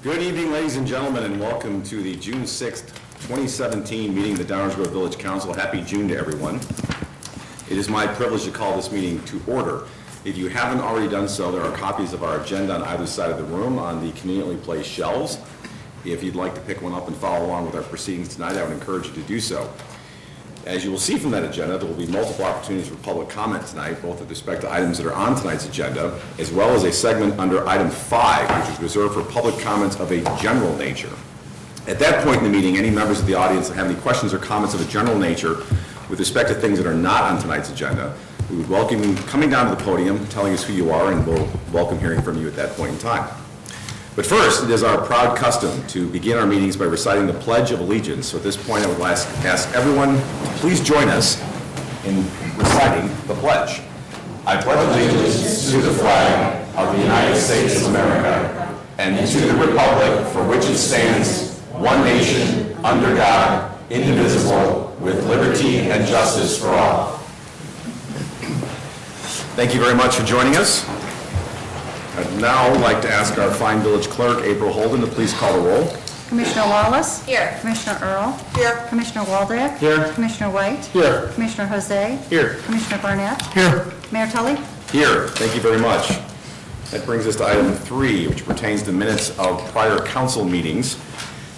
Good evening, ladies and gentlemen, and welcome to the June 6th, 2017 meeting of the Downers Grove Village Council. Happy June to everyone. It is my privilege to call this meeting to order. If you haven't already done so, there are copies of our agenda on either side of the room on the conveniently placed shelves. If you'd like to pick one up and follow along with our proceedings tonight, I would encourage you to do so. As you will see from that agenda, there will be multiple opportunities for public comment tonight, both with respect to items that are on tonight's agenda, as well as a segment under item 5, which is reserved for public comments of a general nature. At that point in the meeting, any members of the audience that have any questions or comments of a general nature with respect to things that are not on tonight's agenda, we would welcome you coming down to the podium, telling us who you are, and we'll welcome hearing from you at that point in time. But first, it is our proud custom to begin our meetings by reciting the Pledge of Allegiance. So at this point, I would ask everyone to please join us in reciting the pledge. I pledge allegiance to the flag of the United States of America and to the republic for which it stands, one nation, under God, indivisible, with liberty and justice for all. Thank you very much for joining us. I'd now like to ask our fine village clerk, April Holden, to please call the roll. Commissioner Wallace? Here. Commissioner Earl? Here. Commissioner Waldeck? Here. Commissioner White? Here. Commissioner Jose? Here. Commissioner Barnett? Here. Mayor Tully? Here. Thank you very much. That brings us to item 3, which pertains to minutes of prior council meetings.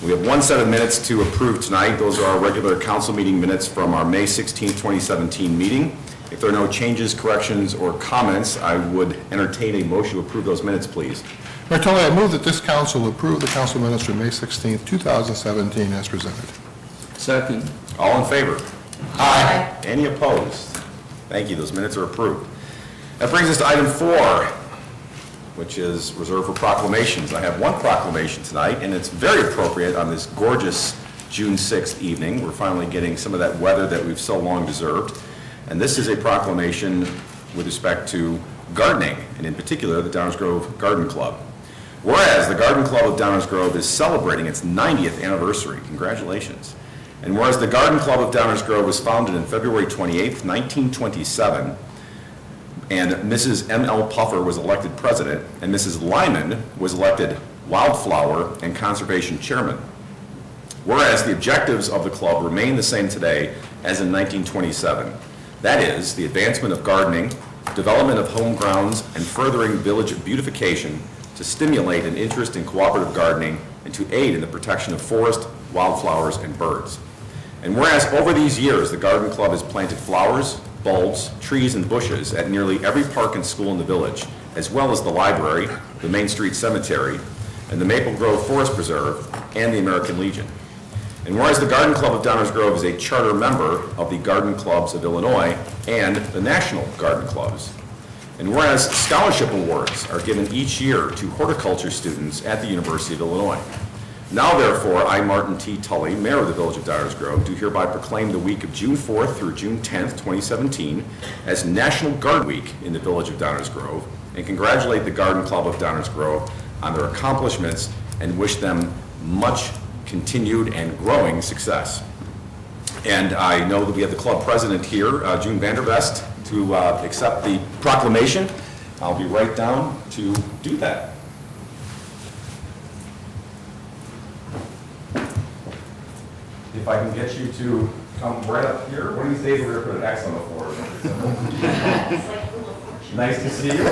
We have one set of minutes to approve tonight. Those are our regular council meeting minutes from our May 16, 2017 meeting. If there are no changes, corrections, or comments, I would entertain a motion to approve those minutes, please. Mayor Tully, I move that this council approve the council minutes from May 16, 2017 as presented. Second. All in favor? Aye. Any opposed? Thank you. Those minutes are approved. That brings us to item 4, which is reserved for proclamations. I have one proclamation tonight, and it's very appropriate on this gorgeous June 6th evening. We're finally getting some of that weather that we've so long deserved. And this is a proclamation with respect to gardening, and in particular, the Downers Grove Garden Club. Whereas the Garden Club of Downers Grove is celebrating its 90th anniversary. Congratulations. And whereas the Garden Club of Downers Grove was founded on February 28th, 1927, and Mrs. M.L. Puffer was elected president, and Mrs. Lyman was elected wildflower and conservation chairman. Whereas the objectives of the club remain the same today as in 1927. That is, the advancement of gardening, development of home grounds, and furthering village beautification to stimulate an interest in cooperative gardening and to aid in the protection of forest, wildflowers, and birds. And whereas over these years, the Garden Club has planted flowers, bulbs, trees, and bushes at nearly every park and school in the village, as well as the library, the Main Street Cemetery, and the Maple Grove Forest Preserve, and the American Legion. And whereas the Garden Club of Downers Grove is a charter member of the Garden Clubs of Illinois and the National Garden Clubs. And whereas scholarship awards are given each year to horticulture students at the University of Illinois. Now therefore, I, Martin T. Tully, Mayor of the Village of Downers Grove, do hereby proclaim the week of June 4th through June 10th, 2017 as National Garden Week in the Village of Downers Grove, and congratulate the Garden Club of Downers Grove on their accomplishments and wish them much continued and growing success. And I know that we have the club president here, June Vandervest, to accept the proclamation. I'll be right down to do that. If I can get you to come right up here. One of these days we're going to put an X on the floor. Nice to see you.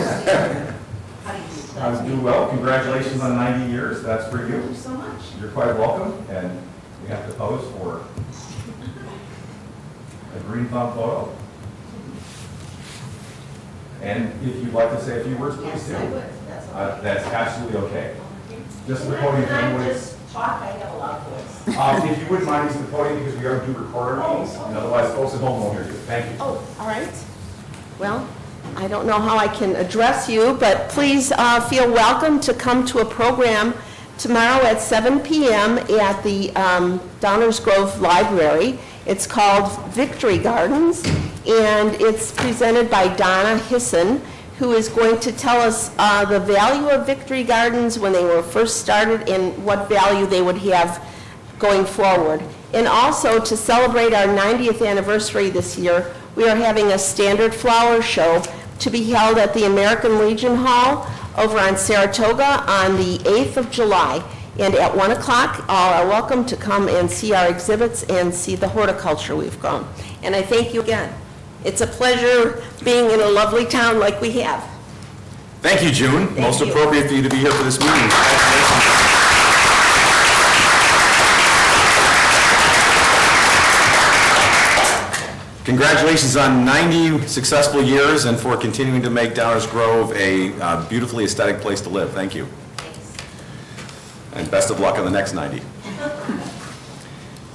I was doing well. Congratulations on 90 years. That's for you. Thank you so much. You're quite welcome. And we have to pose for a green thumb photo. And if you'd like to say a few words, please Yes, do. I would. That's okay. That's absolutely okay. Just the podium. If you When I would- just talk, I have a loud voice. If you wouldn't mind using the podium, because we are do record our meetings, and otherwise folks at home won't hear you. Thank you. Oh, all right. Well, I don't know how I can address you, but please feel welcome to come to a program tomorrow at 7 p.m. at the Downers Grove Library. It's called Victory Gardens, and it's presented by Donna Hisson, who is going to tell us the value of Victory Gardens when they were first started and what value they would have going forward. And also, to celebrate our 90th anniversary this year, we are having a standard flower show to be held at the American Legion Hall over on Saratoga on the 8th of July. And at 1 o'clock, all are welcome to come and see our exhibits and see the horticulture we've grown. And I thank you again. It's a pleasure being in a lovely town like we have. Thank you, June. Most you. appropriate for you to be here for this meeting. Congratulations on 90 successful years and for continuing to make Downers Grove a beautifully aesthetic place to live. Thank you. And best of luck on the next 90.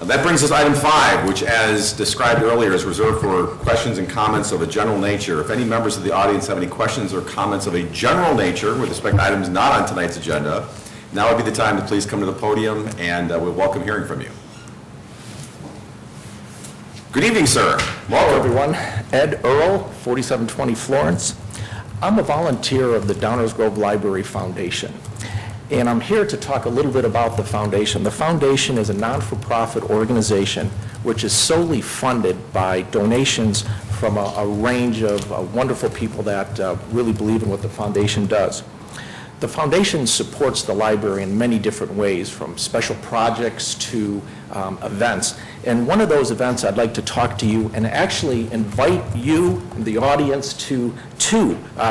That brings us to item 5, which, as described earlier, is reserved for questions and comments of a general nature. If any members of the audience have any questions or comments of a general nature with respect to items not on tonight's agenda, now would be the time to please come to the podium, and we'll welcome hearing from you. Good evening, sir. Hello, everyone. Ed Earl, 4720 Florence. I'm a volunteer of the Downers Grove Library Foundation, and I'm here to talk a little bit about the foundation. The foundation is a non-for-profit organization which is solely funded by donations from a range of wonderful people that really believe in what the foundation does. The foundation supports the library in many different ways, from special projects to events. And one of those events I'd like to talk to you and actually invite you, the audience, to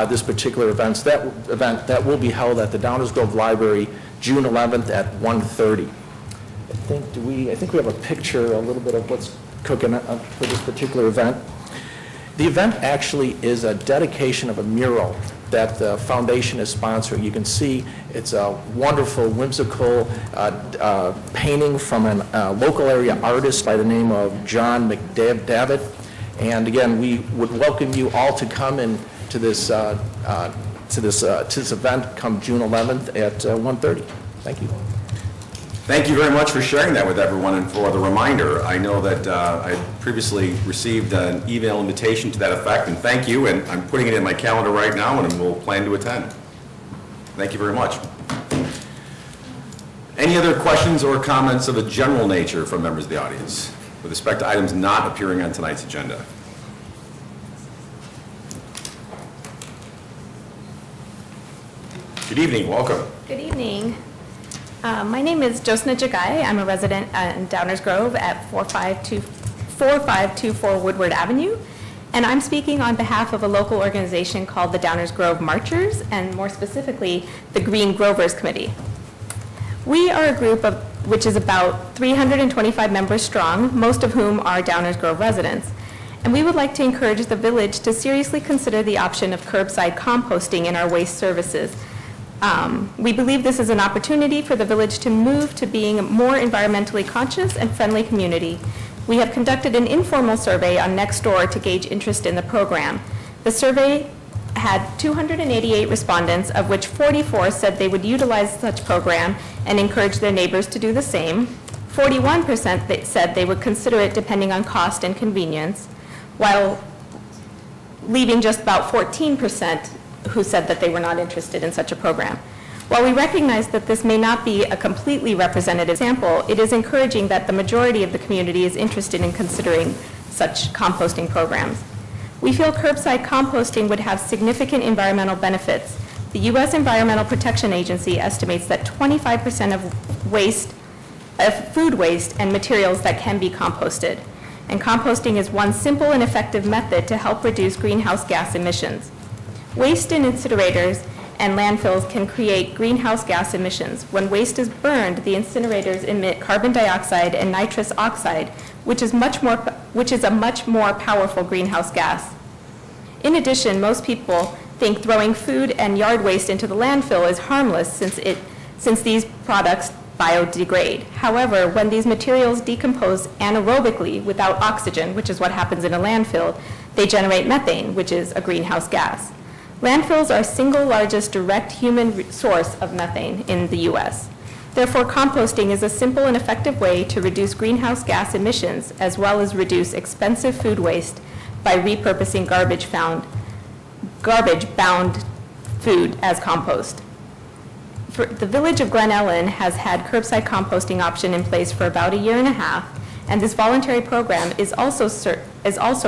this particular event that will be held at the Downers Grove Library June 11th at 1:30. I think we have a picture, a little bit of what's cooking up for this particular event. The event actually is a dedication of a mural that the foundation is sponsoring. You can see it's a wonderful, whimsical painting from a local area artist by the name of John McDavitt. And again, we would welcome you all to come in to this event come June 11th at 1:30. Thank you. Thank you very much for sharing that with everyone and for the reminder. I know that I previously received an email invitation to that effect, and thank you, and I'm putting it in my calendar right now, and we'll plan to attend. Thank you very much. Any other questions or comments of a general nature from members of the audience with respect to items not appearing on tonight's agenda? Good evening, welcome. Good evening. My name is Josna Jagai. I'm a resident in Downers Grove at 4524 Woodward Avenue, and I'm speaking on behalf of a local organization called the Downers Grove Marchers, and more specifically, the Green Grovers Committee. We are a group which is about 325 members strong, most of whom are Downers Grove residents, and we would like to encourage the village to seriously consider the option of curbside composting in our waste services. We believe this is an opportunity for the village to move to being a more environmentally conscious and friendly community. We have conducted an informal survey on Nextdoor to gauge interest in the program. The survey had 288 respondents, of which 44 said they would utilize such program and encourage their neighbors to do the same. 41% said they would consider it depending on cost and convenience, while leaving just about 14% who said that they were not interested in such a program. While we recognize that this may not be a completely representative sample, it is encouraging that the majority of the community is interested in considering such composting programs. We feel curbside composting would have significant environmental benefits. The U.S. Environmental Protection Agency estimates that 25% of food waste and materials that can be composted. And composting is one simple and effective method to help reduce greenhouse gas emissions. Waste in incinerators and landfills can create greenhouse gas emissions. When waste is burned, the incinerators emit carbon dioxide and nitrous oxide, which is a much more powerful greenhouse gas. In addition, most people think throwing food and yard waste into the landfill is harmless since these products biodegrade. However, when these materials decompose anaerobically without oxygen, which is what happens in a landfill, they generate methane, which is a greenhouse gas. Landfills are single largest direct human source of methane in the U.S. Therefore, composting is a simple and effective way to reduce greenhouse gas emissions as well as reduce expensive food waste by repurposing garbage-bound food as compost. The Village of Glen Ellen has had curbside composting option in place for about a year and a half, and this voluntary program is also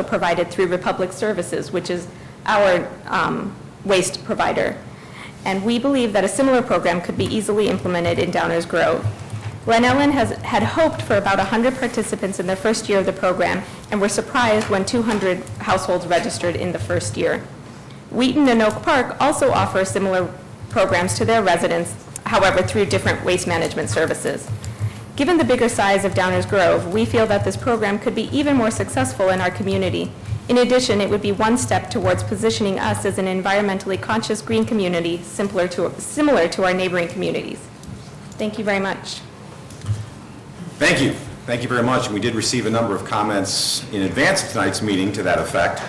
provided through Republic Services, which is our waste provider. and we believe that a similar program could be easily implemented in Downers Grove. Glen Ellen had hoped for about 100 participants in their first year of the program, and were surprised when 200 households registered in the first year. Wheaton and Oak Park also offer similar programs to their residents, however, through different waste management services. Given the bigger size of Downers Grove, we feel that this program could be even more successful in our community. In addition, it would be one step towards positioning us as an environmentally conscious green community similar to our neighboring communities. Thank you very much. Thank you. Thank you very much. And we did receive a number of comments in advance of tonight's meeting to that effect.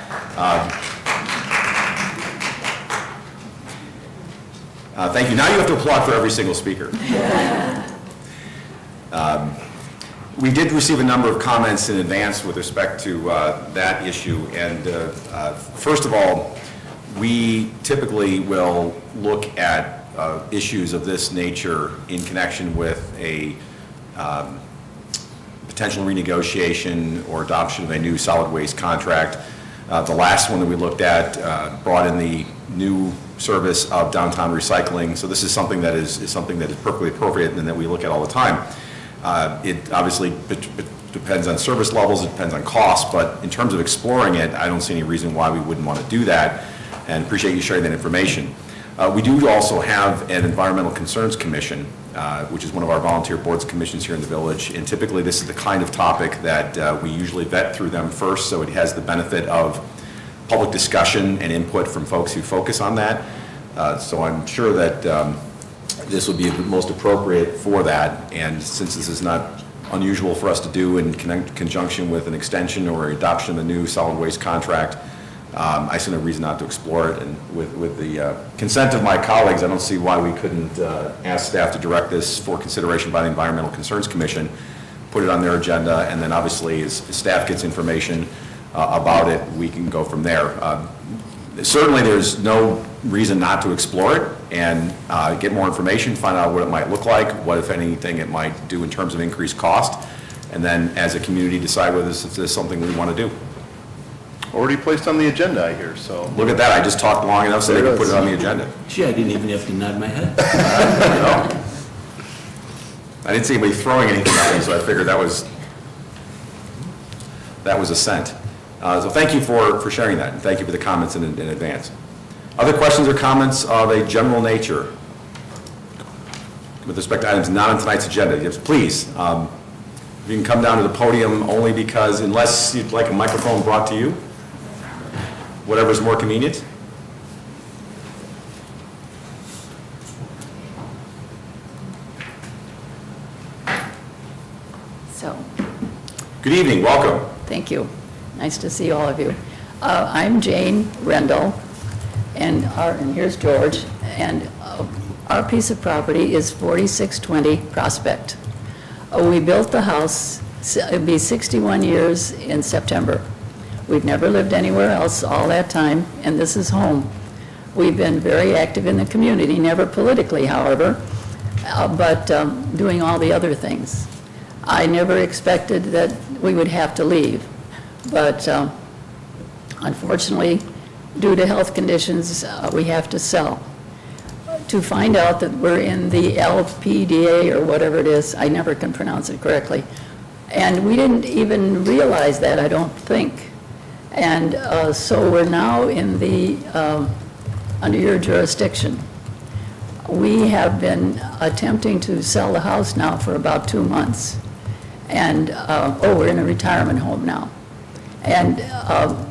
Thank you. Now you have to applaud for every single speaker. We did receive a number of comments in advance with respect to that issue. And first of all, we typically will look at issues of this nature in connection with a potential renegotiation or adoption of a new solid waste contract. The last one that we looked at brought in the new service of downtown recycling. So this is something that is perfectly appropriate and that we look at all the time. It obviously depends on service levels, it depends on cost, but in terms of exploring it, I don't see any reason why we wouldn't want to do that, and appreciate you sharing that information. We do also have an Environmental Concerns Commission, which is one of our volunteer boards and commissions here in the village, and typically this is the kind of topic that we usually vet through them first, so it has the benefit of public discussion and input from folks who focus on that. So I'm sure that this would be most appropriate for that, and since this is not unusual for us to do in conjunction with an extension or adoption of a new solid waste contract, I see no reason not to explore it, and with the consent of my colleagues, I don't see why we couldn't ask staff to direct this for consideration by the Environmental Concerns Commission, put it on their agenda, and then obviously as staff gets information about it, we can go from there. Certainly there's no reason not to explore it and get more information, find out what it might look like, what, if anything, it might do in terms of increased cost, and then as a community decide whether this is something we want to do. Already placed on the agenda, I hear, so. Look at that, I just talked long enough so they could put it on the agenda. Gee, I didn't even have to nod my head. No. I didn't see anybody throwing anything at me, so I figured that was assent. So thank you for sharing that, and thank you for the comments in advance. Other questions or comments of a general nature with respect to items not on tonight's agenda? Yes, please. You can come down to the podium only because, unless you'd like a microphone brought to you, whatever's more convenient. So, Good evening, welcome. thank you. Nice to see all of you. I'm Jane Rendell, and here's George, and our piece of property is 4620 Prospect. We built the house, it'll be 61 years in September. We've never lived anywhere else all that time, and this is home. We've been very active in the community, never politically, however, but doing all the other things. I never expected that we would have to leave, but unfortunately, due to health conditions, we have to sell. To find out that we're in the LPDA or whatever it is, I never can pronounce it correctly, and we didn't even realize that, I don't think. And so we're now in the, under your jurisdiction. We have been attempting to sell the house now for about 2 months. And, we're in a retirement home now. And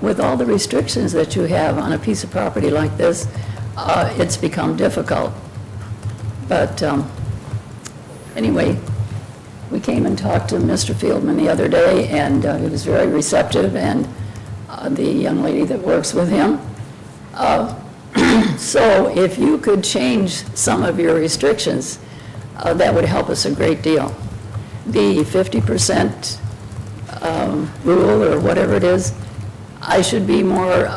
with all the restrictions that you have on a piece of property like this, it's become difficult. But anyway, we came and talked to Mr. Fieldman the other day, and he was very receptive, and the young lady that works with him. So if you could change some of your restrictions, that would help us a great deal. The 50% rule, or whatever it is, I should be more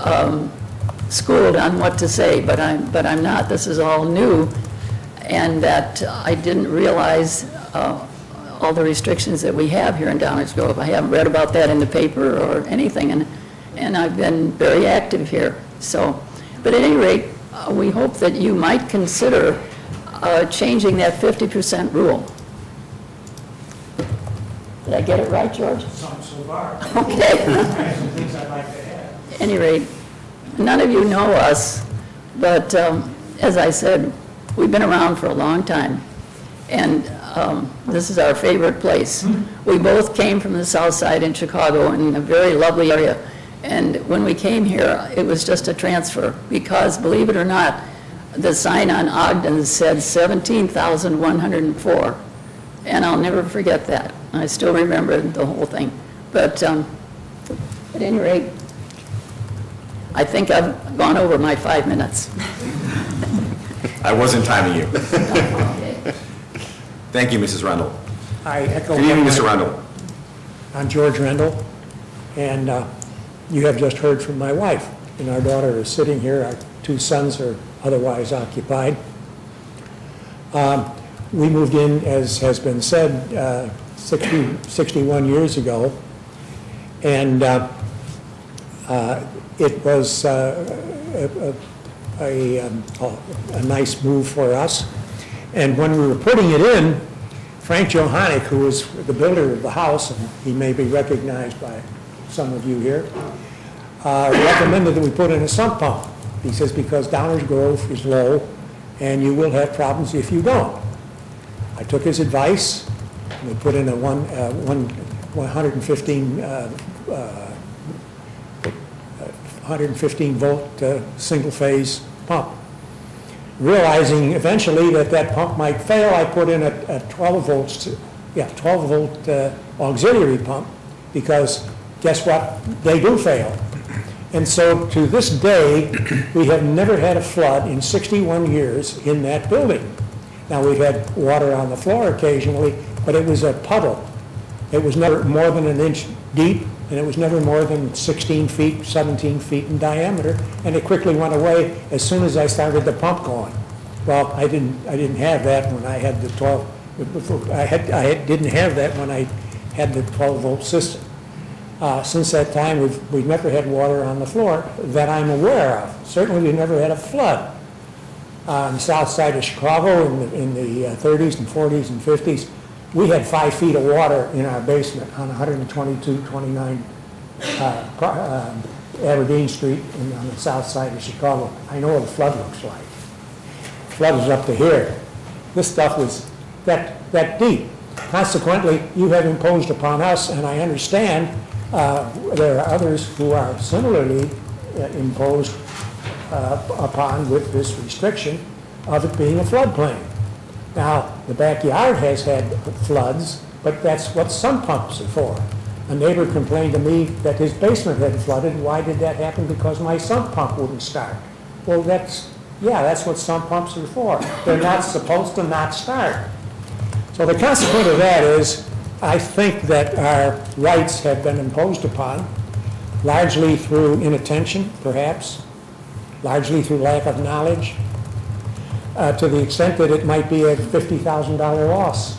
schooled on what to say, but I'm not. This is all new, and that I didn't realize all the restrictions that we have here in Downers Grove. I haven't read about that in the paper or anything, and I've been very active here. So, but at any rate, we hope that you might consider changing that 50% rule. Did I get it right, George? Some so far. Okay. I have some things I'd like to add. At any rate, none of you know us, but as I said, we've been around for a long time, and this is our favorite place. We both came from the south side in Chicago, in a very lovely area, and when we came here, it was just a transfer, because, believe it or not, the sign on Ogden said 17,104, and I'll never forget that. I still remember the whole thing. But at any rate, I think I've gone over my 5 minutes. I wasn't timing you. Thank you, Mrs. Rendell. I echo. Good evening, what Mr. my- Rendell. I'm George Rendell, and you have just heard from my wife, and our daughter is sitting here. Our 2 sons are otherwise occupied. We moved in, as has been said, 61 years ago, and it was a nice move for us. And when we were putting it in, Frank Johannick, who was the builder of the house, and he may be recognized by some of you here, recommended that we put in a sump pump. He says, because Downers Grove is low, and you will have problems if you don't. I took his advice, and we put in a 115 volt single-phase pump. Realizing eventually that that pump might fail, I put in a 12 volt auxiliary pump, because guess what? They do fail. And so to this day, we have never had a flood in 61 years in that building. Now, we've had water on the floor occasionally, but it was a puddle. It was never more than an inch deep, and it was never more than 16 feet, 17 feet in diameter, and it quickly went away as soon as I started the pump going. Well, I didn't have that when I had the 12. Didn't have that when I had the 12 volt system. Since that time, we've never had water on the floor that I'm aware of. Certainly, we've never had a flood. On the south side of Chicago in the 30s and 40s and 50s, we had 5 feet of water in our basement on 122-29 Aberdeen Street on the south side of Chicago. I know what a flood looks like. Flood is up to here. This stuff was that deep. Consequently, you have imposed upon us, and I understand there are others who are similarly imposed upon with this restriction of it being a floodplain. Now, the backyard has had floods, but that's what sump pumps are for. A neighbor complained to me that his basement had flooded. Why did that happen? Because my sump pump wouldn't start. Well, that's what sump pumps are for. They're not supposed to not start. So the consequence of that is, I think that our rights have been imposed upon, largely through inattention, perhaps, largely through lack of knowledge, to the extent that it might be a $50,000 loss.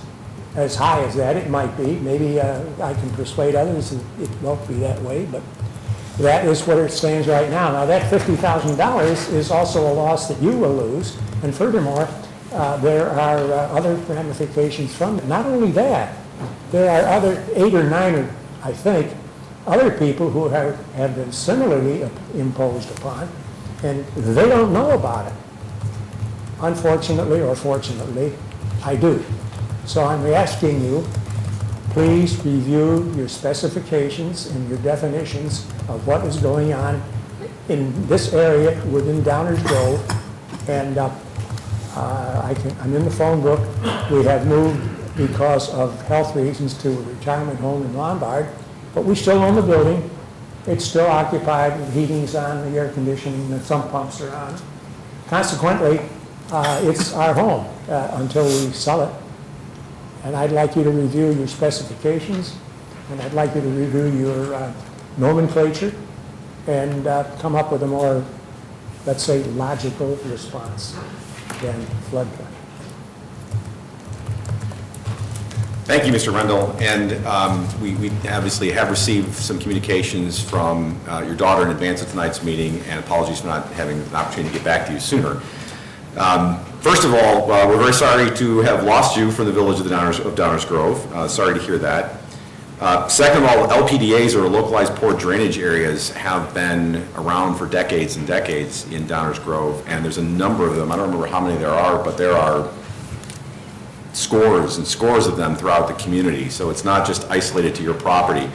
As high as that, it might be. Maybe I can persuade others that it won't be that way, but that is where it stands right now. Now, that $50,000 is also a loss that you will lose, and furthermore, there are other ramifications from it. Not only that, there are other 8 or 9, or I think, other people who have been similarly imposed upon, and they don't know about it. Unfortunately or fortunately, I do. So I'm asking you, please review your specifications and your definitions of what is going on in this area within Downers Grove. And I'm in the phone book. We have moved because of health reasons to a retirement home in Lombard, but we still own the building. It's still occupied, the heating's on, the air conditioning, the sump pumps are on. Consequently, it's our home until we sell it. And I'd like you to review your specifications, and I'd like you to review your nomenclature, and come up with a more, let's say, logical response than floodplain. Thank you, Mr. Rendell. And we obviously have received some communications from your daughter in advance of tonight's meeting, and apologies for not having an opportunity to get back to you sooner. First of all, we're very sorry to have lost you from the village of Downers Grove. Sorry to hear that. Second of all, LPDAs, or localized poor drainage areas, have been around for decades and decades in Downers Grove, and there's a number of them. I don't remember how many there are, but there are scores and scores of them throughout the community. So it's not just isolated to your property.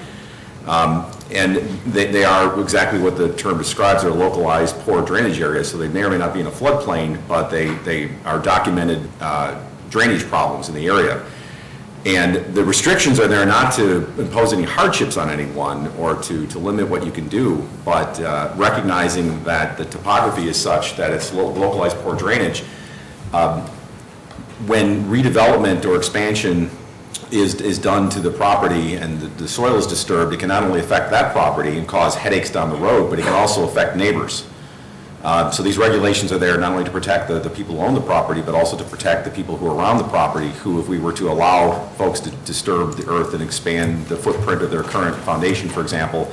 And they are exactly what the term describes. They're localized poor drainage areas, so they may or may not be in a floodplain, but they are documented drainage problems in the area. And the restrictions are there not to impose any hardships on anyone or to limit what you can do, but recognizing that the topography is such that it's localized poor drainage. When redevelopment or expansion is done to the property and the soil is disturbed, it can not only affect that property and cause headaches down the road, but it can also affect neighbors. So these regulations are there not only to protect the people who own the property, but also to protect the people who are around the property, who, if we were to allow folks to disturb the earth and expand the footprint of their current foundation, for example,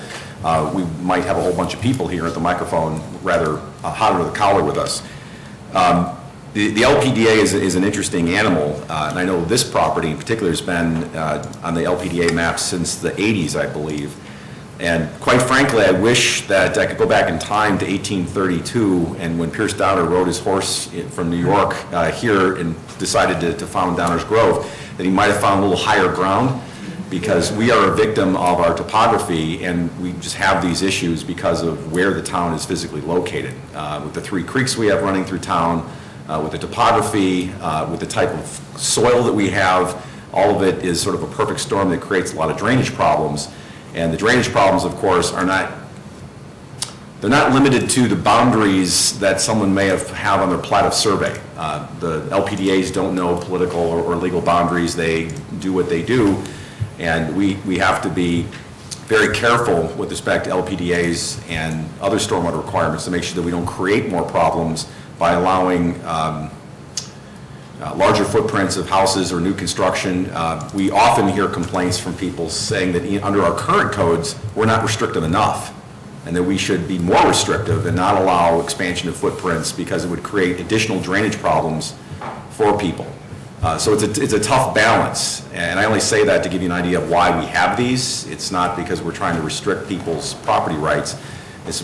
we might have a whole bunch of people here at the microphone rather hot under the collar with us. The LPDA is an interesting animal, and I know this property in particular has been on the LPDA map since the 80s, I believe. And quite frankly, I wish that I could go back in time to 1832, and when Pierce Downer rode his horse from New York here and decided to found Downers Grove, that he might have found a little higher ground, because we are a victim of our topography, and we just have these issues because of where the town is physically located. With the 3 creeks we have running through town, with the topography, with the type of soil that we have, all of it is sort of a perfect storm that creates a lot of drainage problems. And the drainage problems, of course, they're not limited to the boundaries that someone may have on their plat of survey. The LPDAs don't know political or legal boundaries. They do what they do, and we have to be very careful with respect to LPDAs and other stormwater requirements to make sure that we don't create more problems by allowing larger footprints of houses or new construction. We often hear complaints from people saying that under our current codes, we're not restrictive enough, and that we should be more restrictive and not allow expansion of footprints because it would create additional drainage problems for people. So it's a tough balance, and I only say that to give you an idea of why we have these. It's not because we're trying to restrict people's property rights.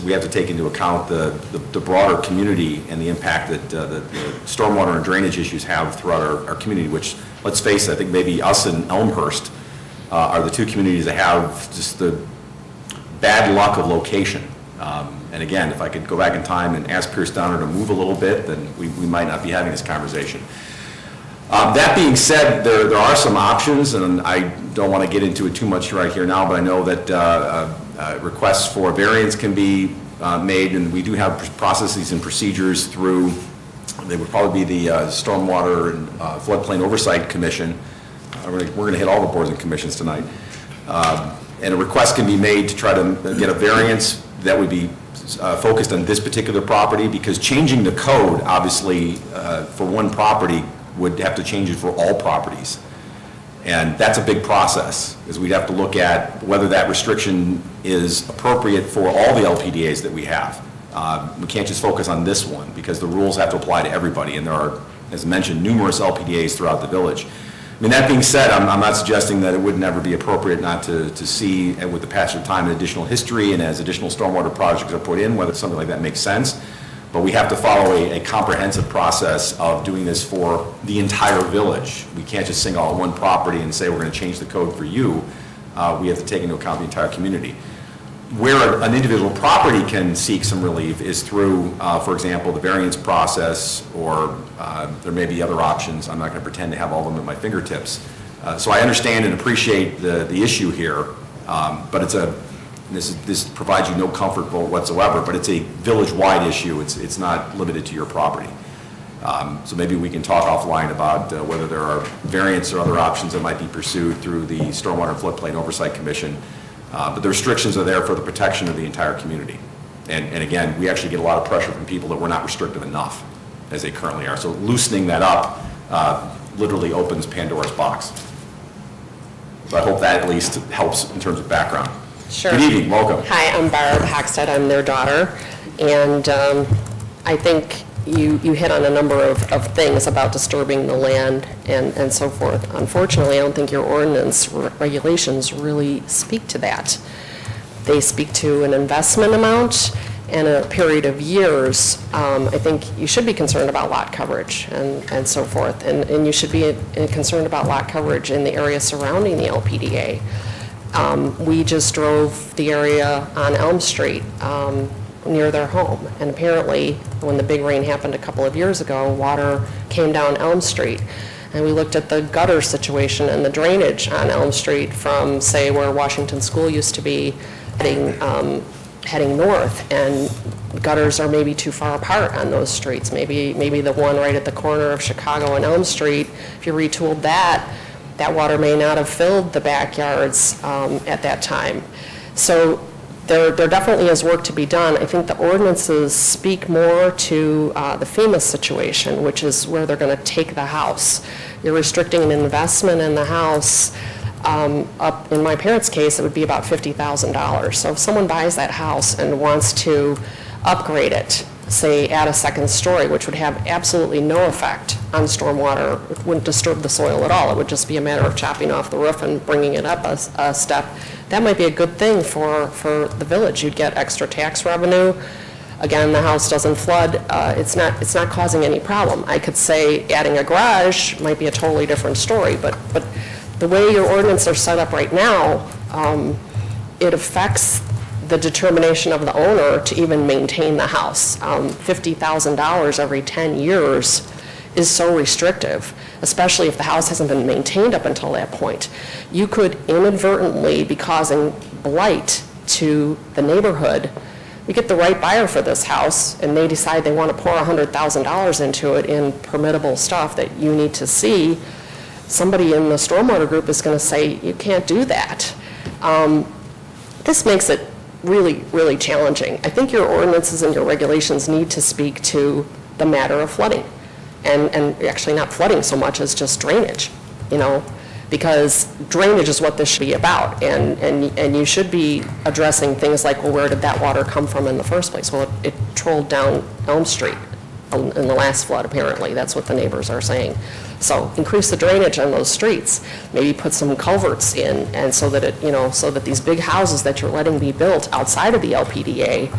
We have to take into account the broader community and the impact that the stormwater and drainage issues have throughout our community, which, let's face it, I think maybe us and Elmhurst are the 2 communities that have just the bad luck of location. And again, if I could go back in time and ask Pierce Downer to move a little bit, then we might not be having this conversation. That being said, there are some options, and I don't want to get into it too much right here now, but I know that requests for variance can be made, and we do have processes and procedures through, they would probably be the Stormwater and Floodplain Oversight Commission. We're going to hit all the boards and commissions tonight. And a request can be made to try to get a variance that would be focused on this particular property, because changing the code, obviously, for one property would have to change it for all properties. And that's a big process, because we'd have to look at whether that restriction is appropriate for all the LPDAs that we have. We can't just focus on this one, because the rules have to apply to everybody, and there are, as mentioned, numerous LPDAs throughout the village. I mean, that being said, I'm not suggesting that it would never be appropriate not to see, with the passage of time and additional history, and as additional stormwater projects are put in, whether something like that makes sense. But we have to follow a comprehensive process of doing this for the entire village. We can't just single out one property and say we're going to change the code for you. We have to take into account the entire community. Where an individual property can seek some relief is through, for example, the variance process, or there may be other options. I'm not going to pretend to have all of them at my fingertips. So I understand and appreciate the issue here, but this provides you no comfort whatsoever, but it's a village-wide issue. It's not limited to your property. So maybe we can talk offline about whether there are variants or other options that might be pursued through the Stormwater and Floodplain Oversight Commission. But the restrictions are there for the protection of the entire community. And again, we actually get a lot of pressure from people that we're not restrictive enough as they currently are. So loosening that up literally opens Pandora's box. So I hope that at least helps in terms of background. Sure. Good evening, welcome. Hi, I'm Barb Hackstead, I'm their daughter, and I think you hit on a number of things about disturbing the land and so forth. Unfortunately, I don't think your ordinance regulations really speak to that. They speak to an investment amount and a period of years. I think you should be concerned about lot coverage and so forth, and you should be concerned about lot coverage in the area surrounding the LPDA. We just drove the area on Elm Street near their home, and apparently, when the big rain happened a couple of years ago, water came down Elm Street. And we looked at the gutter situation and the drainage on Elm Street from, say, where Washington School used to be, heading north, and gutters are maybe too far apart on those streets. Maybe the one right at the corner of Chicago and Elm Street, if you retooled that water may not have filled the backyards at that time. So there definitely is work to be done. I think the ordinances speak more to the FEMA situation, which is where they're going to take the house. You're restricting an investment in the house. Up in my parents' case, it would be about $50,000. So if someone buys that house and wants to upgrade it, say add a second story, which would have absolutely no effect on stormwater, it wouldn't disturb the soil at all. It would just be a matter of chopping off the roof and bringing it up a step. That might be a good thing for the village. You'd get extra tax revenue. Again, the house doesn't flood. It's not causing any problem. I could say adding a garage might be a totally different story, but the way your ordinances are set up right now, it affects the determination of the owner to even maintain the house. $50,000 every 10 years is so restrictive, especially if the house hasn't been maintained up until that point. You could inadvertently be causing blight to the neighborhood. You get the right buyer for this house, and they decide they want to pour $100,000 into it in permittable stuff that you need to see. Somebody in the stormwater group is going to say, you can't do that. This makes it really, really challenging. I think your ordinances and your regulations need to speak to the matter of flooding. And actually not flooding so much as just drainage, because drainage is what this should be about. And you should be addressing things like, well, where did that water come from in the first place? Well, it trolled down Elm Street in the last flood, apparently. That's what the neighbors are saying. So increase the drainage on those streets, maybe put some culverts in, and so that so that these big houses that you're letting be built outside of the LPDA,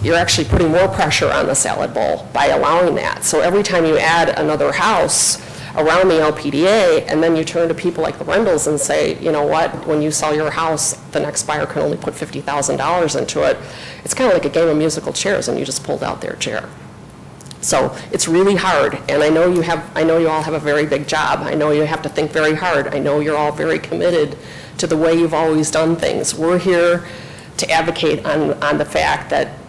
you're actually putting more pressure on the salad bowl by allowing that. So every time you add another house around the LPDA, and then you turn to people like the Rendells and say, you know what, when you sell your house, the next buyer can only put $50,000 into it. It's kind of like a game of musical chairs, and you just pulled out their chair. So it's really hard, and I know you all have a very big job. I know you have to think very hard. I know you're all very committed to the way you've always done things. We're here to advocate on the fact that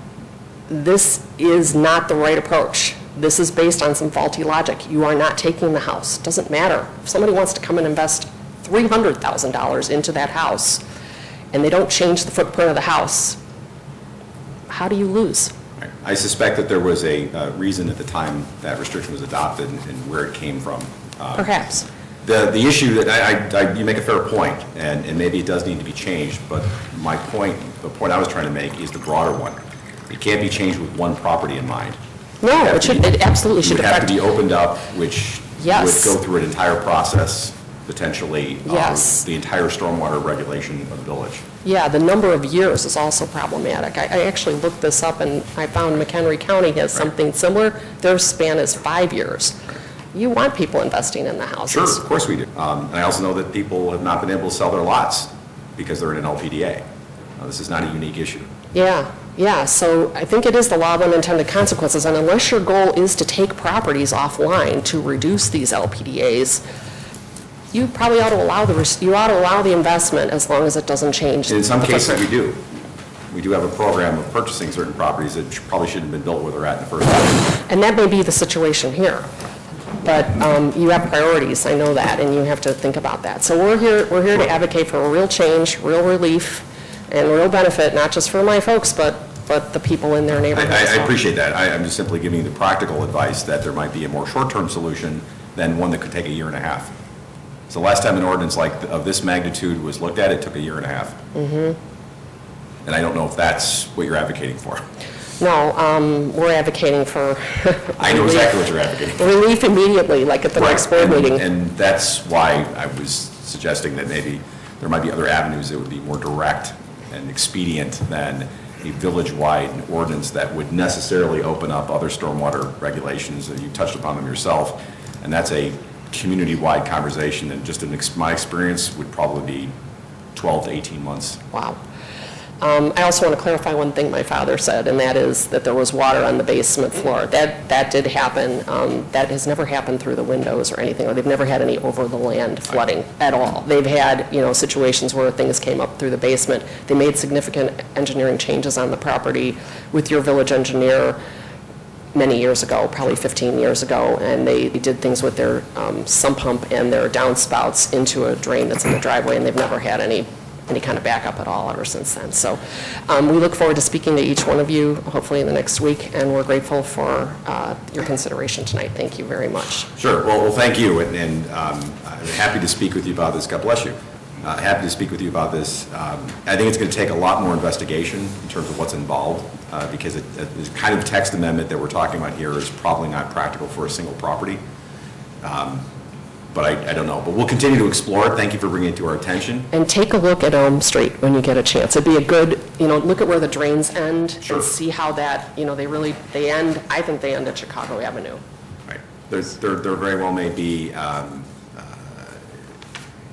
this is not the right approach. This is based on some faulty logic. You are not taking the house. It doesn't matter. If somebody wants to come and invest $300,000 into that house, and they don't change the footprint of the house, how do you lose? I suspect that there was a reason at the time that restriction was adopted and where it came from. Perhaps. The issue that you make a fair point, and maybe it does need to be changed, but the point I was trying to make is the broader one. It can't be changed with one property in mind. No, it absolutely should It would have affect. to be opened up, which Yes. would go through an entire process, potentially, Yes. the entire stormwater regulation of the village. Yeah, the number of years is also problematic. I actually looked this up, and I found McHenry County has something similar. Their span is 5 years. You want people investing in the houses. Sure, of course we do. And I also know that people have not been able to sell their lots because they're in an LPDA. This is not a unique issue. Yeah, so I think it is the law of unintended consequences, and unless your goal is to take properties offline to reduce these LPDAs, you probably ought to allow the investment as long as it doesn't change. In some the cases, footprint. we do. We do have a program of purchasing certain properties that probably shouldn't have been built where they're at in the first place. And that may be the situation here. But you have priorities, I know that, and you have to think about that. So we're here to advocate for a real change, real relief, and real benefit, not just for my folks, but the people in their neighborhoods. I appreciate that. I'm just simply giving you the practical advice that there might be a more short-term solution than one that could take a year and a half. So last time an ordinance of this magnitude was looked at, it took a year and a half. And I don't know if that's what you're advocating for. No, we're advocating for I know exactly what you're advocating for. relief immediately, like at the next board Right, meeting. And that's why I was suggesting that maybe there might be other avenues that would be more direct and expedient than a village-wide ordinance that would necessarily open up other stormwater regulations, and you touched upon them yourself. And that's a community-wide conversation, and just in my experience, would probably be 12 to 18 months. Wow. I also want to clarify one thing my father said, and that is that there was water on the basement floor. That did happen. That has never happened through the windows or anything, or they've never had any over-the-land flooding at all. They've had, situations where things came up through the basement. They made significant engineering changes on the property with your village engineer many years ago, probably 15 years ago, and they did things with their sump pump and their downspouts into a drain that's in the driveway, and they've never had any kind of backup at all ever since then. So we look forward to speaking to each one of you, hopefully in the next week, and we're grateful for your consideration tonight. Thank you very much. Sure. Well, thank you, and I'm happy to speak with you about this. God bless you. Happy to speak with you about this. I think it's going to take a lot more investigation in terms of what's involved, because the kind of text amendment that we're talking about here is probably not practical for a single property. But I don't know. But we'll continue to explore it. Thank you for bringing it to our attention. And take a look at Elm Street when you get a chance. It'd be a good, look at where the drains end Sure. and see how that, they end, I think they end at Chicago Avenue. Right. There very well may be,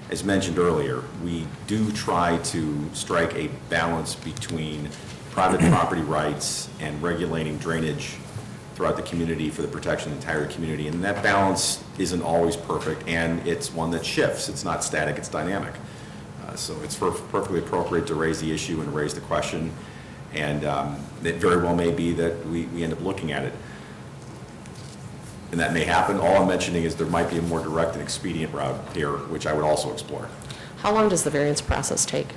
as mentioned earlier, we do try to strike a balance between private property rights and regulating drainage throughout the community for the protection of the entire community. And that balance isn't always perfect, and it's one that shifts. It's not static, it's dynamic. So it's perfectly appropriate to raise the issue and raise the question, and it very well may be that we end up looking at it. And that may happen. All I'm mentioning is there might be a more direct and expedient route here, which I would also explore. How long does the variance process take?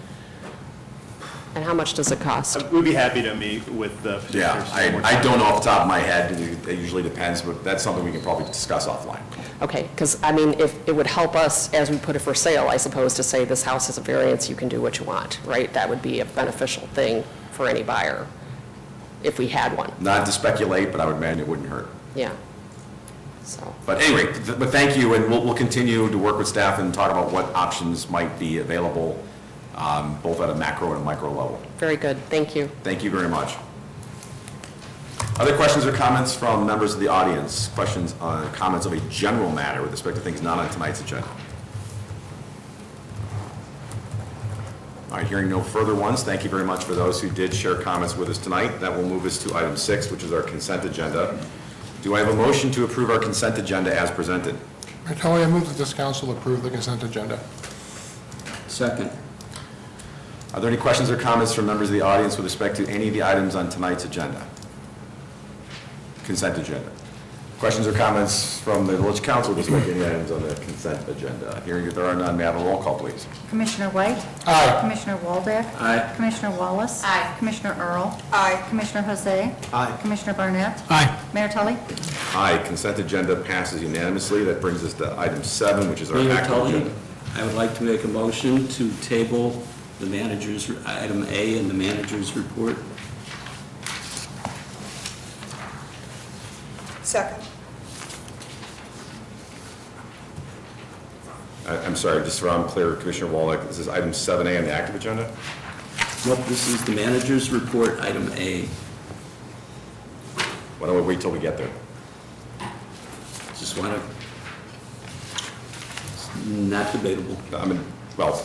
And how much does it cost? We'd be happy to meet with the Yeah, petitioners. I don't know off the top of my head. It usually depends, but that's something we can probably discuss offline. Okay, because, if it would help us, as we put it for sale, I suppose, to say this house is a variance, you can do what you want, right? That would be a beneficial thing for any buyer, if we had one. Not to speculate, but I would imagine it wouldn't hurt. Yeah. So, But anyway, but thank you, and we'll continue to work with staff and talk about what options might be available, both at a macro and a micro level. very good, thank you. Thank you very much. Other questions or comments from members of the audience? Questions, comments of a general matter with respect to things not on tonight's agenda? All right, hearing no further ones, thank you very much for those who did share comments with us tonight. That will move us to item 6, which is our consent agenda. Do I have a motion to approve our consent agenda as presented? Mayor Tully, I move that this council approve the consent agenda. Second. Are there any questions or comments from members of the audience with respect to any of the items on tonight's agenda? Consent agenda. Questions or comments from the village council with respect to any items on the consent agenda? Hearing that there are none, may I have a roll call, please? Commissioner White? Aye. Commissioner Waldeck? Aye. Commissioner Wallace? Aye. Commissioner Earl? Aye. Commissioner Jose? Aye. Commissioner Barnett? Aye. Mayor Tully? Aye, consent agenda passes unanimously. That brings us to item 7, which is our Mayor active Tully, agenda. I would like to make a motion to table the manager's, item A in the manager's report. Second. I'm sorry, just so I'm clear, Commissioner Wallach, this is item 7A on the active agenda? Nope, this is the manager's report, item A. Why don't we wait till we get there? Just want to, not debatable. Well,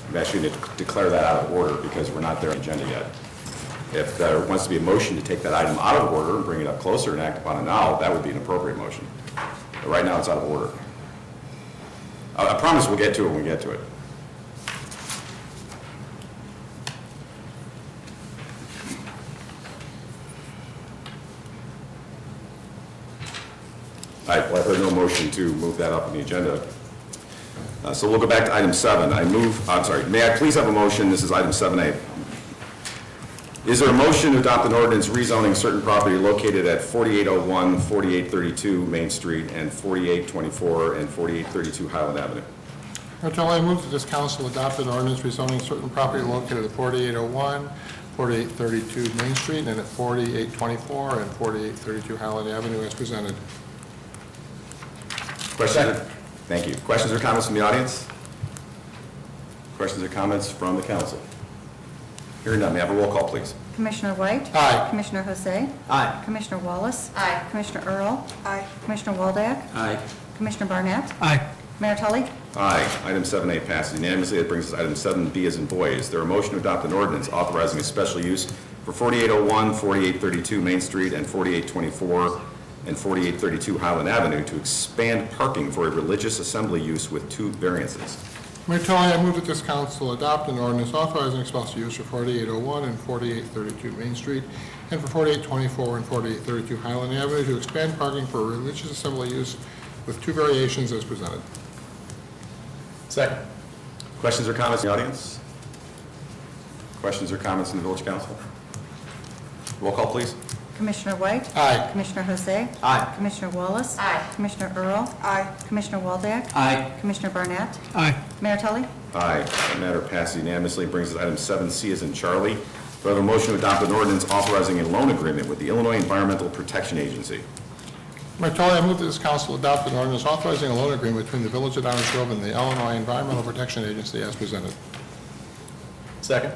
I'm actually going to declare that out of order because we're not there on the agenda yet. If there wants to be a motion to take that item out of order and bring it up closer and act upon it now, that would be an appropriate motion. But right now, it's out of order. I promise we'll get to it when we get to it. All right, well, I heard no motion to move that up on the agenda. So we'll go back to item 7. I'm sorry, may I please have a motion, this is item 7A. Is there a motion to adopt an ordinance rezoning certain property located at 4801, 4832 Main Street, and 4824 and 4832 Highland Avenue? Martelli, I move that this council adopt an ordinance rezoning certain property located at 4801, 4832 Main Street, and at 4824 and 4832 Highland Avenue as presented. Questions? Thank you. Questions or comments from the audience? Questions or comments from the council? Hearing none, may I have a roll call, please? Commissioner White? Aye. Commissioner Jose? Aye. Commissioner Wallace? Aye. Commissioner Earl? Aye. Commissioner Waldeck? Aye. Commissioner Barnett? Aye. Mayor Tully? Aye. Item 7A passes unanimously. That brings us to item 7B as in boy. Is there a motion to adopt an ordinance authorizing a special use for 4801, 4832 Main Street, and 4824 and 4832 Highland Avenue to expand parking for a religious assembly use with 2 variances? Martelli, I move that this council adopt an ordinance authorizing special use for 4801 and 4832 Main Street, and for 4824 and 4832 Highland Avenue to expand parking for religious assembly use with 2 variations as presented. Second. Questions or comments in the audience? Questions or comments in the village council? Roll call, please. Commissioner White? Aye. Commissioner Jose? Aye. Commissioner Wallace? Aye. Commissioner Earl? Aye. Commissioner Waldeck? Aye. Commissioner Barnett? Aye. Mayor Tully? Aye. That matter passes unanimously. Brings us to item 7C as in Charlie. Do I have a motion to adopt an ordinance authorizing a loan agreement with the Illinois Environmental Protection Agency? Martelli, I move that this council adopt an ordinance authorizing a loan agreement between the Village of Downers Grove and the Illinois Environmental Protection Agency as presented. Second.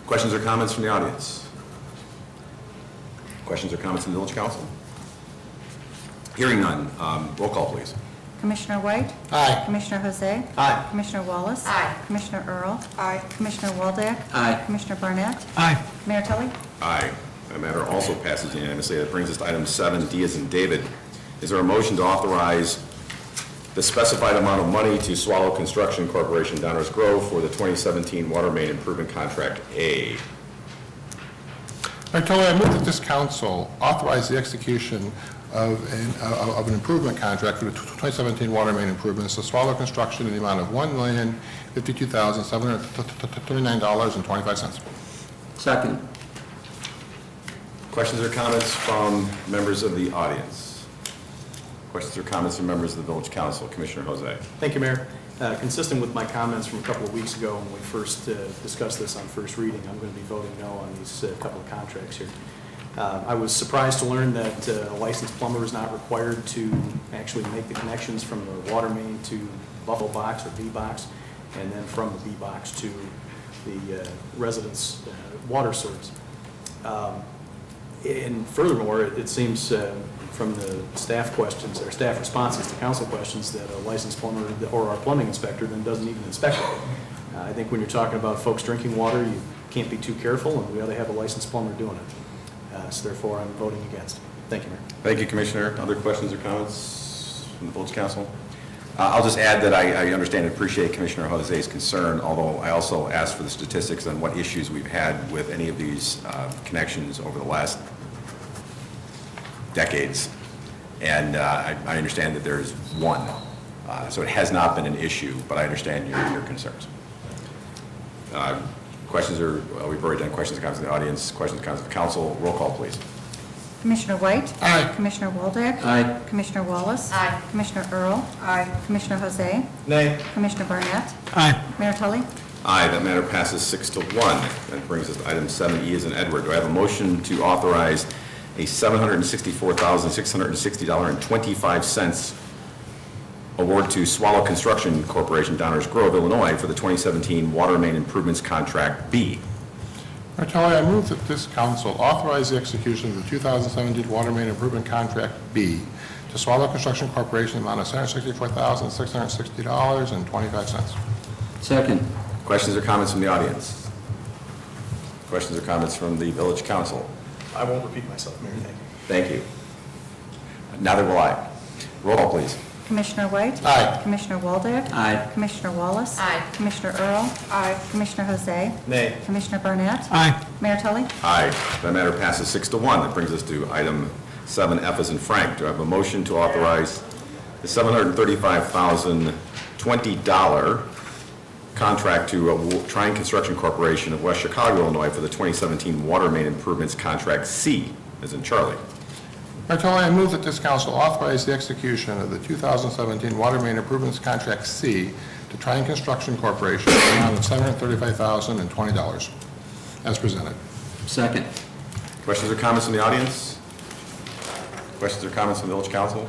Questions or comments from the audience? Questions or comments from the village council? Hearing none, roll call, please. Commissioner White? Aye. Commissioner Jose? Aye. Commissioner Wallace? Aye. Commissioner Earl? Aye. Commissioner Waldeck? Aye. Commissioner Barnett? Aye. Mayor Tully? Aye. That matter also passes unanimously. That brings us to item 7D as in David. Is there a motion to authorize the specified amount of money to Swallow Construction Corporation, Downers Grove, for the 2017 Water Main Improvement Contract A? Martelli, I move that this council authorize the execution of an improvement contract for the 2017 water main improvements to Swallow Construction in the amount of $1,052,739.25. Second. Questions or comments from members of the audience? Questions or comments from members of the village council? Commissioner Jose. Thank you, Mayor. Consistent with my comments from a couple of weeks ago when we first discussed this on first reading, I'm going to be voting no on these couple of contracts here. I was surprised to learn that a licensed plumber is not required to actually make the connections from the water main to Buffalo Box or B Box, and then from the B Box to the residents' water source. And furthermore, it seems from the staff questions, or staff responses to council questions, that a licensed plumber or our plumbing inspector then doesn't even inspect it. I think when you're talking about folks drinking water, you can't be too careful, and we ought to have a licensed plumber doing it. So therefore, I'm voting against. Thank you, Mayor. Thank you, Commissioner. Other questions or comments from the village council? I'll just add that I understand and appreciate Commissioner Jose's concern, although I also asked for the statistics on what issues we've had with any of these connections over the last decades. And I understand that there's one. So it has not been an issue, but I understand your concerns. Questions or, we've already done questions and comments in the audience. Questions and comments of the council. Roll call, please. Commissioner White? Aye. Commissioner Waldeck? Aye. Commissioner Wallace? Aye. Commissioner Earl? Aye. Commissioner Jose? Nay. Commissioner Barnett? Aye. Mayor Tully? Aye, that matter passes 6-1. That brings us to item 7E as in Edward. Do I have a motion to authorize a $764,660.25 award to Swallow Construction Corporation, Downers Grove, Illinois, for the 2017 Water Main Improvements Contract B? Martelli, I move that this council authorize the execution of the 2017 Water Main Improvement Contract B to Swallow Construction Corporation in the amount of $764,660.25. Second. Questions or comments from the audience? Questions or comments from the village council? I won't repeat myself, Mayor. Thank you. Thank you. Neither will I. Roll call, please. Commissioner White? Aye. Commissioner Waldeck? Aye. Commissioner Wallace? Aye. Commissioner Earl? Aye. Commissioner Jose? Nay. Commissioner Barnett? Aye. Mayor Tully? Aye. That matter passes 6-1. That brings us to item 7F as in Frank. Do I have a motion to authorize the $735,020 contract to Trine Construction Corporation of West Chicago, Illinois for the 2017 Water Main Improvements Contract C, as in Charlie. Mayor Tully, I move that this council authorize the execution of the 2017 Water Main Improvements Contract C to Trine Construction Corporation in the amount of $735,020, as presented. Second. Questions or comments from the audience? Questions or comments from the village council?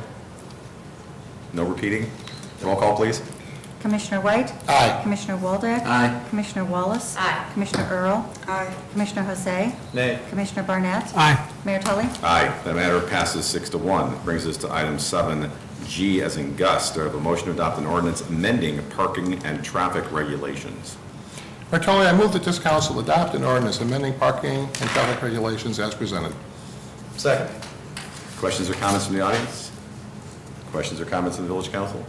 No repeating? Roll call, please. Commissioner White? Aye. Commissioner Waldeck? Aye. Commissioner Wallace? Aye. Commissioner Earl? Aye. Commissioner Jose? Nay. Commissioner Barnett? Aye. Mayor Tully? Aye. The matter passes 6-1. Brings us to item 7G as in Gus. Do I have a motion to adopt an ordinance amending parking and traffic regulations? Mayor Tully, I move that this council adopt an ordinance amending parking and traffic regulations as presented. Second. Questions or comments from the audience? Questions or comments from the village council?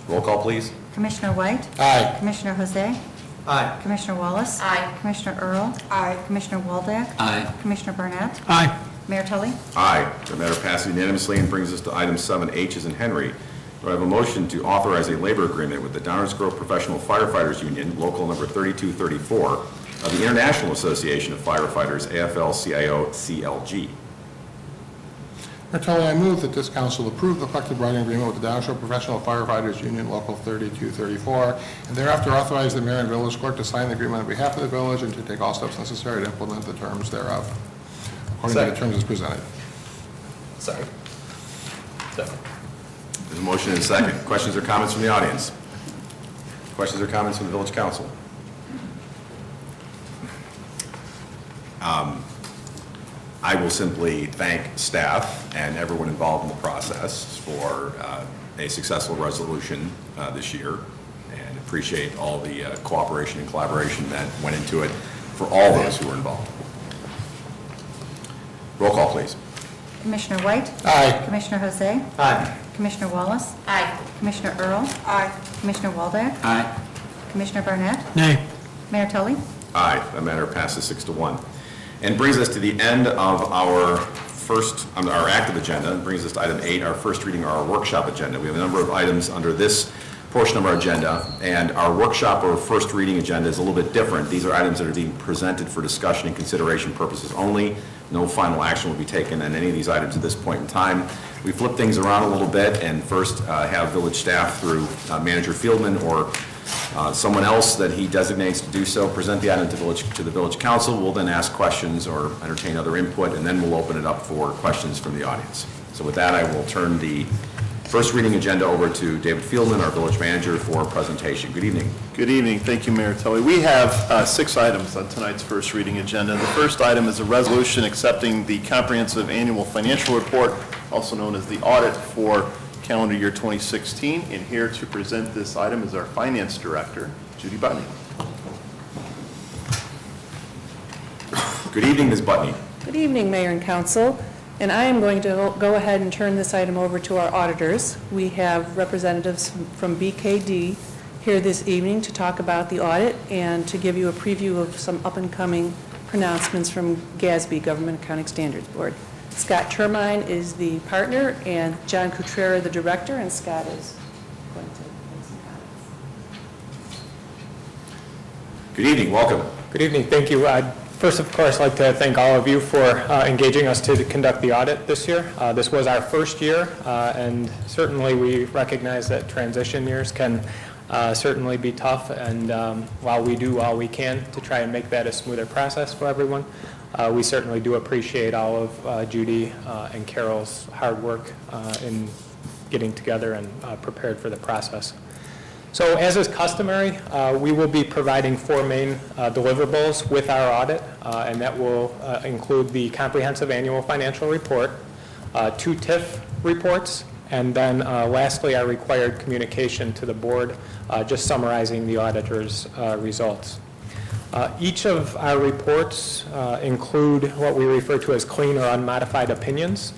Roll call, please. Commissioner White? Aye. Commissioner Jose? Aye. Commissioner Wallace? Aye. Commissioner Earl? Aye. Commissioner Waldeck? Aye. Commissioner Barnett? Aye. Mayor Tully? Aye. The matter passes unanimously and brings us to item 7H as in Henry. Do I have a motion to authorize a labor agreement with the Downers Grove Professional Firefighters Union, local number 3234, of the International Association of Firefighters, AFL-CIO CLG? Mayor Tully, I move that this council approve the collective bargaining agreement with the Downers Grove Professional Firefighters Union, Local 3234, and thereafter authorize the mayor and village clerk to sign the agreement on behalf of the village and to take all steps necessary to implement the terms thereof, according to the terms as presented. Sorry. Second. There's a motion and a second. Questions or comments from the audience? Questions or comments from the village council? I will simply thank staff and everyone involved in the process for a successful resolution this year, and appreciate all the cooperation and collaboration that went into it for all those who were involved. Roll call, please. Commissioner White? Aye. Commissioner Jose? Aye. Commissioner Wallace? Aye. Commissioner Earl? Aye. Commissioner Waldeck? Aye. Commissioner Barnett? Nay. Mayor Tully? Aye, that matter passes 6-1. And brings us to the end of our our active agenda, and brings us to item 8, our first reading, our workshop agenda. We have a number of items under this portion of our agenda, and our workshop or first reading agenda is a little bit different. These are items that are being presented for discussion and consideration purposes only. No final action will be taken on any of these items at this point in time. We flip things around a little bit and first have village staff through Manager Fieldman or someone else that he designates to do so, present the item to the village council. We'll then ask questions or entertain other input, and then we'll open it up for questions from the audience. So with that, I will turn the first reading agenda over to David Fieldman, our village manager, for a presentation. Good evening. Good evening. Thank you, Mayor Tully. We have 6 items on tonight's first reading agenda. The first item is a resolution accepting the comprehensive annual financial report, also known as the audit for calendar year 2016. And here to present this item is our finance director, Judy Butney. Good evening, Ms. Butney. Good evening, Mayor and Council. And I am going to go ahead and turn this item over to our auditors. We have representatives from BKD here this evening to talk about the audit and to give you a preview of some up-and-coming pronouncements from GASB, Government Accounting Standards Board. Scott Termine is the partner and John Cutrera the director, and Scott is going to make some comments. Good evening. Welcome. Good evening. Thank you. First, of course, I'd like to thank all of you for engaging us to conduct the audit this year. This was our first year, and certainly we recognize that transition years can certainly be tough, and while we do all we can to try and make that a smoother process for everyone, we certainly do appreciate all of Judy and Carol's hard work in getting together and prepared for the process. So as is customary, we will be providing 4 main deliverables with our audit, and that will include the comprehensive annual financial report, 2 TIF reports, and then lastly, our required communication to the board, just summarizing the auditor's results. Each of our reports include what we refer to as clean or unmodified opinions.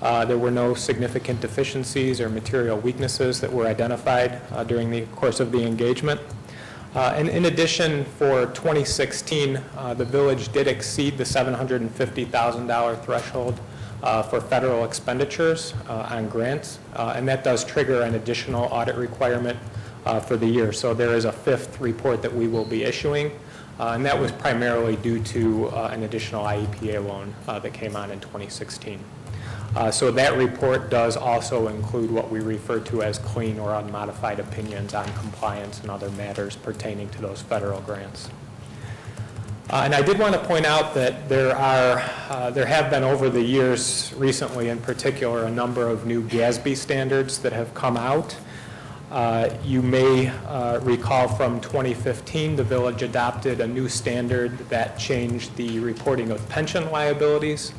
There were no significant deficiencies or material weaknesses that were identified during the course of the engagement. And in addition, for 2016, the village did exceed the $750,000 threshold for federal expenditures on grants, and that does trigger an additional audit requirement for the year. So there is a fifth report that we will be issuing, and that was primarily due to an additional IEPA loan that came on in 2016. So that report does also include what we refer to as clean or unmodified opinions on compliance and other matters pertaining to those federal grants. And I did want to point out that there have been over the years, recently in particular, a number of new GASB standards that have come out. You may recall from 2015, the village adopted a new standard that changed the reporting of pension liabilities.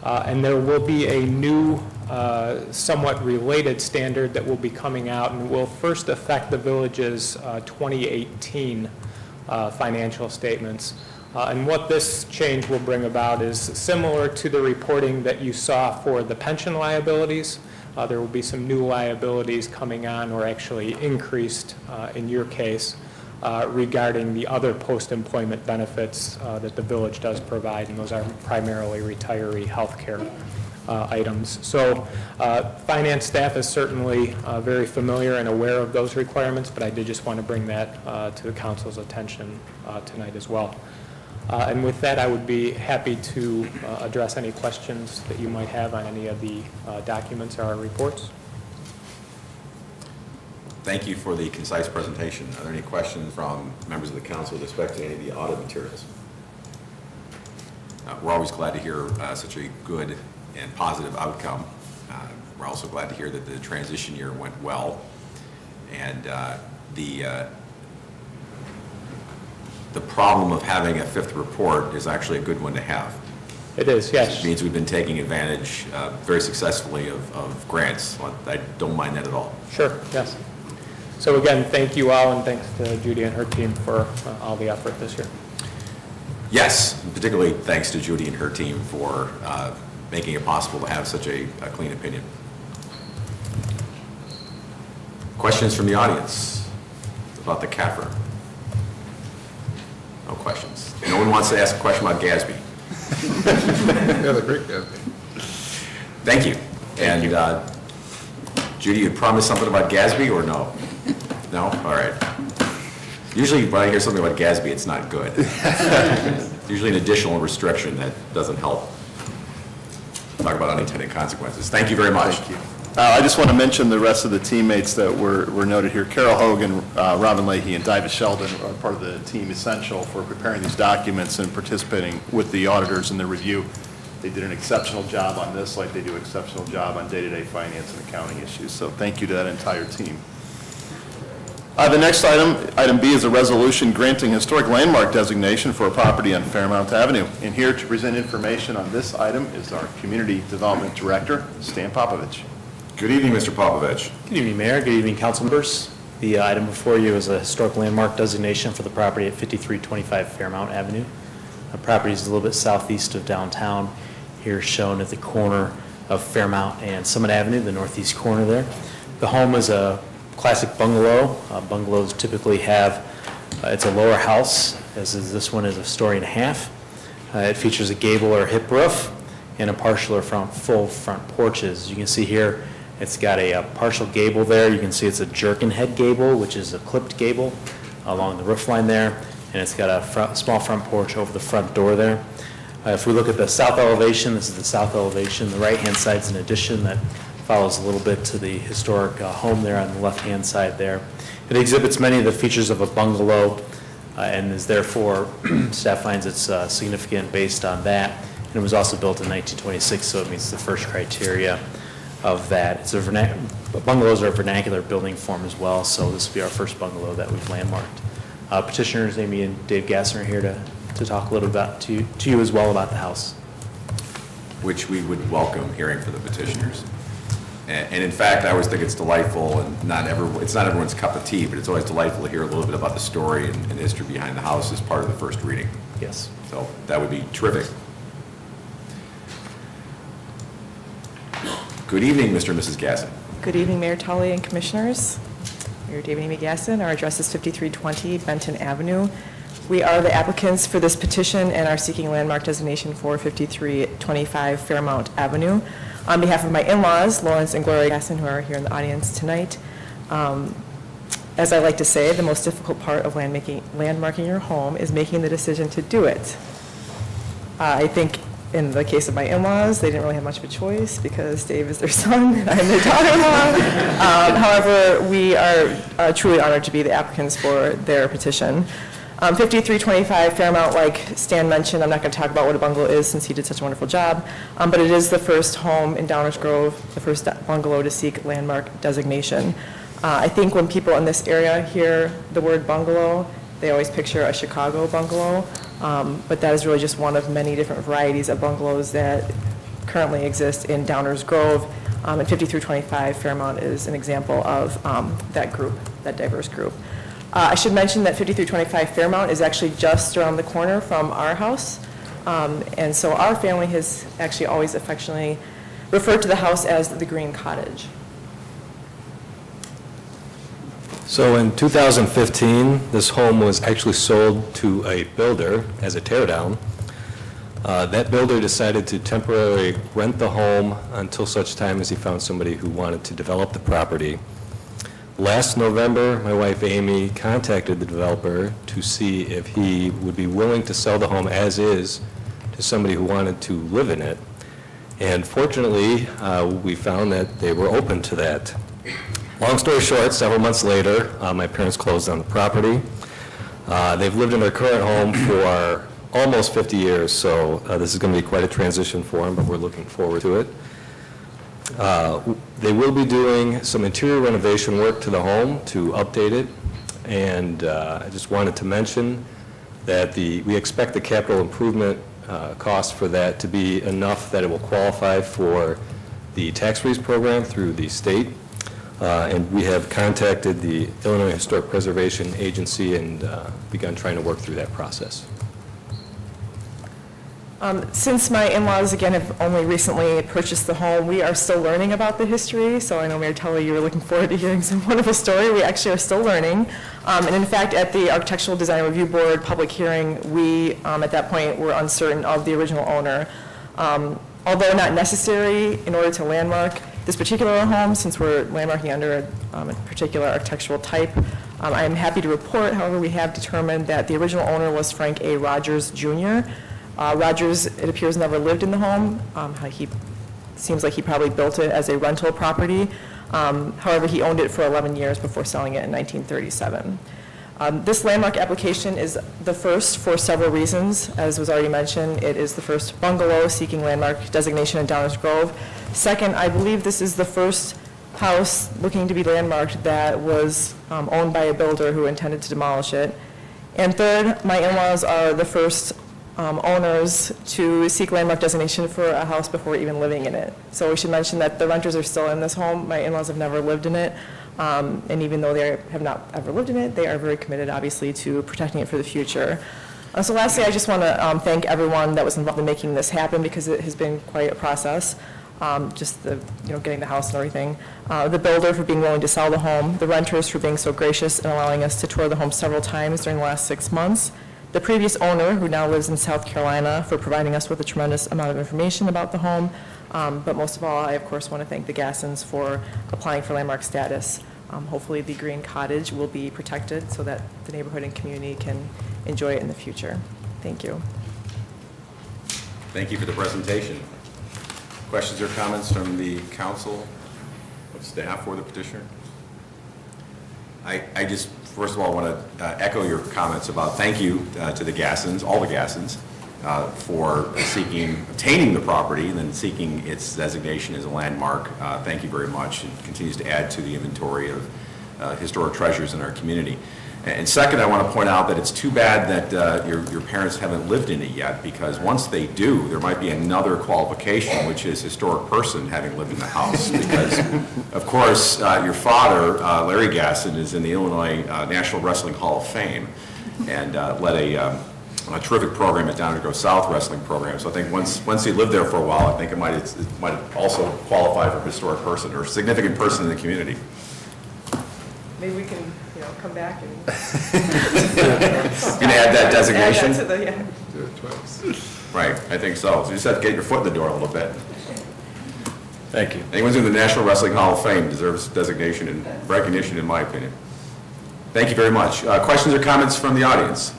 And there will be a new, somewhat related standard that will be coming out and will first affect the village's 2018 financial statements. And what this change will bring about is similar to the reporting that you saw for the pension liabilities. There will be some new liabilities coming on, or actually increased in your case, regarding the other post-employment benefits that the village does provide, and those are primarily retiree health care items. So finance staff is certainly very familiar and aware of those requirements, but I did just want to bring that to the council's attention tonight as well. And with that, I would be happy to address any questions that you might have on any of the documents or our reports. Thank you for the concise presentation. Are there any questions from members of the council with respect to any of the audit materials? We're always glad to hear such a good and positive outcome. We're also glad to hear that the transition year went well, and the problem of having a fifth report is actually a good one to have. It is, yes. It means we've been taking advantage very successfully of grants. I don't mind that at all. Sure, yes. So again, thank you all, and thanks to Judy and her team for all the effort this year. Yes, particularly thanks to Judy and her team for making it possible to have such a clean opinion. Questions from the audience about the CAFR? No questions. No one wants to ask a question about GASB. Yeah, the great GASB. Thank you. And Judy, you promised something about GASB or no? No? All right. Usually when I hear something about GASB, it's not good. It's usually an additional restriction that doesn't help. Talk about unintended consequences. Thank you very much. Thank you. I just want to mention the rest of the teammates that were noted here. Carol Hogan, Robin Leahy, and Diva Sheldon are part of the team essential for preparing these documents and participating with the auditors in the review. They did an exceptional job on this, like they do an exceptional job on day-to-day finance and accounting issues. So thank you to that entire team. The next item, item B, is a resolution granting historic landmark designation for a property on Fairmount Avenue. And here to present information on this item is our Community Development Director, Stan Popovich. Good evening, Mr. Popovich. Good evening, Mayor. Good evening, council members. The item before you is a historic landmark designation for the property at 5325 Fairmount Avenue. The property is a little bit southeast of downtown, here shown at the corner of Fairmount and Summit Avenue, the northeast corner there. The home is a classic bungalow. Bungalows typically have, it's a lower house, as is this one is a story and a half. It features a gable or hip roof and a partial or full front porches. You can see here, it's got a partial gable there. You can see it's a jerkin head gable, which is a clipped gable along the roof line there. And it's got a small front porch over the front door there. If we look at the south elevation, this is the south elevation. The right-hand side is an addition that follows a little bit to the historic home there on the left-hand side there. It exhibits many of the features of a bungalow and is therefore, staff finds it's significant based on that. And it was also built in 1926, so it meets the first criteria of that. It's bungalows are a vernacular building form as well, so this will be our first bungalow that we've landmarked. Petitioners Amy and Dave Gasson are here to talk a little bit to you as well about the house. Which we would welcome hearing from the petitioners. And in fact, I always think it's delightful, and it's not everyone's cup of tea, but it's always delightful to hear a little bit about the story and history behind the house as part of the first reading. Yes. So that would be terrific. Good evening, Mr. and Mrs. Gasson. Good evening, Mayor Tully and Commissioners. Mayor David Amy Gasson. Our address is 5320 Benton Avenue. We are the applicants for this petition and are seeking landmark designation for 5325 Fairmount Avenue. On behalf of my in-laws, Lawrence and Gloria Gasson, who are here in the audience tonight, As I like to say, the most difficult part of landmarking your home is making the decision to do it. I think in the case of my in-laws, they didn't really have much of a choice because Dave is their son and I'm their daughter-in-law. However, we are truly honored to be the applicants for their petition. 5325 Fairmount, like Stan mentioned, I'm not going to talk about what a bungalow is since he did such a wonderful job, but it is the first home in Downers Grove, the first bungalow to seek landmark designation. I think when people in this area hear the word bungalow, they always picture a Chicago bungalow, but that is really just one of many different varieties of bungalows that currently exist in Downers Grove, and 5325 Fairmount is an example of that group, that diverse group. I should mention that 5325 Fairmount is actually just around the corner from our house, and so our family has actually always affectionately referred to the house as the Green Cottage. So in 2015, this home was actually sold to a builder as a teardown. That builder decided to temporarily rent the home until such time as he found somebody who wanted to develop the property. Last November, my wife Amy contacted the developer to see if he would be willing to sell the home as is to somebody who wanted to live in it. And fortunately, we found that they were open to that. Long story short, several months later, my parents closed on the property. They've lived in their current home for almost 50 years, so this is going to be quite a transition for them, but we're looking forward to it. They will be doing some interior renovation work to the home to update it, and I just wanted to mention that we expect the capital improvement cost for that to be enough that it will qualify for the tax freeze program through the state. And we have contacted the Illinois Historic Preservation Agency and begun trying to work through that process. Since my in-laws, again, have only recently purchased the home, we are still learning about the history. So I know, Mayor Tully, you were looking forward to hearing some wonderful story. We actually are still learning. And in fact, at the Architectural Design Review Board public hearing, we, at that point, were uncertain of the original owner. Although not necessary in order to landmark this particular home, since we're landmarking under a particular architectural type, I am happy to report, however, we have determined that the original owner was Frank A. Rogers, Jr. Rogers, it appears, never lived in the home. He seems like he probably built it as a rental property. However, he owned it for 11 years before selling it in 1937. This landmark application is the first for several reasons. As was already mentioned, it is the first bungalow seeking landmark designation in Downers Grove. Second, I believe this is the first house looking to be landmarked that was owned by a builder who intended to demolish it. And third, my in-laws are the first owners to seek landmark designation for a house before even living in it. So we should mention that the renters are still in this home. My in-laws have never lived in it. And even though they have not ever lived in it, they are very committed, obviously, to protecting it for the future. So lastly, I just want to thank everyone that was involved in making this happen because it has been quite a process, just getting the house and everything. The builder for being willing to sell the home, the renters for being so gracious and allowing us to tour the home several times during the last 6 months, the previous owner, who now lives in South Carolina, for providing us with a tremendous amount of information about the home. But most of all, I, of course, want to thank the Gassens for applying for landmark status. Hopefully, the Green Cottage will be protected so that the neighborhood and community can enjoy it in the future. Thank you. Thank you for the presentation. Questions or comments from the council, of staff, or the petitioner? I just, first of all, want to echo your comments about thank you to the Gassens, all the Gassens, for obtaining the property and then seeking its designation as a landmark. Thank you very much. It continues to add to the inventory of historic treasures in our community. And second, I want to point out that it's too bad that your parents haven't lived in it yet, because once they do, there might be another qualification, which is historic person having lived in the house. Because, of course, your father, Larry Gasson, is in the Illinois National Wrestling Hall of Fame and led a terrific program at Downers Grove South Wrestling Program. So I think once he lived there for a while, I think it might also qualify for historic person or significant person in the community. Maybe we can, come back and... You can add that designation? Add that to the, yeah. Do it twice. Right, I think so. So you just have to get your foot in the door a little bit. Thank you. Anyone who's in the National Wrestling Hall of Fame deserves designation and recognition, in my opinion. Thank you very much. Questions or comments from the audience?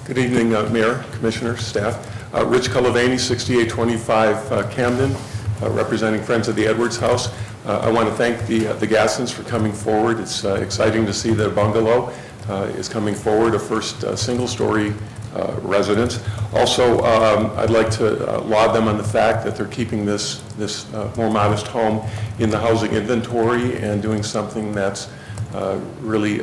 Good evening, Mayor, Commissioners, staff. Rich Cullivaney, 6825 Camden, representing Friends of the Edwards House. I want to thank the Gassens for coming forward. It's exciting to see that a bungalow is coming forward, a first single-story residence. Also, I'd like to laud them on the fact that they're keeping this more modest home in the housing inventory and doing something that's really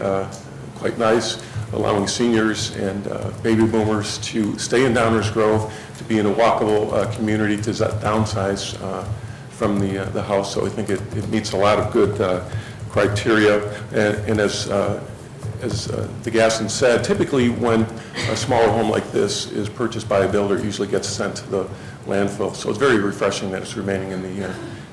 quite nice, allowing seniors and baby boomers to stay in Downers Grove, to be in a walkable community, to downsize from the house. So I think it meets a lot of good criteria. And as the Gasson said, typically when a smaller home like this is purchased by a builder, it usually gets sent to the landfill. So it's very refreshing that it's remaining in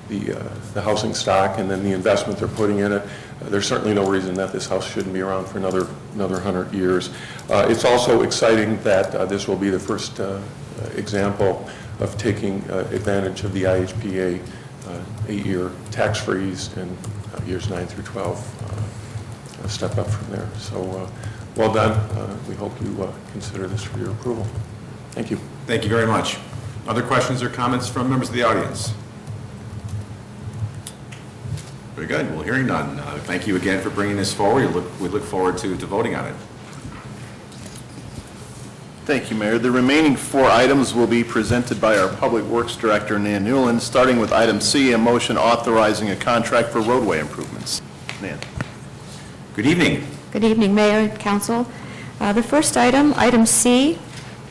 the housing stock and then the investment they're putting in it. There's certainly no reason that this house shouldn't be around for another 100 years. It's also exciting that this will be the first example of taking advantage of the IHPA 8-year tax freeze in years 9 through 12. Step up from there. So well done. We hope you consider this for your approval. Thank you. Thank you very much. Other questions or comments from members of the audience? Very good. Well, hearing none, thank you again for bringing this forward. We look forward to voting on it. Thank you, Mayor. The remaining 4 items will be presented by our Public Works Director, Nan Newland, starting with item C, a motion authorizing a contract for roadway improvements. Nan. Good evening. Good evening, Mayor and Council. The first item, item C,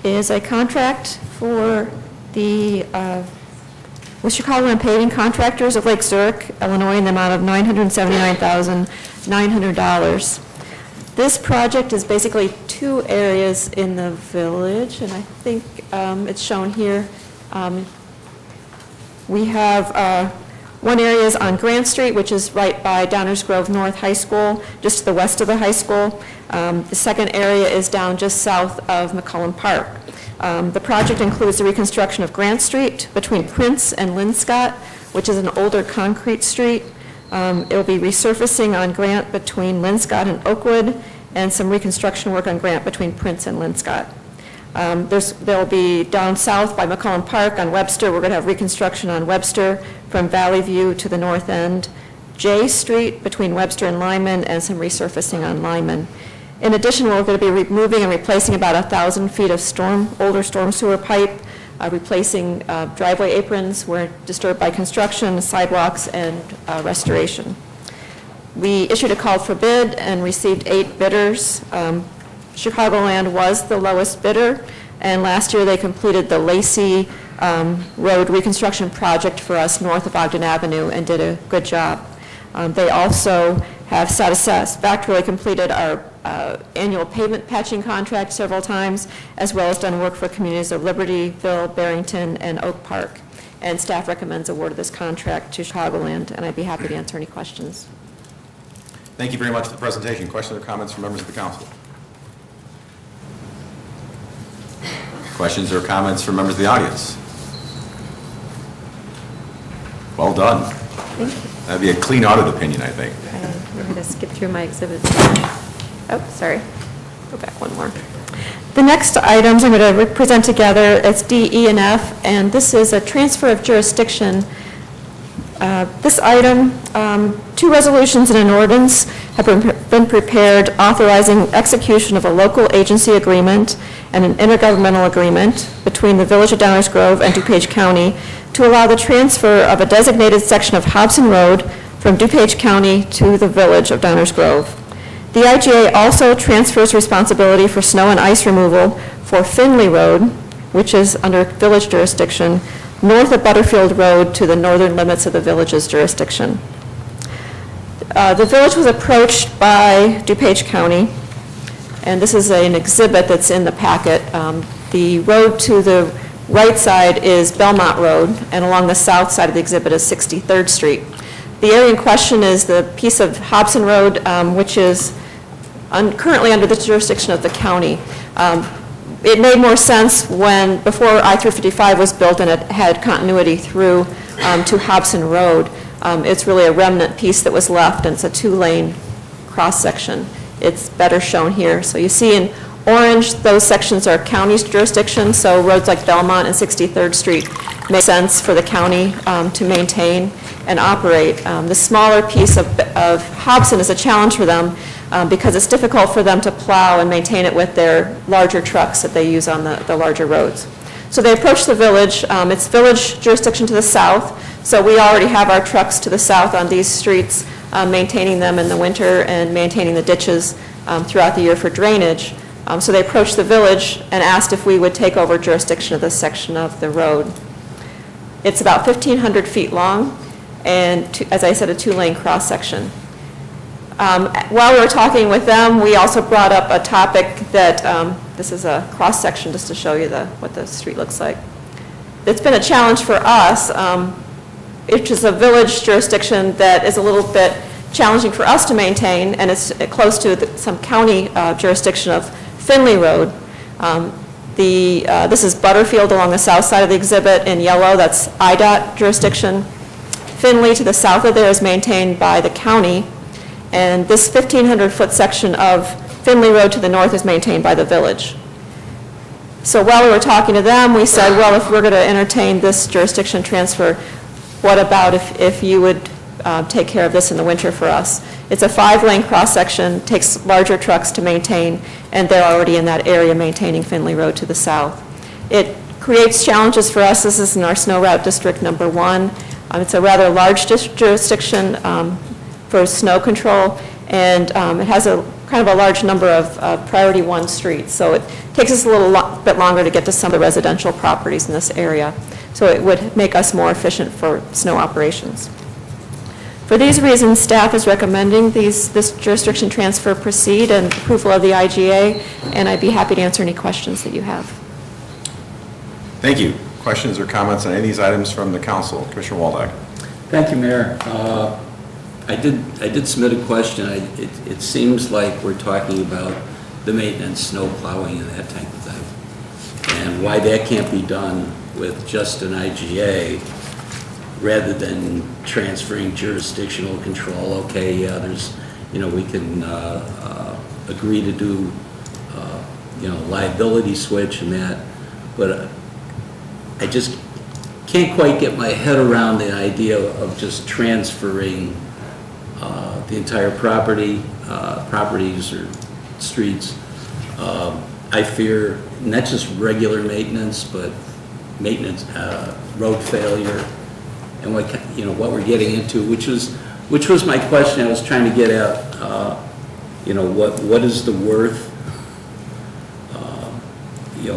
is a contract for the with Chicagoland Paving Contractors of Lake Zurich, Illinois, in the amount of $979,900. This project is basically 2 areas in the village, and I think it's shown here. We have one area is on Grant Street, which is right by Downers Grove North High School, just to the west of the high school. The second area is down just south of McCollum Park. The project includes the reconstruction of Grant Street between Prince and Linscott, which is an older concrete street. It will be resurfacing on Grant between Linscott and Oakwood, and some reconstruction work on Grant between Prince and Linscott. There'll be down south by McCollum Park on Webster. We're going to have reconstruction on Webster from Valley View to the north end. J Street between Webster and Lyman, and some resurfacing on Lyman. In addition, we're going to be removing and replacing about 1,000 feet of older storm sewer pipe, replacing driveway aprons where disturbed by construction, sidewalks, and restoration. We issued a call for bid and received 8 bidders. Chicagoland was the lowest bidder, and last year they completed the Lacey Road reconstruction project for us north of Ogden Avenue and did a good job. They also have satisfactorily completed our annual pavement patching contract several times, as well as done work for communities of Libertyville, Barrington, and Oak Park. And staff recommends award of this contract to Chicagoland, and I'd be happy to answer any questions. Thank you very much for the presentation. Questions or comments from members of the council? Questions or comments from members of the audience? Well done. Thank you. That'd be a clean audit opinion, I think. I'm going to skip through my exhibits. Oh, sorry. Go back one more. The next items I'm going to present together, it's D, E, and F, and this is a transfer of jurisdiction. This item, 2 resolutions and an ordinance have been prepared authorizing execution of a local agency agreement and an intergovernmental agreement between the Village of Downers Grove and DuPage County to allow the transfer of a designated section of Hobson Road from DuPage County to the Village of Downers Grove. The IGA also transfers responsibility for snow and ice removal for Finley Road, which is under village jurisdiction, north of Butterfield Road to the northern limits of the village's jurisdiction. The village was approached by DuPage County, and this is an exhibit that's in the packet. The road to the right side is Belmont Road, and along the south side of the exhibit is 63rd Street. The area in question is the piece of Hobson Road, which is currently under the jurisdiction of the county. It made more sense before I-355 was built and it had continuity through to Hobson Road. It's really a remnant piece that was left, and it's a two-lane cross-section. It's better shown here. So you see in orange, those sections are county's jurisdiction, so roads like Belmont and 63rd Street make sense for the county to maintain and operate. The smaller piece of Hobson is a challenge for them because it's difficult for them to plow and maintain it with their larger trucks that they use on the larger roads. So they approach the village. It's village jurisdiction to the south, so we already have our trucks to the south on these streets, maintaining them in the winter and maintaining the ditches throughout the year for drainage. So they approached the village and asked if we would take over jurisdiction of this section of the road. It's about 1,500 feet long and, as I said, a two-lane cross-section. While we were talking with them, we also brought up a topic that, this is a cross-section just to show you what the street looks like. It's been a challenge for us, which is a village jurisdiction that is a little bit challenging for us to maintain, and it's close to some county jurisdiction of Finley Road. This is Butterfield along the south side of the exhibit in yellow. That's IDOT jurisdiction. Finley to the south of there is maintained by the county, and this 1,500-foot section of Finley Road to the north is maintained by the village. So while we were talking to them, we said, well, if we're going to entertain this jurisdiction transfer, what about if you would take care of this in the winter for us? It's a 5-lane cross-section, takes larger trucks to maintain, and they're already in that area maintaining Finley Road to the south. It creates challenges for us. This is in our snow route district number 1. It's a rather large jurisdiction for snow control, and it has a kind of a large number of priority 1 streets. So it takes us a little bit longer to get to some of the residential properties in this area. So it would make us more efficient for snow operations. For these reasons, staff is recommending this jurisdiction transfer proceed and approval of the IGA, and I'd be happy to answer any questions that you have. Thank you. Questions or comments on any of these items from the council? Commissioner Waldeck. Thank you, Mayor. I did submit a question. It seems like we're talking about the maintenance, snow plowing, and that type of thing, and why that can't be done with just an IGA rather than transferring jurisdictional control. Okay, yeah, there's, we can agree to do, liability switch and that, but I just can't quite get my head around the idea of just transferring the entire properties or streets. I fear not just regular maintenance, but maintenance, road failure, and what we're getting into, which was my question. I was trying to get at, what is the worth?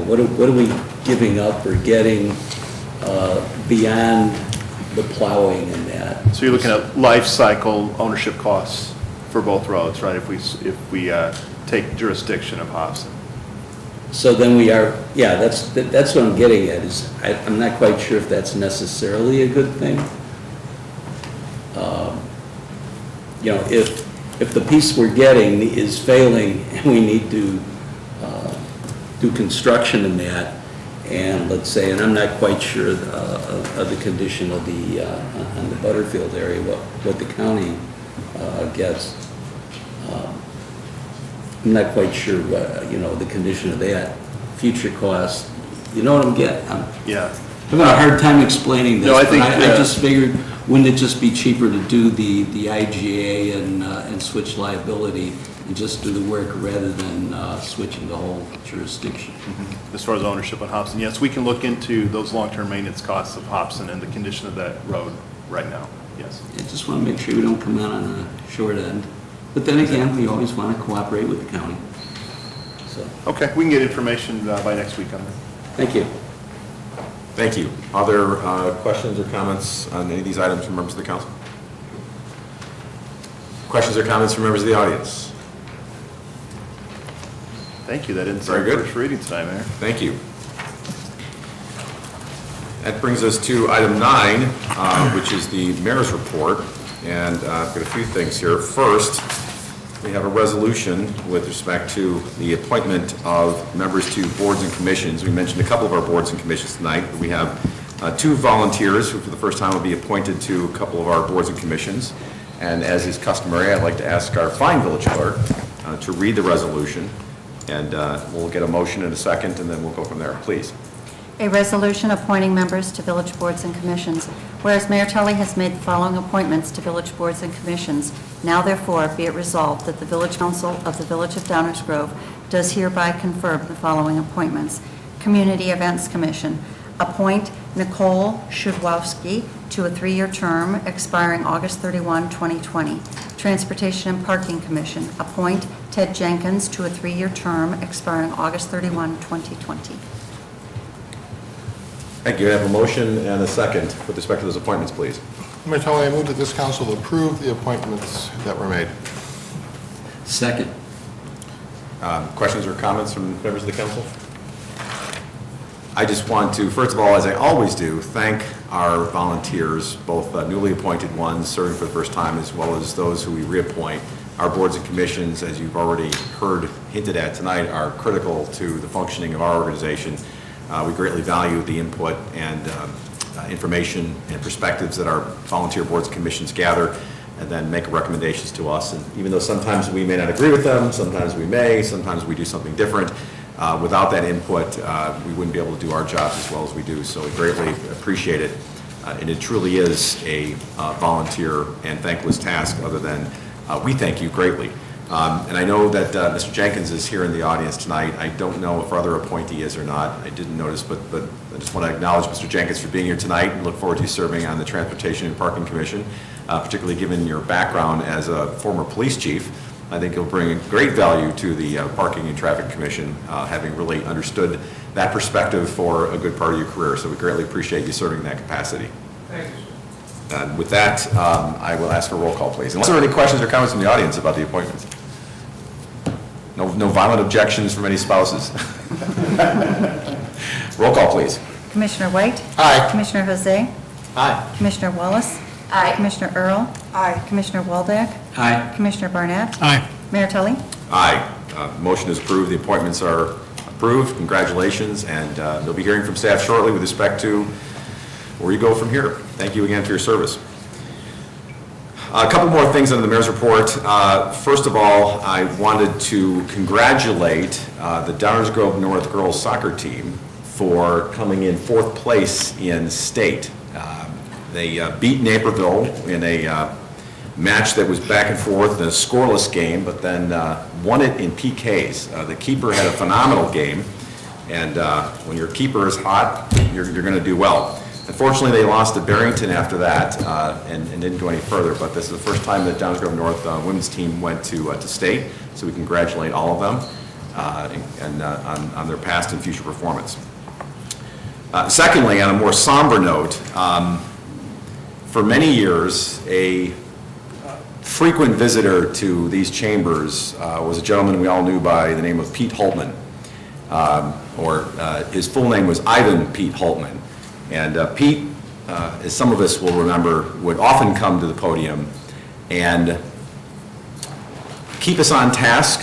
What are we giving up or getting beyond the plowing and that? So you're looking at life cycle ownership costs for both roads, right? If we take jurisdiction of Hobson. So then we are, yeah, that's what I'm getting at, is I'm not quite sure if that's necessarily a good thing. If the piece we're getting is failing and we need to do construction in that, and let's say, and I'm not quite sure of the condition of on the Butterfield area, what the county gets. I'm not quite sure what, the condition of that, future costs. You know what I'm getting? Yeah. I'm having a hard time explaining this. No, I think I just figured, wouldn't it just be cheaper to do the IGA and switch liability and just do the work rather than switching the whole jurisdiction? Mm-hmm. As far as ownership on Hobson, yes, we can look into those long-term maintenance costs of Hobson and the condition of that road right now, yes. I just want to make sure we don't come out on a short end. But then again, we always want to cooperate with the county. So. Okay, we can get information by next week on that. Thank you. Thank you. Other questions or comments on any of these items from members of the council? Questions or comments from members of the audience? Thank you. That ends Very our good. first reading tonight, Mayor. Thank you. That brings us to item 9, which is the mayor's report. And I've got a few things here. First, we have a resolution with respect to the appointment of members to boards and commissions. We mentioned a couple of our boards and commissions tonight. We have 2 volunteers who for the first time will be appointed to a couple of our boards and commissions. And as is customary, I'd like to ask our fine village clerk to read the resolution, and we'll get a motion in a second, and then we'll go from there. Please. A resolution appointing members to village boards and commissions. Whereas Mayor Tully has made the following appointments to village boards and commissions, now therefore be it resolved that the Village Council of the Village of Downers Grove does hereby confirm the following appointments. Community Events Commission, appoint Nicole Shudwowski to a 3-year term expiring August 31, 2020. Transportation and Parking Commission, appoint Ted Jenkins to a 3-year term expiring August 31, 2020. Thank you. I have a motion and a second with respect to those appointments, please. Mayor Tully, I move that this council approve the appointments that were made. Second. Questions or comments from members of the council? I just want to, first of all, as I always do, thank our volunteers, both newly appointed ones serving for the first time, as well as those who we reappoint. Our boards and commissions, as you've already heard hinted at tonight, are critical to the functioning of our organization. We greatly value the input and information and perspectives that our volunteer boards and commissions gather and then make recommendations to us. And even though sometimes we may not agree with them, sometimes we may, sometimes we do something different, without that input, we wouldn't be able to do our jobs as well as we do. So we greatly appreciate it. And it truly is a volunteer and thankless task, other than we thank you greatly. And I know that Mr. Jenkins is here in the audience tonight. I don't know if our other appointee is or not. I didn't notice, but I just want to acknowledge Mr. Jenkins for being here tonight and look forward to serving on the Transportation and Parking Commission, particularly given your background as a former police chief. I think you'll bring great value to the Parking and Traffic Commission, having really understood that perspective for a good part of your career. So we greatly appreciate you serving in that capacity. Thank you. With that, I will ask for a roll call, please. Unless there are any questions or comments from the audience about the appointments. No violent objections from any spouses. Roll call, please. Commissioner White? Aye. Commissioner Jose? Aye. Commissioner Wallace? Aye. Commissioner Earl? Aye. Commissioner Waldeck? Aye. Commissioner Barnett? Aye. Mayor Tully? Aye. Motion is approved. The appointments are approved. Congratulations. And you'll be hearing from staff shortly with respect to where you go from here. Thank you again for your service. A couple more things on the mayor's report. First of all, I wanted to congratulate the Downers Grove North girls soccer team for coming in 4th place in state. They beat Naperville in a match that was back and forth in a scoreless game, but then won it in PKs. The keeper had a phenomenal game, and when your keeper is hot, you're going to do well. Unfortunately, they lost to Barrington after that and didn't go any further, but this is the first time that Downers Grove North women's team went to state, so we congratulate all of them on their past and future performance. Secondly, on a more somber note, for many years, a frequent visitor to these chambers was a gentleman we all knew by the name of Pete Holtman, or his full name was Ivan Pete Holtman. And Pete, as some of us will remember, would often come to the podium and keep us on task,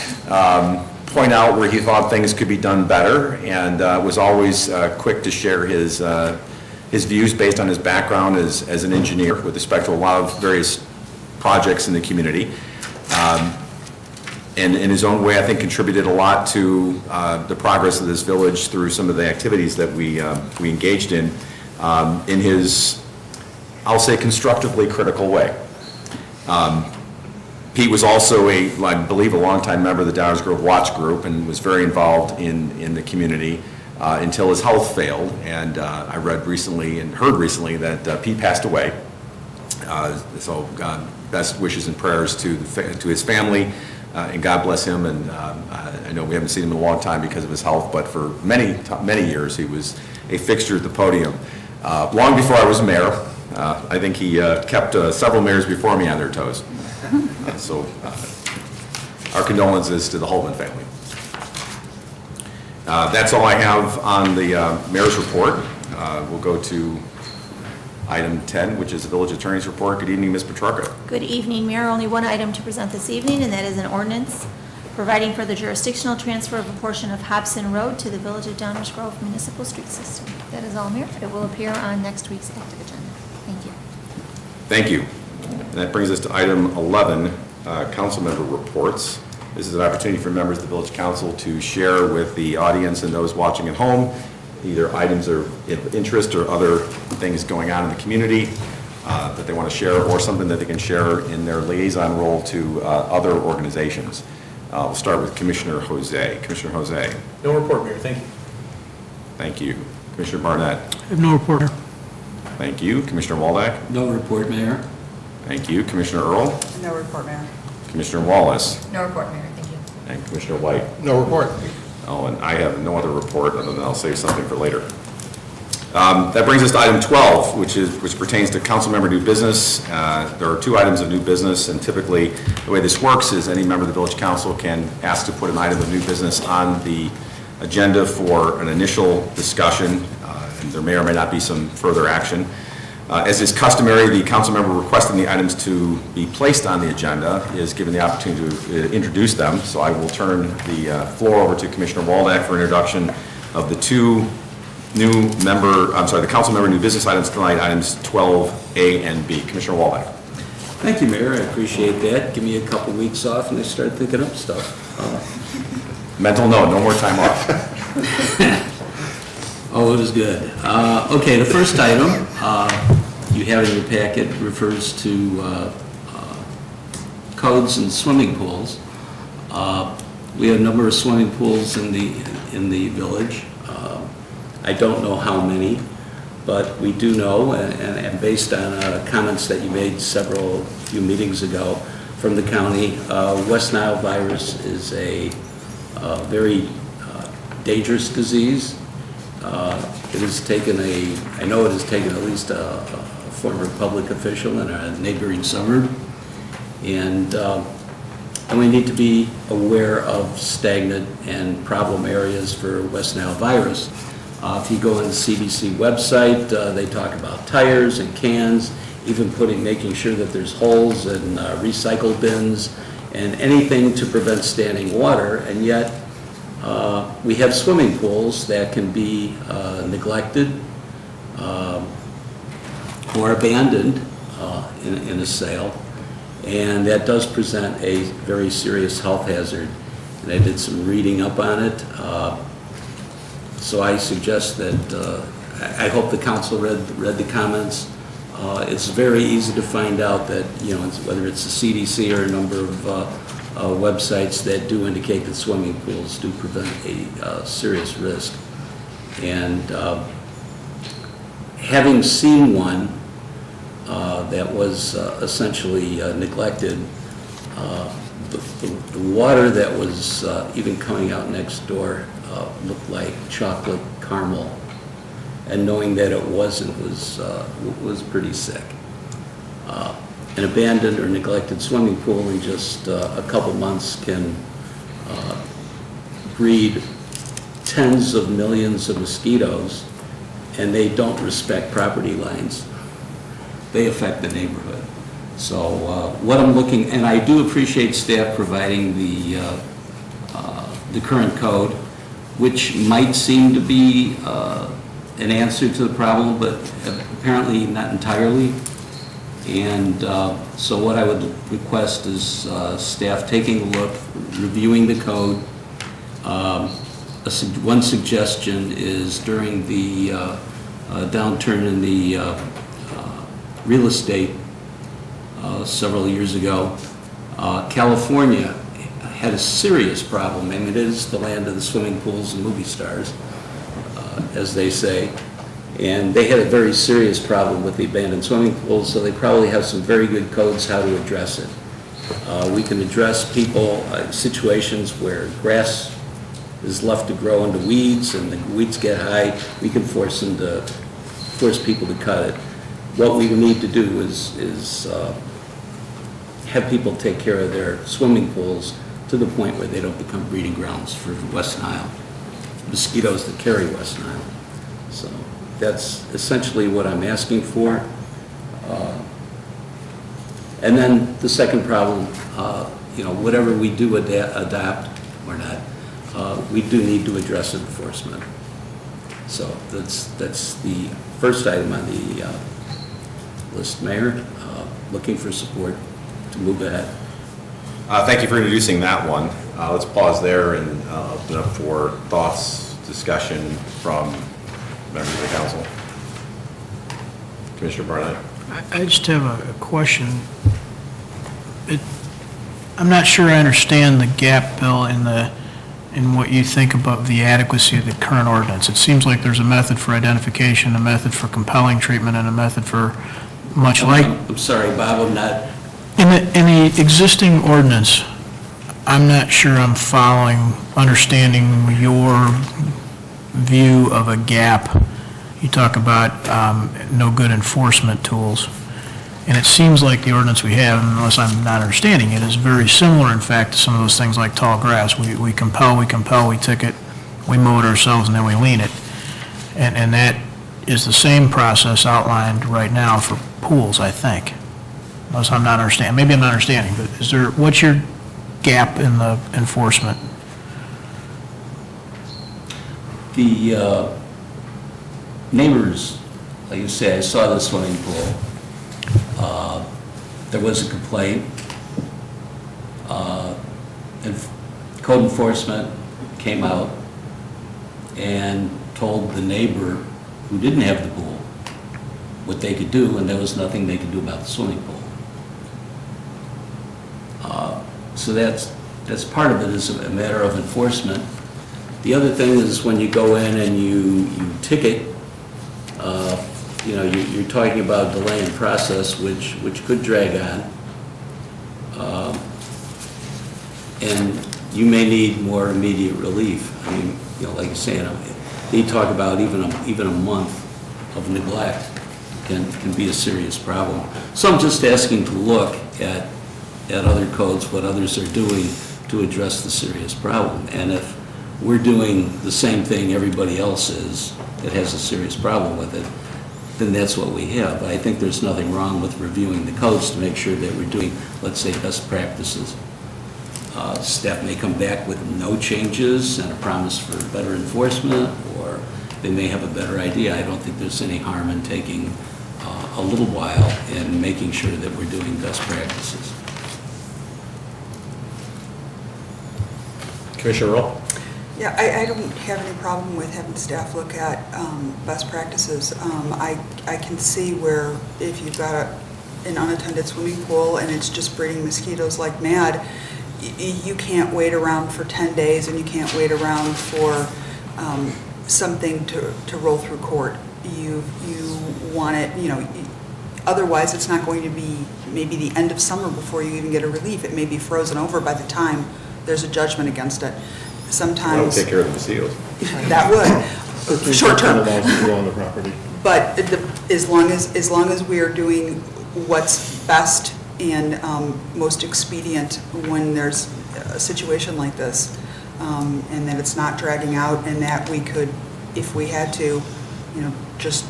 point out where he thought things could be done better, and was always quick to share his views based on his background as an engineer with respect to a lot of various projects in the community. And in his own way, I think, contributed a lot to the progress of this village through some of the activities that we engaged in his, I'll say, constructively critical way. Pete was also I believe, a longtime member of the Downers Grove Watch Group and was very involved in the community until his health failed. And I read recently and heard recently that Pete passed away. So best wishes and prayers to his family, and God bless him. And I know we haven't seen him in a long time because of his health, but for many years he was a fixture at the podium. Long before I was mayor, I think he kept several mayors before me on their toes. So our condolences to the Holtman family. That's all I have on the mayor's report. We'll go to item 10, which is the village attorney's report. Good evening, Ms. Petrarca. Good evening, Mayor. Only one item to present this evening, and that is an ordinance providing for the jurisdictional transfer of a portion of Hobson Road to the Village of Downers Grove Municipal Street System. That is all, Mayor. It will appear on next week's active agenda. Thank you. Thank you. And that brings us to item 11, council member reports. This is an opportunity for members of the Village Council to share with the audience and those watching at home either items of interest or other things going on in the community that they want to share, or something that they can share in their liaison role to other organizations. We'll start with Commissioner Jose. Commissioner Jose. No report, Mayor. Thank you. Thank you. Commissioner Barnett. I have no report, Mayor. Thank you. Commissioner Waldeck. No report, Mayor. Thank you. Commissioner Earl. No report, Mayor. Commissioner Wallace. No report, Mayor. Thank you. And Commissioner White. No report. Oh, and I have no other report, other than I'll save something for later. That brings us to item 12, which pertains to council member new business. There are 2 items of new business, and typically the way this works is any member of the village council can ask to put an item of new business on the agenda for an initial discussion, and there may or may not be some further action. As is customary, the council member requesting the items to be placed on the agenda is given the opportunity to introduce them. So I will turn the floor over to Commissioner Waldeck for introduction of the 2 the council member new business items tonight, items 12A and B. Commissioner Waldeck. Thank you, Mayor. I appreciate that. Give me a couple weeks off and I start thinking up stuff. Mental note, no more time off. Oh, it was good. Okay, the first item you have in your packet refers to codes and swimming pools. We have a number of swimming pools in the village. I don't know how many, but we do know, and based on comments that you made few meetings ago from the county, West Nile virus is a very dangerous disease. It has taken I know it has taken at least a former public official in a neighboring suburb, and we need to be aware of stagnant and problem areas for West Nile virus. If you go on the CDC website, they talk about tires and cans, even making sure that there's holes in recycle bins and anything to prevent standing water, and yet we have swimming pools that can be neglected or abandoned in a sale, and that does present a very serious health hazard. And I did some reading up on it, so I suggest that I hope the council read the comments. It's very easy to find out that, whether it's the CDC or a number of websites that do indicate that swimming pools do present a serious risk. And having seen one that was essentially neglected, the water that was even coming out next door looked like chocolate caramel, and knowing that it wasn't was pretty sick. An abandoned or neglected swimming pool in just a couple months can breed tens of millions of mosquitoes, and they don't respect property lines. They affect the neighborhood. So what I'm looking, and I do appreciate staff providing the current code, which might seem to be an answer to the problem, but apparently not entirely. And so what I would request is staff taking a look, reviewing the code. One suggestion is during the downturn in the real estate several years ago, California had a serious problem. I mean, it is the land of the swimming pools and movie stars, as they say. And they had a very serious problem with the abandoned swimming pools, so they probably have some very good codes how to address it. We can address situations where grass is left to grow into weeds and the weeds get high. We can force people to cut it. What we need to do is have people take care of their swimming pools to the point where they don't become breeding grounds for West Nile, mosquitoes that carry West Nile. So that's essentially what I'm asking for. And then the second problem whatever we do adopt or not, we do need to address enforcement. So that's the first item on the list. Mayor, looking for support to move ahead. Thank you for introducing that one. Let's pause there and open up for thoughts, discussion from members of the council. Commissioner Barnett. I just have a question. I'm not sure I understand the gap, Bill, in what you think about the adequacy of the current ordinance. It seems like there's a method for identification, a method for compelling treatment, and a method for much like... I'm sorry, Bob, I'm not... In the existing ordinance, I'm not sure I'm understanding your view of a gap. You talk about no good enforcement tools. And it seems like the ordinance we have, unless I'm not understanding it, is very similar, in fact, to some of those things like tall grass. We compel, we ticket, we mow it ourselves, and then we lien it. And that is the same process outlined right now for pools, I think. Unless I'm not understanding. Maybe I'm not understanding, but what's your gap in the enforcement? The neighbors, like you say, I saw the swimming pool. There was a complaint. Code enforcement came out and told the neighbor who didn't have the pool what they could do, and there was nothing they could do about the swimming pool. So that's part of it, is a matter of enforcement. The other thing is when you go in and you ticket, you're talking about delay in process, which could drag on. And you may need more immediate relief. I mean, like you're saying, they talk about even a month of neglect can be a serious problem. So I'm just asking to look at other codes, what others are doing to address the serious problem. And if we're doing the same thing everybody else is that has a serious problem with it, then that's what we have. But I think there's nothing wrong with reviewing the codes to make sure that we're doing, let's say, best practices. Staff may come back with no changes and a promise for better enforcement, or they may have a better idea. I don't think there's any harm in taking a little while and making sure that we're doing best practices. Commissioner Roll? Yeah, I don't have any problem with having staff look at best practices. I can see where if you've got an unattended swimming pool and it's just breeding mosquitoes like mad, you can't wait around for 10 days and you can't wait around for something to roll through court. You want it, otherwise it's not going to be maybe the end of summer before you even get a relief. It may be frozen over by the time there's a judgment against it. Sometimes. That would take care of the mosquitoes. That would, short term. On the property. But as long as we are doing what's best and most expedient when there's a situation like this, and that it's not dragging out, and that we could, if we had to, just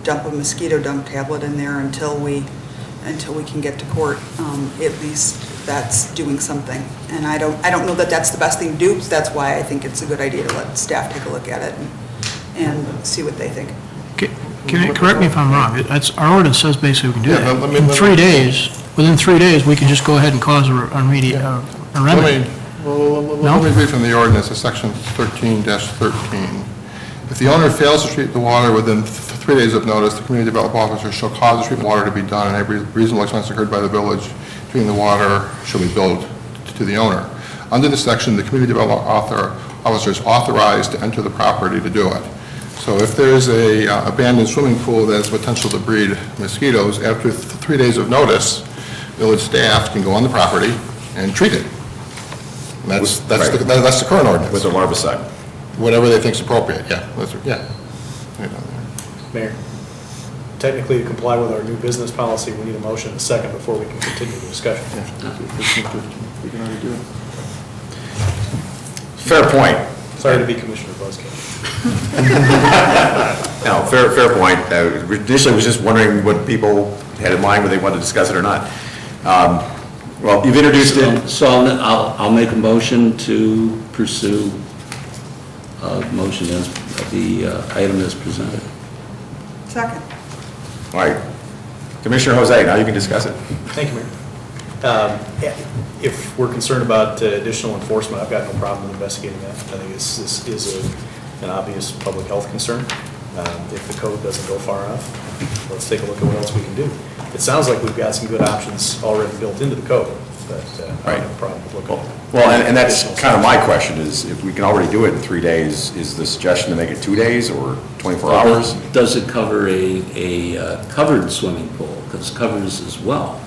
dump a mosquito dump tablet in there until we can get to court, at least that's doing something. And I don't know that that's the best thing to do. That's why I think it's a good idea to let staff take a look at it and see what they think. Correct me if I'm wrong. Our ordinance says basically we can do that. Within 3 days, we can just go ahead and cause a remedy. Let me read from the ordinance, section 13-13. If the owner fails to treat the water within 3 days of notice, the community development officer shall cause the treatment water to be done, and every reasonable expense incurred by the village treating the water shall be billed to the owner. Under this section, the community development officer is authorized to enter the property to do it. So if there's a abandoned swimming pool that has potential to breed mosquitoes, after 3 days of notice, village staff can go on the property and treat it. And that's the current ordinance. With a larvicide. Whatever they think is appropriate, yeah. Mayor, technically to comply with our new business policy, we need a motion and a second before we can continue the discussion. We can already do it. Fair point. Sorry to be Commissioner Buzzkill. No, fair point. Initially, I was just wondering what people had in mind when they wanted to discuss it or not. Well, you've introduced it. So I'll make a motion to pursue motion as, the item as presented. Second. All right. Commissioner Jose, now you can discuss it. Thank you, Mayor. If we're concerned about additional enforcement, I've got no problem with investigating that. I think this is an obvious public health concern. If the code doesn't go far enough, let's take a look at what else we can do. It sounds like we've got some good options already built into the code, but I don't have a problem with looking at it. Well, and that's kind of my question, is if we can already do it in 3 days, is the suggestion to make it 2 days or 24 hours? Does it cover a covered swimming pool? Because covers as well.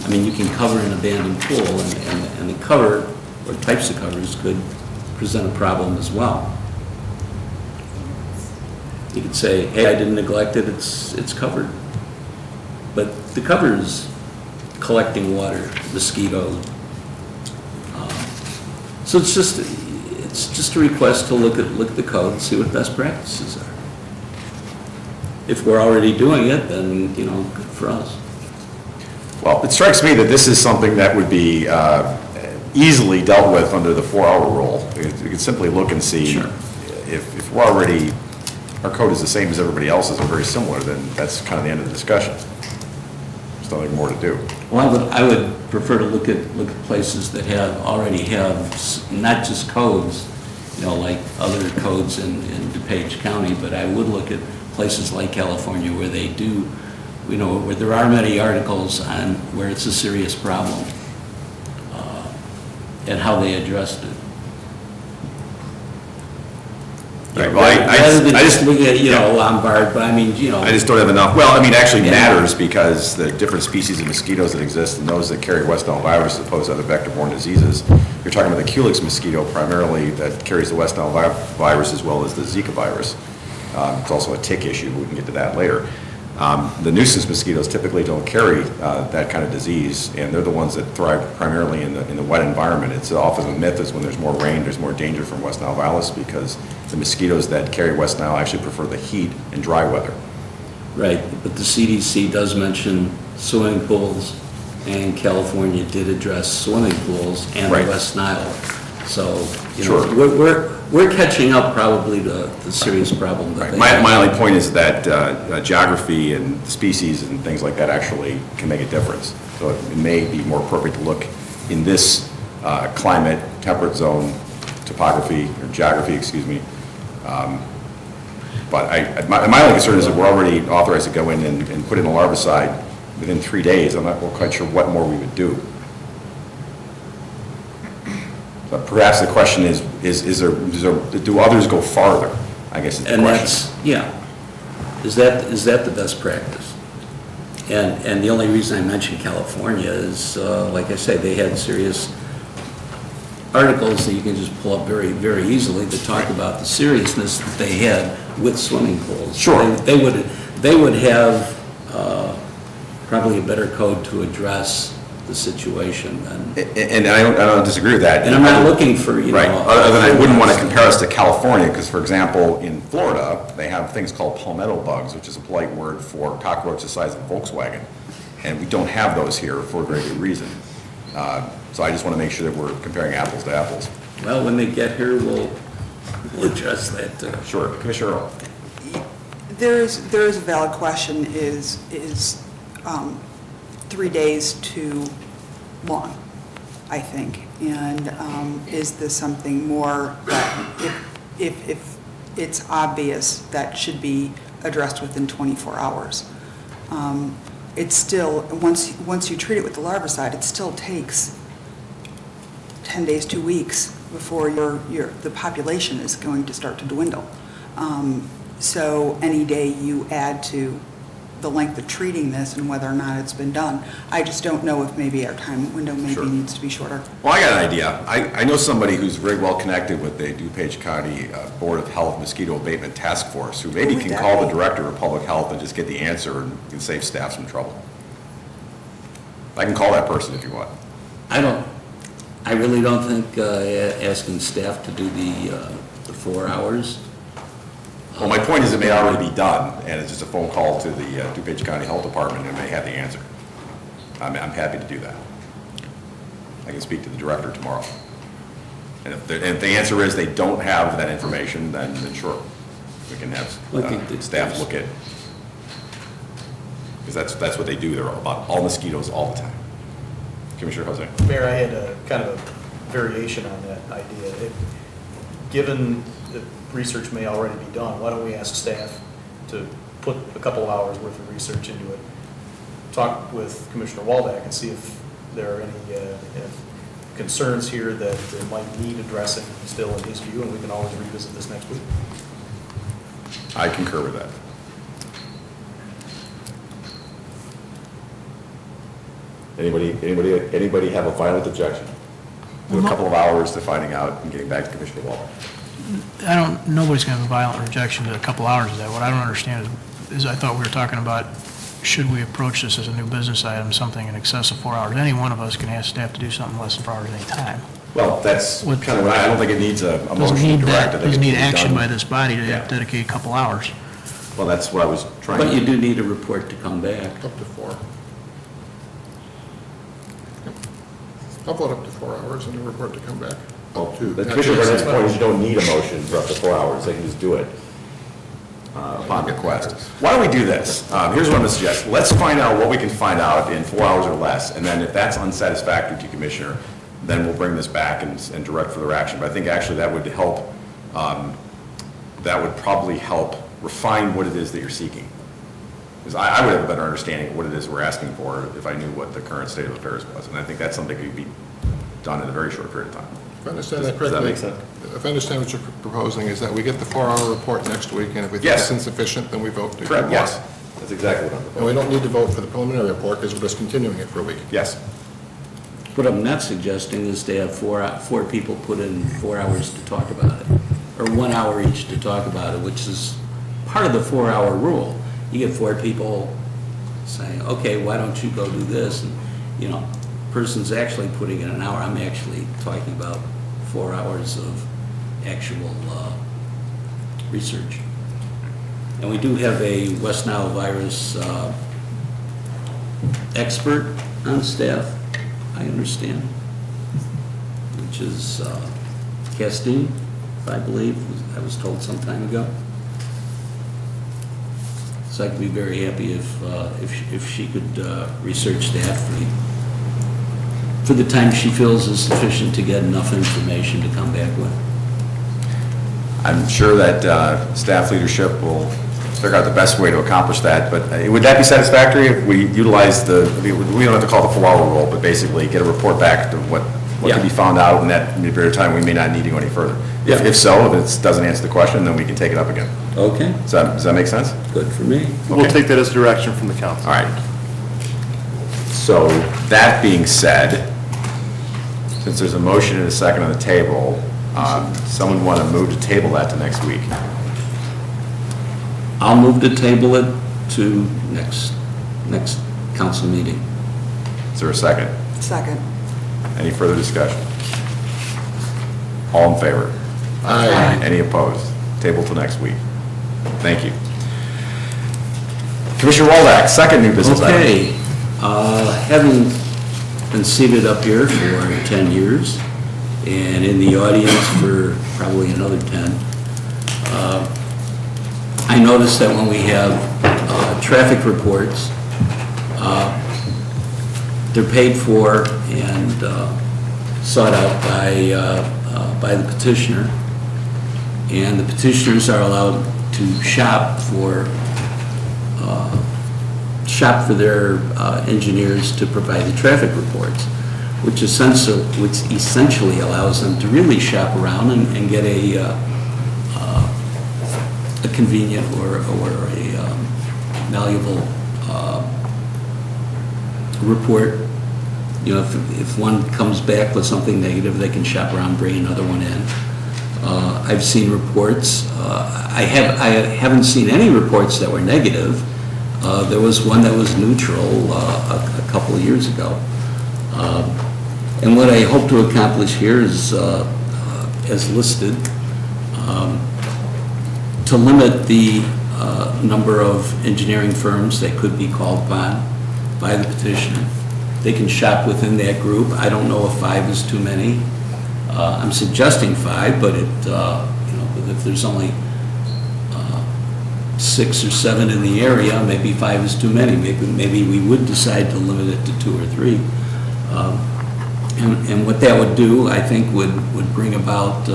I mean, you can cover an abandoned pool, and the cover, or types of covers, could present a problem as well. You could say, hey, I didn't neglect it, it's covered. But the cover is collecting water, mosquitoes. So it's just a request to look at the code and see what best practices are. If we're already doing it, then, good for us. Well, it strikes me that this is something that would be easily dealt with under the 4-hour rule. You could simply look and see if we're already, our code is the same as everybody else's or very similar, then that's kind of the end of the discussion. There's nothing more to do. Well, I would prefer to look at places that already have not just codes, like other codes in DuPage County, but I would look at places like California where they do, where there are many articles on where it's a serious problem and how they addressed it. Right, well, Rather than just looking at, Lombard, but I mean, I just don't have enough, well, I mean, it actually matters because the different species of mosquitoes that exist and those that carry West Nile virus as opposed to other vector-borne diseases. You're talking about the Culex mosquito primarily that carries the West Nile virus as well as the Zika virus. It's also a tick issue, we can get to that later. The nuisance mosquitoes typically don't carry that kind of disease, and they're the ones that thrive primarily in the wet environment. It's often a myth is when there's more rain, there's more danger from West Nile virus because the mosquitoes that carry West Nile actually prefer the heat and dry weather. Right, but the CDC does mention swimming pools, and California did address swimming pools and the West Nile. So, we're catching up probably to the serious problem that they have. My only point is that geography and species and things like that actually can make a difference. So it may be more appropriate to look in this climate, temperate zone, topography, or geography, excuse me. But my only concern is that we're already authorized to go in and put in a larvicide within 3 days. I'm not quite sure what more we would do. But perhaps the question is do others go farther? I guess is the question. Is that the best practice? And the only reason I mentioned California is, like I say, they had serious articles that you can just pull up very, very easily that talk about the seriousness that they had with swimming pools. Sure. They would have probably a better code to address the situation than. And I don't disagree with that. And I'm not looking for, Right, other than I wouldn't want to compare us to California, because for example, in Florida, they have things called palmetto bugs, which is a polite word for cockroach the size of a Volkswagen. And we don't have those here for a very good reason. So I just want to make sure that we're comparing apples to apples. Well, when they get here, we'll address that too. Sure. Commissioner Earl. There is a valid question, is 3 days too long, I think? And is this something more that if it's obvious that should be addressed within 24 hours? It's still, once you treat it with the larvicide, it still takes 10 days, 2 weeks before the population is going to start to dwindle. So any day you add to the length of treating this and whether or not it's been done, I just don't know if maybe our time window needs to be shorter. Well, I got an idea. I know somebody who's very well connected with the DuPage County Board of Health Mosquito Abatement Task Force, who maybe can call the Director of Public Health and just get the answer and can save staff some trouble. I can call that person if you want. I really don't think asking staff to do the 4 hours. Well, my point is it may already be done, and it's just a phone call to the DuPage County Health Department, and they have the answer. I'm happy to do that. I can speak to the director tomorrow. And if the answer is they don't have that information, then sure, we can have staff look at, because that's what they do. They're all about all mosquitoes all the time. Commissioner Jose. Mayor, I had a kind of a variation on that idea. Given that research may already be done, why don't we ask staff to put a couple of hours worth of research into it, talk with Commissioner Waldeck and see if there are any concerns here that might need addressing still in his view, and we can always revisit this next week. I concur with that. Anybody have a violent objection to a couple of hours to finding out and getting back to Commissioner Waldeck? Nobody's going to have a violent rejection to a couple hours of that. What I don't understand is I thought we were talking about, should we approach this as a new business item, something in excess of 4 hours? Any one of us can ask staff to do something less than 4 hours any time. Well, that's kind of what I don't think it needs a motion to direct. Doesn't need action by this body to dedicate a couple hours. Well, that's what I was trying to. But you do need a report to come back. Up to 4. I'll vote up to 4 hours and a report to come back. The Commissioner Barnett's point is you don't need a motion for up to 4 hours. They can just do it upon request. Why don't we do this? Here's what I'm going to suggest. Let's find out what we can find out in 4 hours or less, and then if that's unsatisfactory to you, Commissioner, then we'll bring this back and direct further action. But I think actually that would help, that would probably help refine what it is that you're seeking. Because I would have a better understanding of what it is we're asking for if I knew what the current state of affairs was. And I think that's something that could be done in a very short period of time. If I understand that correctly. Does that make sense? If I understand what you're proposing is that we get the 4-hour report next week, and if we think Yes. it's insufficient, then we vote to. Correct, yes. That's exactly what I'm proposing. And we don't need to vote for the preliminary report because we're just continuing it for a week. Yes. What I'm not suggesting is to have four people put in 4 hours to talk about it, or 1 hour each to talk about it, which is part of the 4-hour rule. You get 4 people saying, okay, why don't you go do this? And, you know, person's actually putting in an hour. I'm actually talking about 4 hours of actual research. And we do have a West Nile virus expert on staff, I understand, which is Castine, I believe, I was told some time ago. So I'd be very happy if she could research that for the time she feels is sufficient to get enough information to come back with. I'm sure that staff leadership will figure out the best way to accomplish that, but would that be satisfactory if we utilize we don't have to call it the 4-hour rule, but basically get a report back to what can be found out in that period of time? We may not need to go any further. If so, if it doesn't answer the question, then we can take it up again. Okay. Does that make sense? Good for me. We'll take that as direction from the council. All right. So that being said, since there's a motion and a second on the table, someone want to move to table that to next week? I'll move to table it to next council meeting. Is there a second? Second. Any further discussion? All in favor? Aye. Any opposed? Table till next week. Thank you. Commissioner Waldeck, second new business item. Okay, having been seated up here for 10 years and in the audience for probably another 10, I noticed that when we have traffic reports, they're paid for and sought out by the petitioner, and the petitioners are allowed to shop for their engineers to provide the traffic reports, which essentially allows them to really shop around and get a convenient or a valuable report. You know, if one comes back with something negative, they can shop around, bring another one in. I've seen reports. I haven't seen any reports that were negative. There was one that was neutral a couple of years ago. And what I hope to accomplish here is, as listed, to limit the number of engineering firms that could be called upon by the petitioner they can shop within that group. I don't know if 5 is too many. I'm suggesting 5, but but if there's only 6 or 7 in the area, maybe 5 is too many. Maybe we would decide to limit it to 2 or 3. And what that would do, I think, would bring about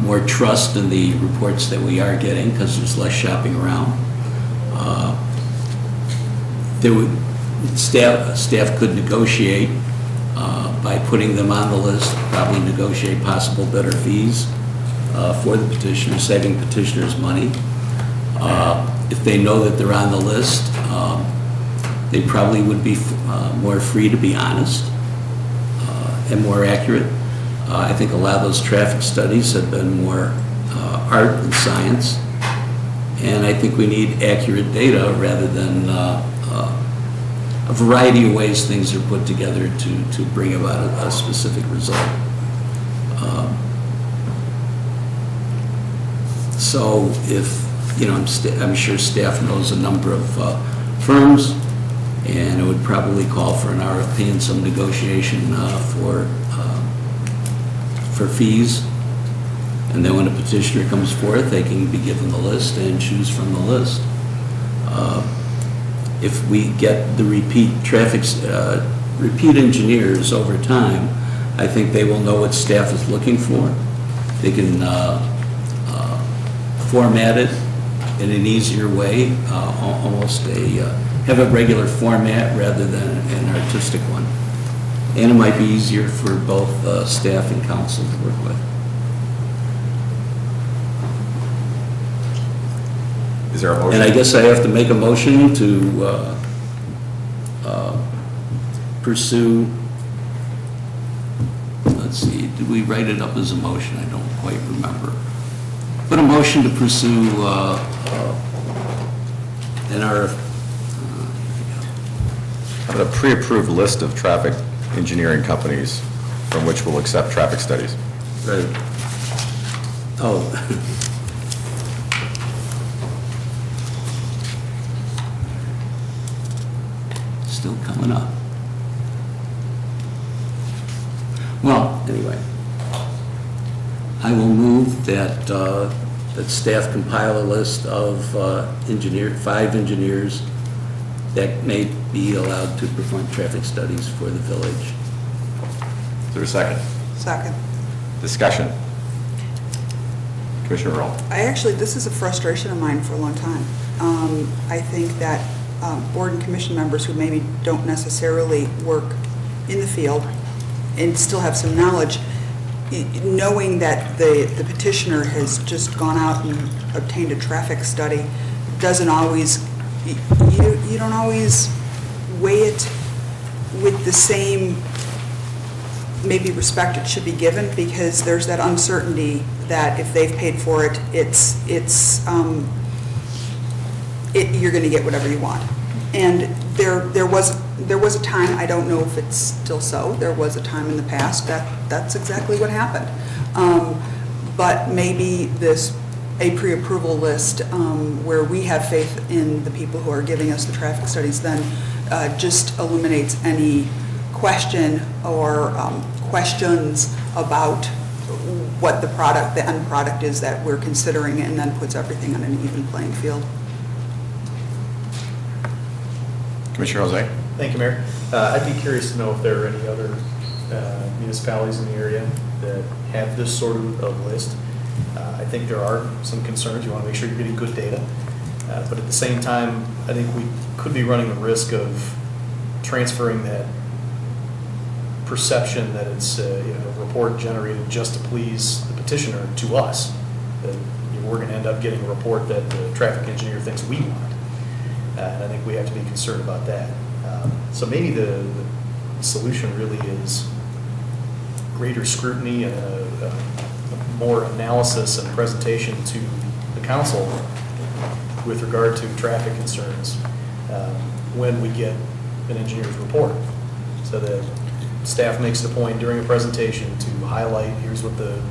more trust in the reports that we are getting, because there's less shopping around. Staff could negotiate by putting them on the list, probably negotiate possible better fees for the petitioners, saving petitioners money. If they know that they're on the list, they probably would be more free to be honest and more accurate. I think a lot of those traffic studies have been more art than science, and I think we need accurate data rather than a variety of ways things are put together to bring about a specific result. So if, I'm sure staff knows a number of firms, and it would probably call for an RFP and some negotiation for fees. And then when a petitioner comes forth, they can be given the list and choose from the list. If we get the repeat engineers over time, I think they will know what staff is looking for. They can format it in an easier way, have a regular format rather than an artistic one. And it might be easier for both staff and council to work with. Is there a motion? And I guess I have to make a motion to pursue, let's see, did we write it up as a motion? I don't quite remember. But a motion to pursue an RFP. How about a pre-approved list of traffic engineering companies from which we'll accept traffic studies? Right. Oh. Still coming up. Well, anyway, I will move that that staff compile a list of 5 engineers that may be allowed to perform traffic studies for the village. Is there a second? Second. Discussion. Commissioner Earl. This is a frustration of mine for a long time. I think that board and commission members who maybe don't necessarily work in the field and still have some knowledge, knowing that the petitioner has just gone out and obtained a traffic study, doesn't always, you don't always weigh it with the same maybe respect it should be given, because there's that uncertainty that if they've paid for it, you're going to get whatever you want. And there was a time, I don't know if it's still so, there was a time in the past that's exactly what happened. But maybe a pre-approval list where we have faith in the people who are giving us the traffic studies then just eliminates any question or questions about what the end product is that we're considering, and then puts everything on an even playing field. Commissioner Jose? Thank you, Mayor. I'd be curious to know if there are any other municipalities in the area that have this sort of list. I think there are some concerns. You want to make sure you're getting good data. But at the same time, I think we could be running the risk of transferring that perception that it's a report generated just to please the petitioner to us. That we're going to end up getting a report that the traffic engineer thinks we want. And I think we have to be concerned about that. So maybe the solution really is greater scrutiny and a more analysis and presentation to the council with regard to traffic concerns when we get an engineer's report. So that staff makes it a point during a presentation to highlight, here's what the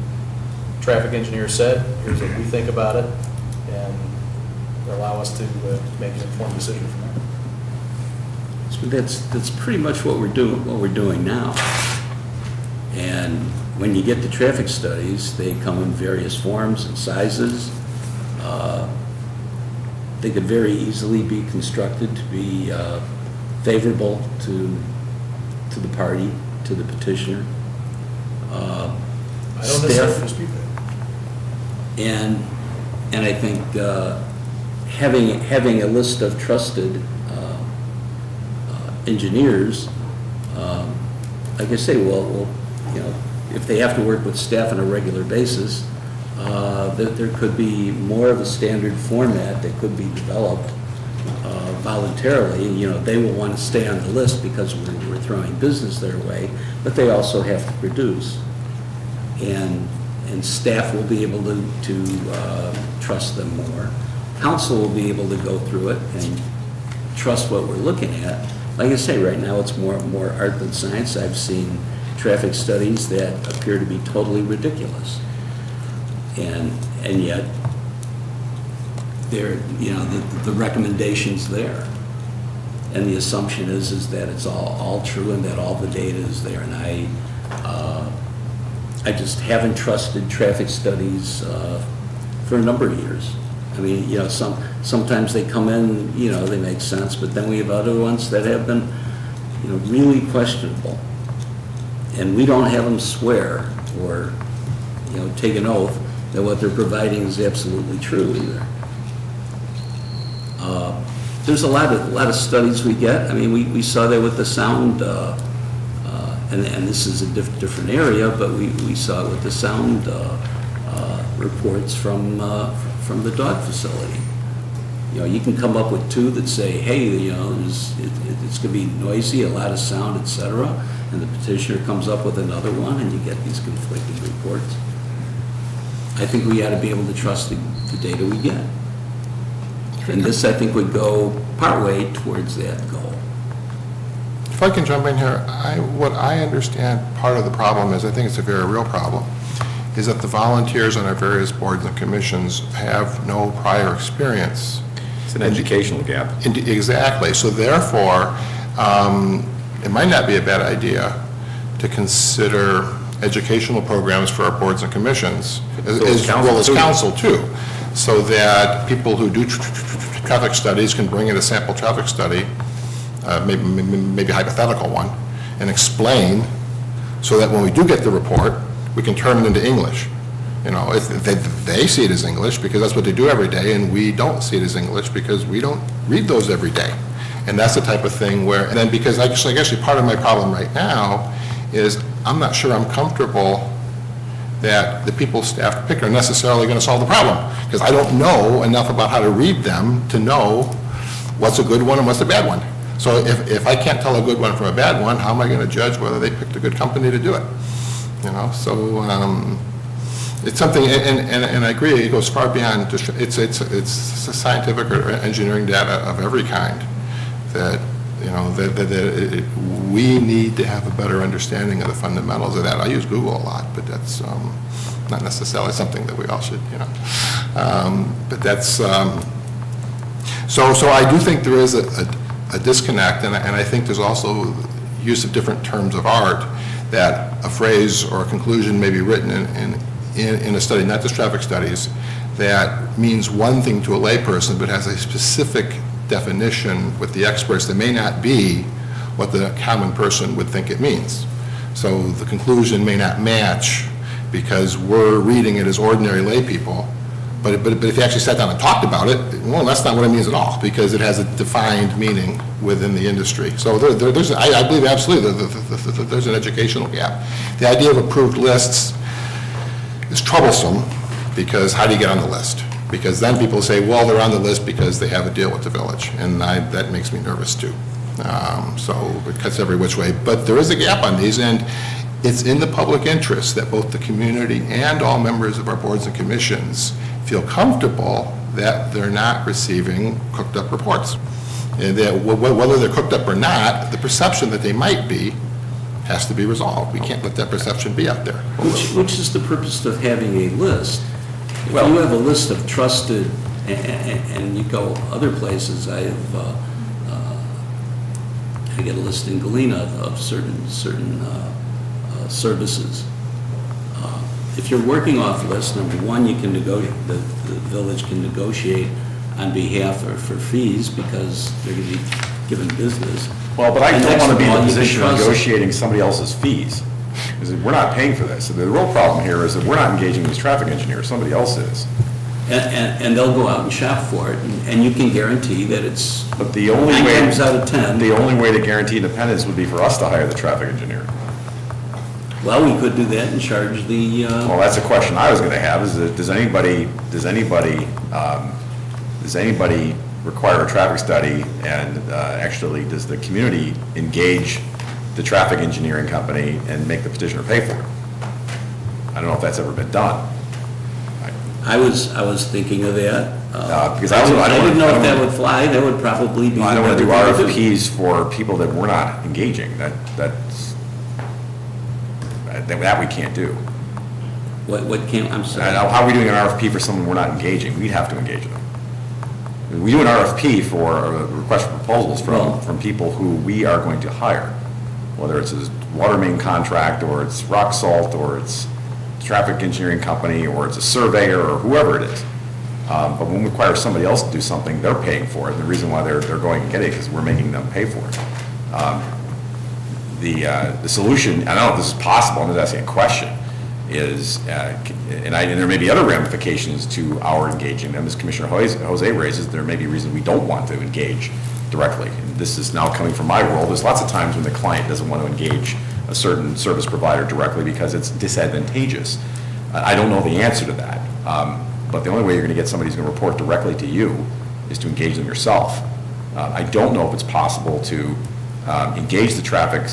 traffic engineer said, here's what we think about it, and allow us to make an informed decision from there. That's pretty much what we're doing now. And when you get to traffic studies, they come in various forms and sizes. They could very easily be constructed to be favorable to the party, to the petitioner. I don't necessarily dispute that. And I think having a list of trusted engineers, like I say, well, you know, if they have to work with staff on a regular basis, there could be more of a standard format that could be developed voluntarily. You know, they will want to stay on the list because we're throwing business their way, but they also have to produce. And staff will be able to trust them more. Council will be able to go through it and trust what we're looking at. Like I say, right now, it's more art than science. I've seen traffic studies that appear to be totally ridiculous. And yet, they're, you know, the recommendation's there. And the assumption is that it's all true and that all the data is there. And I just haven't trusted traffic studies for a number of years. I mean, you know, sometimes they come in, you know, they make sense, but then we have other ones that have been, you know, really questionable. And we don't have them swear or, you know, take an oath that what they're providing is absolutely true either. There's a lot of studies we get. I mean, we saw that with the sound, and this is a different area, but we saw it with the sound reports from the dog facility. You know, you can come up with two that say, hey, you know, it's going to be noisy, a lot of sound, et cetera, and the petitioner comes up with another one, and you get these conflicting reports. I think we ought to be able to trust the data we get. And this, I think, would go partway towards that goal. If I can jump in here, what I understand part of the problem is, I think it's a very real problem, is that the volunteers on our various boards and commissions have no prior experience. It's an educational gap. Exactly. So therefore, it might not be a bad idea to consider educational programs for our boards and commissions, as well as council too, so that people who do traffic studies can bring in a sample traffic study, maybe a hypothetical one, and explain, so that when we do get the report, we can turn it into English. You know, if they see it as English because that's what they do every day, and we don't see it as English because we don't read those every day. And that's the type of thing where, and then because actually part of my problem right now is I'm not sure I'm comfortable that the people staff pick are necessarily going to solve the problem, because I don't know enough about how to read them to know what's a good one and what's a bad one. So if I can't tell a good one from a bad one, how am I going to judge whether they picked a good company to do it? You know, so it's something, and I agree, it goes far beyond just, it's scientific or engineering data of every kind that, you know, that we need to have a better understanding of the fundamentals of that. I use Google a lot, but that's not necessarily something that we all should, you know. But that's, so I do think there is a disconnect, and I think there's also use of different terms of art, that a phrase or a conclusion may be written in a study, not just traffic studies, that means one thing to a layperson, but has a specific definition with the experts that may not be what the common person would think it means. So the conclusion may not match because we're reading it as ordinary lay people, but if you actually sat down and talked about it, well, that's not what it means at all, because it has a defined meaning within the industry. So there's, I believe absolutely there's an educational gap. The idea of approved lists is troublesome, because how do you get on the list? Because then people say, well, they're on the list because they have a deal with the village, and that makes me nervous too. So it cuts every which way. But there is a gap on these, and it's in the public interest that both the community and all members of our boards and commissions feel comfortable that they're not receiving cooked up reports. And that whether they're cooked up or not, the perception that they might be has to be resolved. We can't let that perception be out there. Which is the purpose of having a list. If you have a list of trusted, and you go other places, I get a list in Galena of certain services. If you're working off a list, number one, you can negotiate, the village can negotiate on behalf or for fees because they're going to be given business. Well, but I And don't next want to be in of all, a you can position of trust- negotiating somebody else's fees. Because we're not paying for this. So the real problem here is that we're not engaging these traffic engineers, somebody else is. And they'll go out and shop for it, and you can guarantee that it's But the only 9 way, times out of 10. the only way to guarantee independence would be for us to hire the traffic engineer. Well, we could do that and charge the, Well, that's a question I was going to have, is that does anybody require a traffic study? And actually, does the community engage the traffic engineering company and make the petitioner pay for it? I don't know if that's ever been done. I was thinking of that. Because I don't- I didn't know if that I don't- would fly, that would probably be. I don't want to do the better thing to RFPs for people that we're not engaging. That we can't do. What can't, I'm sorry. How are we doing an RFP for someone we're not engaging? We'd have to engage them. We do an RFP for a request for proposals from people who we are going to hire, whether it's a water main contract, or it's rock salt, or it's traffic engineering company, or it's a surveyor, or whoever it is. But when we require somebody else to do something, they're paying for it. The reason why they're going and getting it is we're making them pay for it. The solution, and I don't know if this is possible, I'm just asking a question, is, and there may be other ramifications to our engaging them, as Commissioner Jose raises, there may be reasons we don't want to engage directly. And this is now coming from my role. There's lots of times when the client doesn't want to engage a certain service provider directly because it's disadvantageous. I don't know the answer to that. But the only way you're going to get somebody who's going to report directly to you is to engage them yourself. I don't know if it's possible to engage the traffic,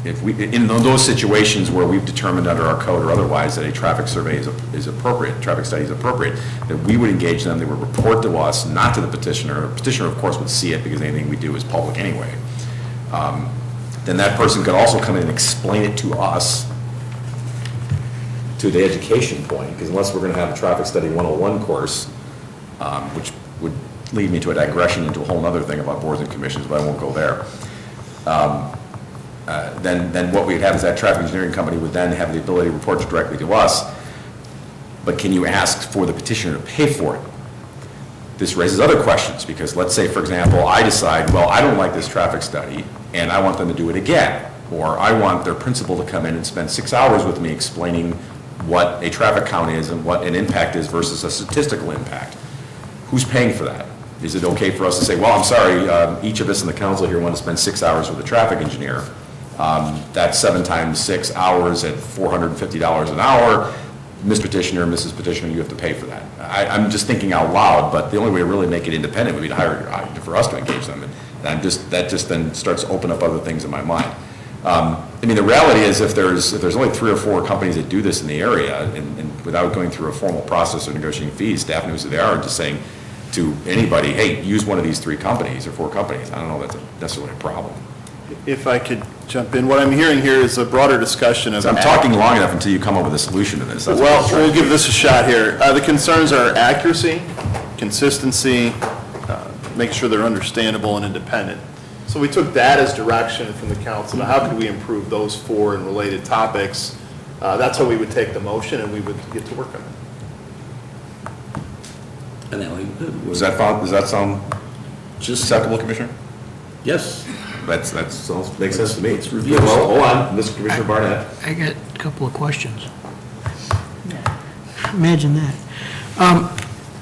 in those situations where we've determined under our code or otherwise that a traffic survey is appropriate, traffic study is appropriate, that we would engage them, they would report to us, not to the petitioner. The petitioner, of course, would see it because anything we do is public anyway. Then that person could also come in and explain it to us, to the education point, because unless we're going to have a traffic study 101 course, which would lead me to a digression into a whole other thing about boards and commissions, but I won't go there. Then what we'd have is that traffic engineering company would then have the ability to report directly to us, but can you ask for the petitioner to pay for it? This raises other questions, because let's say, for example, I decide, well, I don't like this traffic study, and I want them to do it again, or I want their principal to come in and spend 6 hours with me explaining what a traffic count is and what an impact is versus a statistical impact. Who's paying for that? Is it okay for us to say, well, I'm sorry, each of us in the council here want to spend 6 hours with a traffic engineer. That's 7 times 6 hours at $450 an hour. Ms. Petitioner, Mrs. Petitioner, you have to pay for that. I'm just thinking out loud, but the only way to really make it independent would be to hire, for us to engage them. And that just then starts to open up other things in my mind. I mean, the reality is if there's only 3 or 4 companies that do this in the area, and without going through a formal process of negotiating fees, staff knows who they are, and just saying to anybody, hey, use one of these 3 companies or 4 companies, I don't know if that's necessarily a problem. If I could jump in, what I'm hearing here is a broader discussion of... So I'm talking long enough until you come up with a solution to this. That's what I'm trying Well, to we'll give this a shot here. The concerns are accuracy, consistency, making sure they're understandable and independent. So we took that as direction from the council. Now, how could we improve those 4 and related topics? That's how we would take the motion, and we would get to work on it. And that way we could. Does that sound acceptable, Commissioner? Yes. That sounds, makes sense to me. Let's review. Well, hold on, Mr. Commissioner Barnett. I got a couple of questions. Imagine that.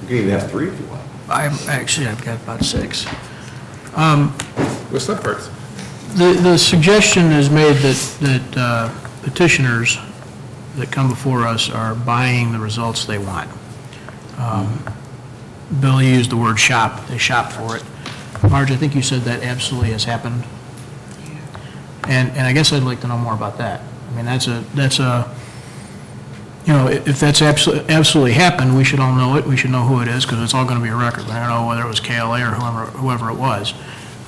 You can even have 3 if you want. I've got about 6. What's that first? The suggestion is made that petitioners that come before us are buying the results they want. Bill used the word shop. They shop for it. Marge, I think you said that absolutely has happened. And I guess I'd like to know more about that. I mean, that's a you know, if that's absolutely happened, we should all know it. We should know who it is, because it's all going to be a record. We're going to know whether it was KLA or whoever it was.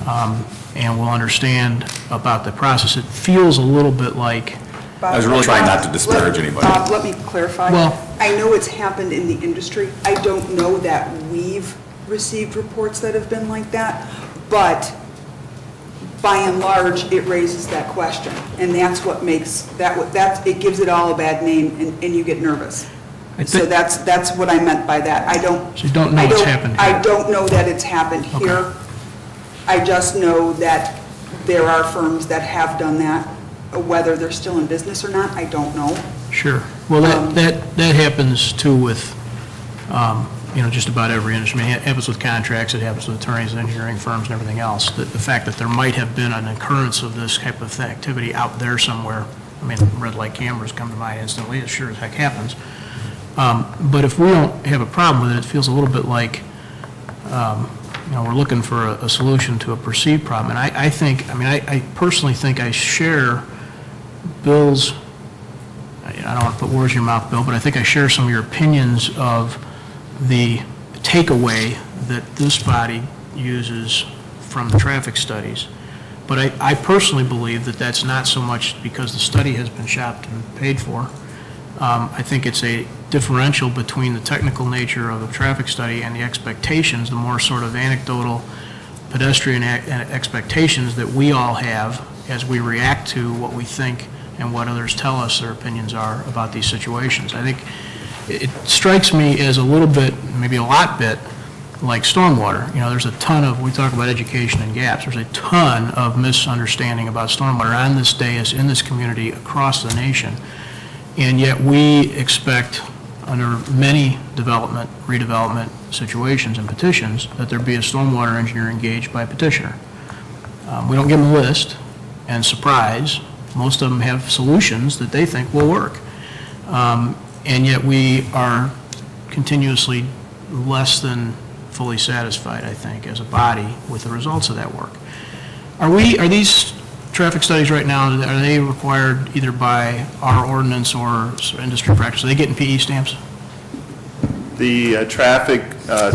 And we'll understand about the process. It feels a little bit like... I was really trying not to disparage anybody. Bob, let me clarify. Well- I know it's happened in the industry. I don't know that we've received reports that have been like that, but by and large, it raises that question. And that's what makes, it gives it all a bad name, and you get nervous. So that's what I meant by that. I don't. So you don't know what's happened here? I don't know that it's happened here. I just know that there are firms that have done that. Whether they're still in business or not, I don't know. Sure. Well, that happens too with, just about every industry. I mean, it happens with contracts, it happens with attorneys, engineering firms, and everything else. The fact that there might have been an occurrence of this type of activity out there somewhere, I mean, red light cameras come to mind instantly, it sure as heck happens. But if we don't have a problem with it, it feels a little bit like, we're looking for a solution to a perceived problem. And I personally think I share Bill's, I don't want to put words in your mouth, Bill, but I think I share some of your opinions of the takeaway that this body uses from the traffic studies. But I personally believe that that's not so much because the study has been shopped and paid for. I think it's a differential between the technical nature of a traffic study and the expectations, the more sort of anecdotal pedestrian expectations that we all have as we react to what we think and what others tell us their opinions are about these situations. I think it strikes me as a little bit, maybe a lot bit, like stormwater. There's a ton of, we talk about education and gaps, there's a ton of misunderstanding about stormwater on this dais, in this community, across the nation. And yet we expect, under many development, redevelopment situations and petitions, that there be a stormwater engineer engaged by a petitioner. We don't give them a list, and surprise, most of them have solutions that they think will work. And yet we are continuously less than fully satisfied, I think, as a body with the results of that work. Are these traffic studies right now, are they required either by our ordinance or industry practice? Are they getting PE stamps? The traffic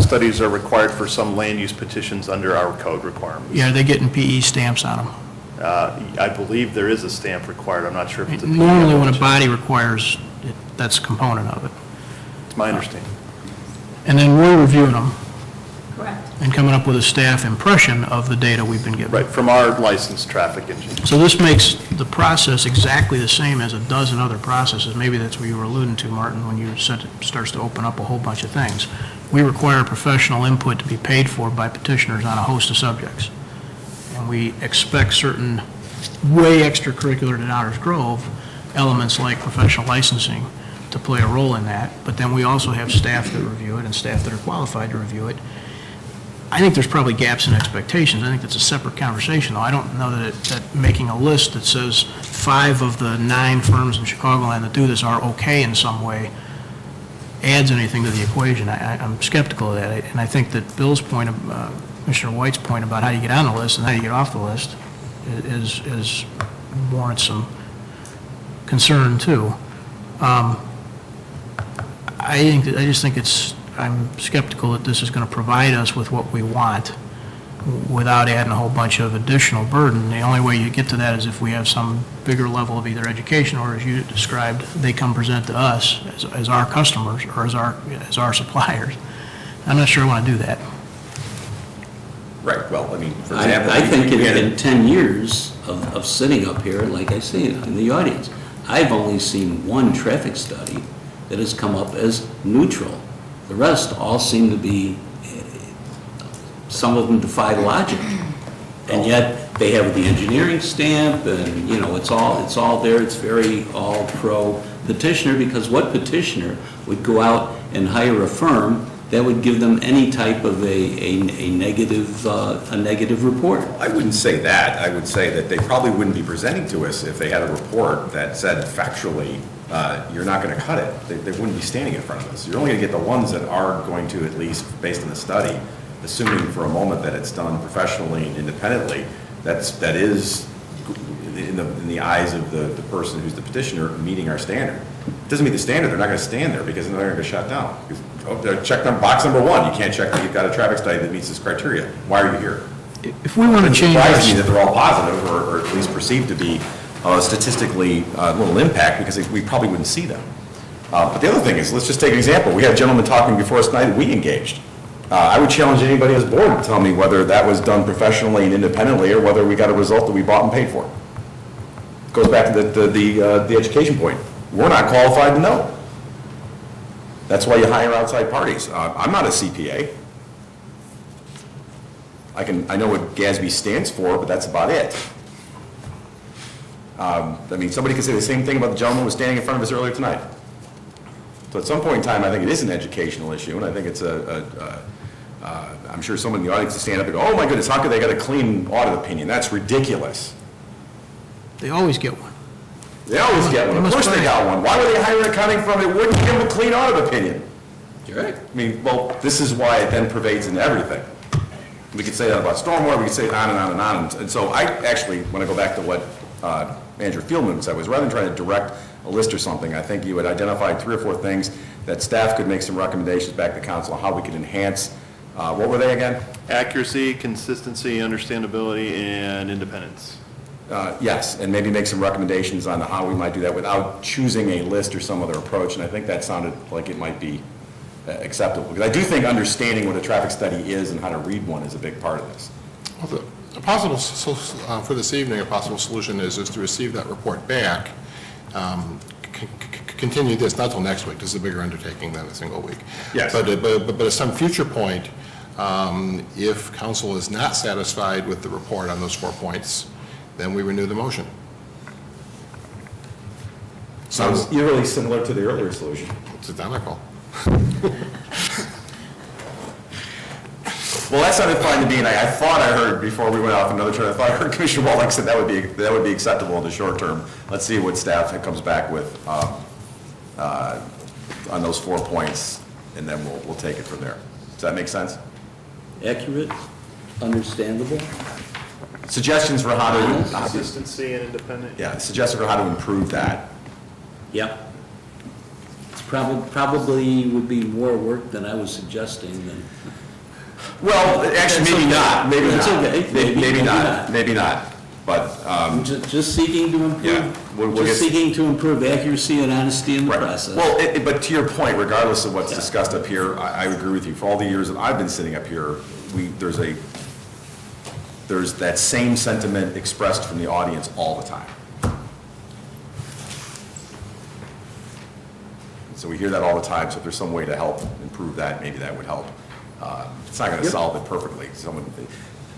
studies are required for some land use petitions under our code requirements. Yeah, are they getting PE stamps on them? I believe there is a stamp required. I'm not sure if it's a PE. Normally when a body requires it, that's a component of it. It's my understanding. And then we're reviewing them. Correct. And coming up with a staff impression of the data we've been given. Right, from our licensed traffic engineer. So this makes the process exactly the same as a dozen other processes. Maybe that's what you were alluding to, Martin, when you said it starts to open up a whole bunch of things. We require professional input to be paid for by petitioners on a host of subjects. And we expect certain way extracurricular to Downers Grove elements like professional licensing to play a role in that. But then we also have staff that review it and staff that are qualified to review it. I think there's probably gaps in expectations. I think that's a separate conversation, though. I don't know that making a list that says 5 of the 9 firms in Chicagoland that do this are okay in some way adds anything to the equation. I'm skeptical of that. And I think that Bill's point, Commissioner White's point about how you get on the list and how you get off the list is warrants some concern, too. I'm skeptical that this is going to provide us with what we want without adding a whole bunch of additional burden. The only way you get to that is if we have some bigger level of either education or, as you described, they come present to us as our customers or as our suppliers. I'm not sure I want to do that. Right, well, I mean, for example. I think in 10 years of sitting up here, like I say in the audience, I've only seen one traffic study that has come up as neutral. The rest all seem to be, some of them defy logic. And yet, they have the engineering stamp, and, it's all there. It's very all pro petitioner, because what petitioner would go out and hire a firm that would give them any type of a negative report? I wouldn't say that. I would say that they probably wouldn't be presenting to us if they had a report that said factually, you're not going to cut it. They wouldn't be standing in front of us. You're only going to get the ones that are going to, at least based on the study, assuming for a moment that it's done professionally and independently, that is, in the eyes of the person who's the petitioner, meeting our standard. It doesn't meet the standard, they're not going to stand there because then they're going to get shut down. Check on box number 1. You can't check that you've got a traffic study that meets this criteria. Why are you here? If we want to change... It surprises me that they're all positive or at least perceived to be statistically little impact because we probably wouldn't see them. But the other thing is, let's just take an example. We had a gentleman talking before us tonight that we engaged. I would challenge anybody as board to tell me whether that was done professionally and independently, or whether we got a result that we bought and paid for. Goes back to the education point. We're not qualified to know. That's why you hire outside parties. I'm not a CPA. I know what GASB stands for, but that's about it. I mean, somebody could say the same thing about the gentleman who was standing in front of us earlier tonight. So at some point in time, I think it is an educational issue, and I think it's I'm sure someone in the audience will stand up and go, oh my goodness, how could they get a clean audit opinion? That's ridiculous. They always get one. They always get one. Of course they got one. Why would they hire an accounting firm that wouldn't give them a clean audit opinion? You're right. I mean, well, this is why it then pervades into everything. We could say that about stormwater, we could say it on and on and on. And so I actually, when I go back to what Manager Fieldman said, was rather than trying to direct a list or something, I think you had identified 3 or 4 things that staff could make some recommendations back to council on how we could enhance. What were they again? Accuracy, consistency, understandability, and independence. Yes, and maybe make some recommendations on how we might do that without choosing a list or some other approach, and I think that sounded like it might be acceptable. Because I do think understanding what a traffic study is and how to read one is a big part of this. Well, the possible, for this evening, a possible solution is to receive that report back, continue this, not till next week, this is a bigger undertaking than a single week. Yes. But at some future point, if council is not satisfied with the report on those 4 points, then we renew the motion. Sounds eerily similar to the earlier solution. It's identical. Well, that sounded fine to me, and I thought I heard, before we went off another turn, I thought I heard Commissioner Wallach said that would be acceptable in the short term. Let's see what staff comes back with on those 4 points, and then we'll take it from there. Does that make sense? Accurate, understandable. Suggestions for how to... Consistency and independent. Yeah, suggestions for how to improve that. Yep. It's probably would be more work than I was suggesting than. Well, actually, maybe not. Maybe That's not. okay. Maybe not. Maybe not. But Just seeking to improve. Yeah, we'll Just get- seeking to improve accuracy and honesty in the right. process. Well, but to your point, regardless of what's discussed up here, I agree with you. For all the years that I've been sitting up here, there's that same sentiment expressed from the audience all the time. So we hear that all the time, so if there's some way to help improve that, maybe that would help. It's not going to solve it perfectly.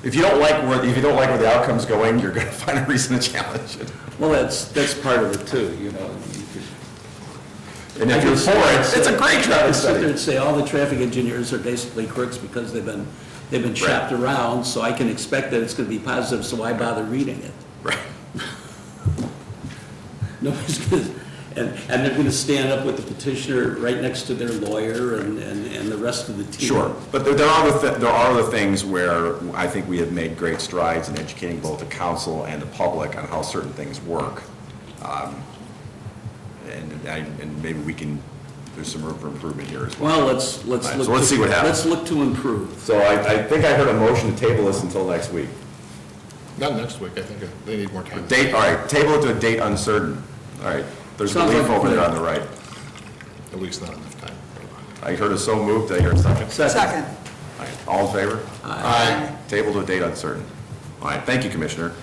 If you don't like where the outcome's going, you're going to find a reason to challenge it. Well, that's part of it too, you know. And if you're for it, it's a great traffic Sit there study. and say all the traffic engineers are basically crooks because they've been chopped around, so I can expect that it's going to be positive, so why bother reading it? Right. Nobody's going to, and they're going to stand up with the petitioner right next to their lawyer and the rest of the team. Sure, but there are other things where I think we have made great strides in educating both the council and the public on how certain things work. And maybe there's some room for improvement here as well. Well, let's So let's see what happens. Let's look to improve. So I think I heard a motion to table this until next week. Not next week, I think they need more time. Date, all right, table it to a date uncertain. All right, there's a Sounds leaf like a over there plan. on the right. At least not enough time. I heard a so moved, did I hear a second? Second. All right, all in favor? Aye. Table to a date uncertain. All right, thank you, Commissioner.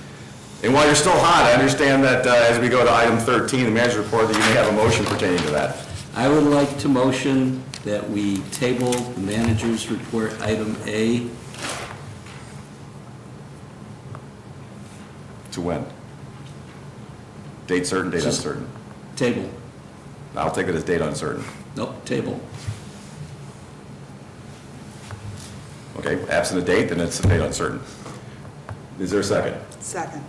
And while you're still hot, I understand that as we go to item 13, the manager's report, that you may have a motion pertaining to that. I would like to motion that we table the manager's report, item A, To when? Date certain, date Just- uncertain. table. I'll take it as date uncertain. Nope, table. Okay, absent a date, then it's a date uncertain. Is there a second? Second.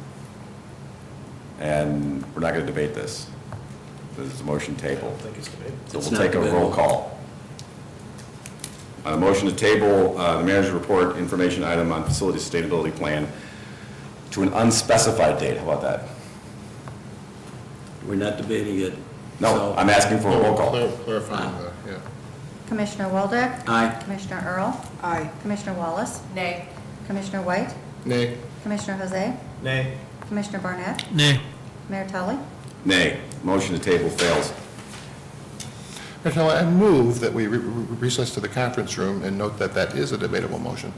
And we're not going to debate this. This is a motion table. I think it's debated. So It's we'll not take a roll debatable. call. On a motion to table the manager's report information item on facility sustainability plan to an unspecified date. How about that? We're not debating it. No, So- I'm asking for a roll call. Clarifying the, yeah. Commissioner Waldeck? Aye. Commissioner Earl? Aye. Commissioner Wallace? Nay. Commissioner White? Nay. Commissioner Jose? Nay. Commissioner Barnett? Nay. Mayor Tully? Nay. Motion to table fails. Mayor Tully, I move that we recess to the conference room and note that that is a debatable motion.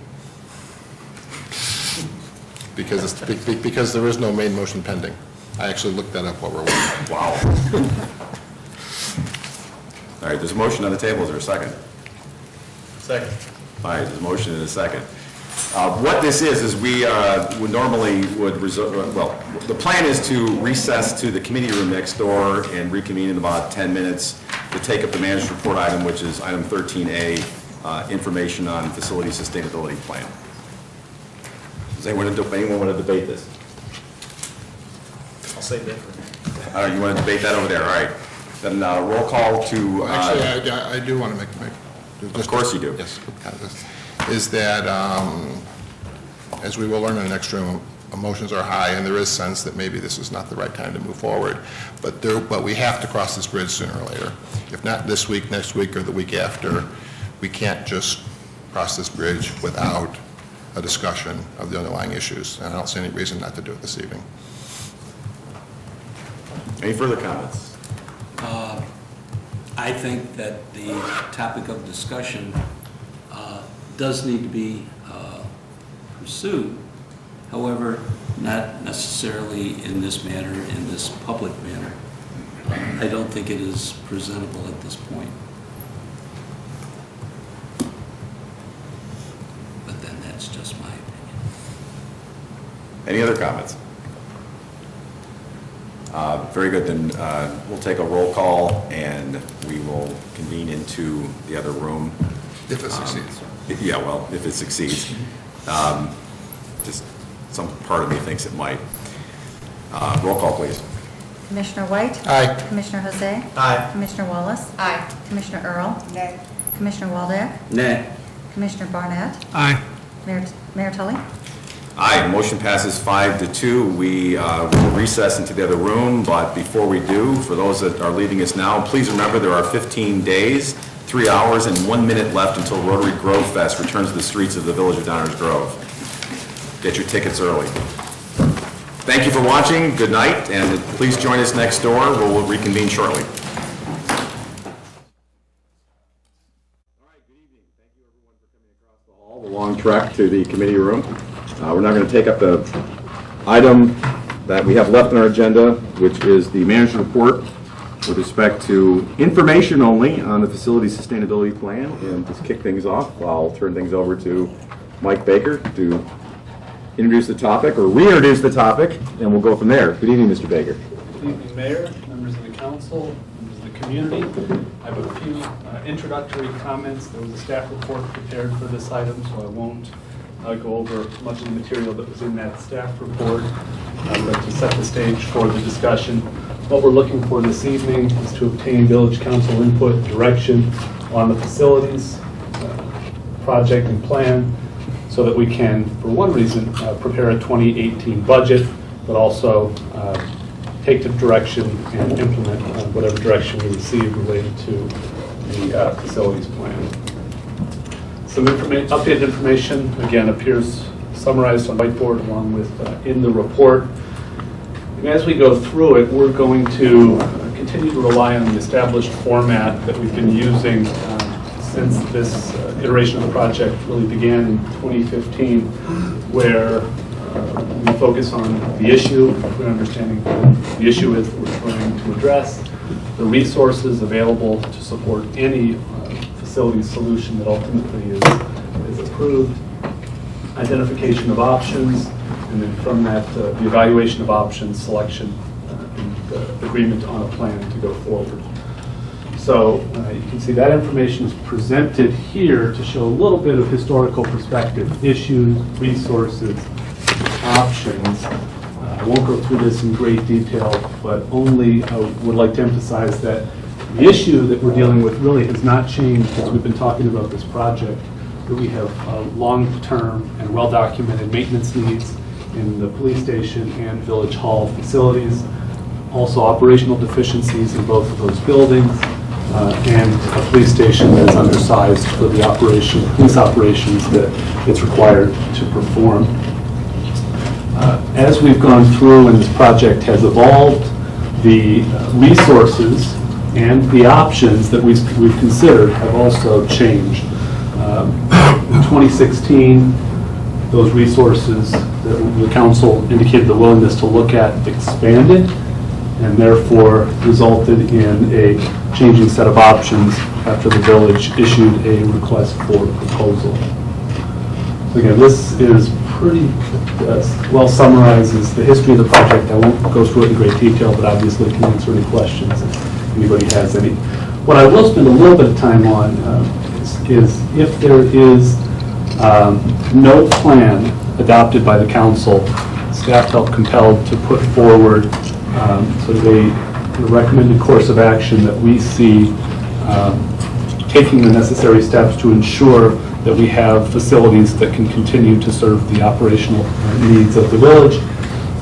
Because there is no main motion pending. I actually looked that up while we're waiting. Wow. All right, there's a motion on the table. Is there a second? Second. All right, there's a motion and a second. What this is we would normally reserve, well, the plan is to recess to the committee room next door and reconvene in about 10 minutes to take up the manager's report item, which is item 13A, information on facility sustainability plan. Does anyone want to debate this? I'll save that for now. You want to debate that over there? All right. Then roll call to... Actually, I do want to make... Of course you do. Yes. Is that, as we will learn in the next room, emotions are high, and there is sense that maybe this is not the right time to move forward. But we have to cross this bridge sooner or later. If not this week, next week, or the week after, we can't just cross this bridge without a discussion of the underlying issues. And I don't see any reason not to do it this evening. Any further comments? I think that the topic of discussion does need to be pursued. However, not necessarily in this manner, in this public manner. I don't think it is presentable at this point. But then that's just my opinion. Any other comments? Very good, then we'll take a roll call and we will convene into the other room. If it succeeds. Yeah, well, if it succeeds. Just some part of me thinks it might. Roll call, please. Commissioner White? Aye. Commissioner Jose? Aye. Commissioner Wallace? Aye. Commissioner Earl? Nay. Commissioner Waldeck? Nay. Commissioner Barnett? Aye. Mayor Tully? Aye, motion passes 5-2. We will recess into the other room, but before we do, for those that are leaving us now, please remember there are 15 days, 3 hours, and 1 minute left until Rotary Grove Fest returns to the streets of the village of Downers Grove. Get your tickets early. Thank you for watching. Good night, and please join us next door. We'll reconvene shortly. The long trek to the committee room. We're now going to take up the item that we have left on our agenda, which is the manager's report with respect to information only on the facility sustainability plan. And to kick things off, I'll turn things over to Mike Baker to introduce the topic or reintroduce the topic, and we'll go from there. Good evening, Mr. Baker. Good evening, Mayor, members of the council, members of the community. I have a few introductory comments. There was a staff report prepared for this item, so I won't go over much of the material that was in that staff report. I'd like to set the stage for the discussion. What we're looking for this evening is to obtain village council input, direction on the facilities, project and plan, so that we can, for one reason, prepare a 2018 budget, but also take the direction and implement whatever direction we receive related to the facilities plan. Some updated information, again, appears summarized on whiteboard along with in the report. And as we go through it, we're going to continue to rely on the established format that we've been using since this iteration of the project really began in 2015, where we focus on the issue, we're understanding the issue is that we're trying to address, the resources available to support any facility solution that ultimately is approved, identification of options, and then from that, the evaluation of options, selection, and agreement on a plan to go forward. So you can see that information is presented here to show a little bit of historical perspective, issues, resources, options. I won't go through this in great detail, but only would like to emphasize that the issue that we're dealing with really has not changed as we've been talking about this project, that we have long-term and well-documented maintenance needs in the police station and village hall facilities, also operational deficiencies in both of those buildings, and a police station that is undersized for the police operations that it's required to perform. As we've gone through and this project has evolved, the resources And the options that we've considered have also changed. In 2016, those resources that the council indicated the willingness to look at expanded, and therefore resulted in a changing set of options after the village issued a request for proposal. So again, this is pretty well summarizes the history of the project. I won't go through it in great detail, but obviously can answer any questions if anybody has any. What I will spend a little bit of time on is if there is no plan adopted by the council, staff felt compelled to put forward sort of a recommended course of action that we see taking the necessary steps to ensure that we have facilities that can continue to serve the operational needs of the village.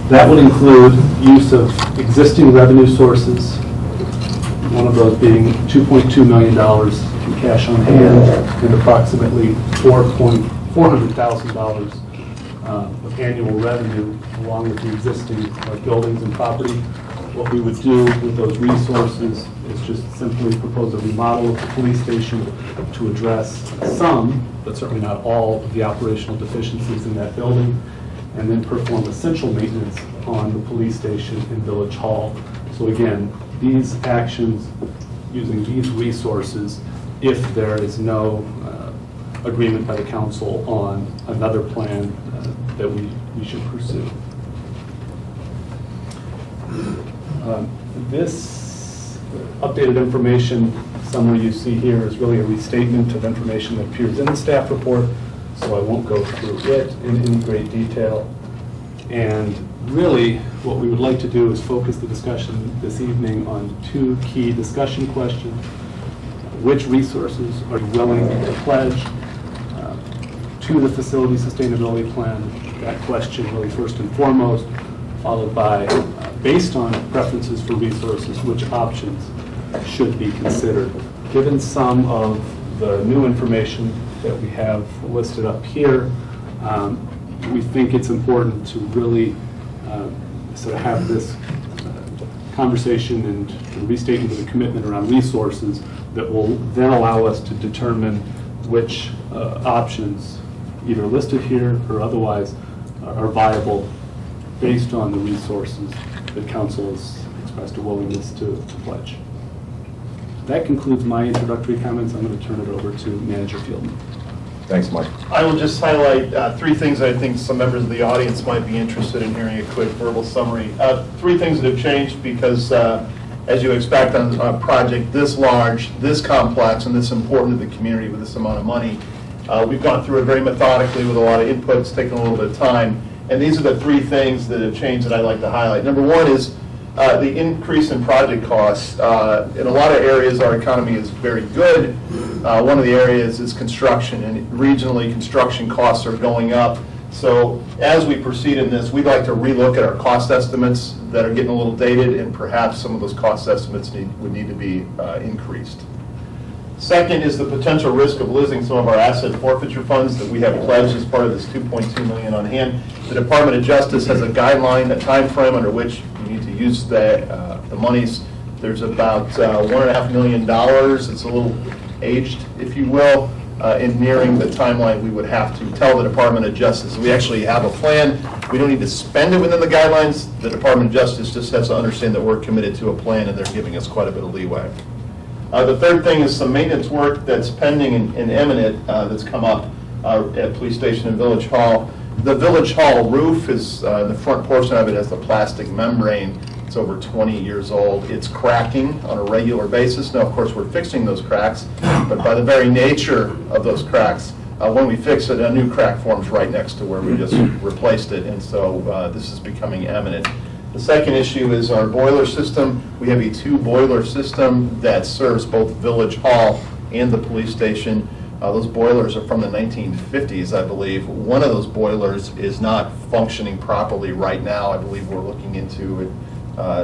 That would include use of existing revenue sources, one of those being $2.2 million in cash on hand and approximately $400,000 of annual revenue along with the existing buildings and property. What we would do with those resources is just simply propose a remodel of the police station to address some, but certainly not all, of the operational deficiencies in that building, and then perform essential maintenance on the police station and Village Hall. So again, these actions using these resources, if there is no agreement by the council on another plan that we should pursue. This updated information summary you see here is really a restatement of information that appears in the staff report, so I won't go through it in any great detail. And really, what we would like to do is focus the discussion this evening on two key discussion questions. Which resources are you willing to pledge to the facility sustainability plan? That question really first and foremost, followed by, based on preferences for resources, which options should be considered. Given some of the new information that we have listed up here, we think it's important to really sort of have this conversation and restatement of the commitment around resources that will then allow us to determine which options, either listed here or otherwise, are viable based on the resources that council has expressed a willingness to pledge. That concludes my introductory comments. I'm going to turn it over to Manager Fieldman. Thanks, Mike. I will just highlight three things that I think some members of the audience might be interested in hearing a quick verbal summary. Three things that have changed because, as you expect on a project this large, this complex, and this important to the community with this amount of money, we've gone through it very methodically with a lot of inputs, taking a little bit of time. And these are the three things that have changed that I'd like to highlight. Number one is the increase in project costs. In a lot of areas, our economy is very good. One of the areas is construction, and regionally, construction costs are going up. So as we proceed in this, we'd like to relook at our cost estimates that are getting a little dated, and perhaps some of those cost estimates would need to be increased. Second is the potential risk of losing some of our asset forfeiture funds that we have pledged as part of this $2.2 million on hand. The Department of Justice has a guideline, a time frame under which you need to use the monies. There's about $1.5 million. It's a little aged, if you will, in nearing the timeline we would have to tell the Department of Justice. We actually have a plan. We don't need to spend it within the guidelines. The Department of Justice just has to understand that we're committed to a plan, and they're giving us quite a bit of leeway. The third thing is some maintenance work that's pending and imminent that's come up at Police Station and Village Hall. The Village Hall roof is, the front portion of it has the plastic membrane. It's over 20 years old. It's cracking on a regular basis. Now, of course, we're fixing those cracks, but by the very nature of those cracks, when we fix it, a new crack forms right next to where we just replaced it, and so this is becoming imminent. The second issue is our boiler system. We have a two-boiler system that serves both Village Hall and the police station. Those boilers are from the 1950s, I believe. One of those boilers is not functioning properly right now. I believe we're looking into it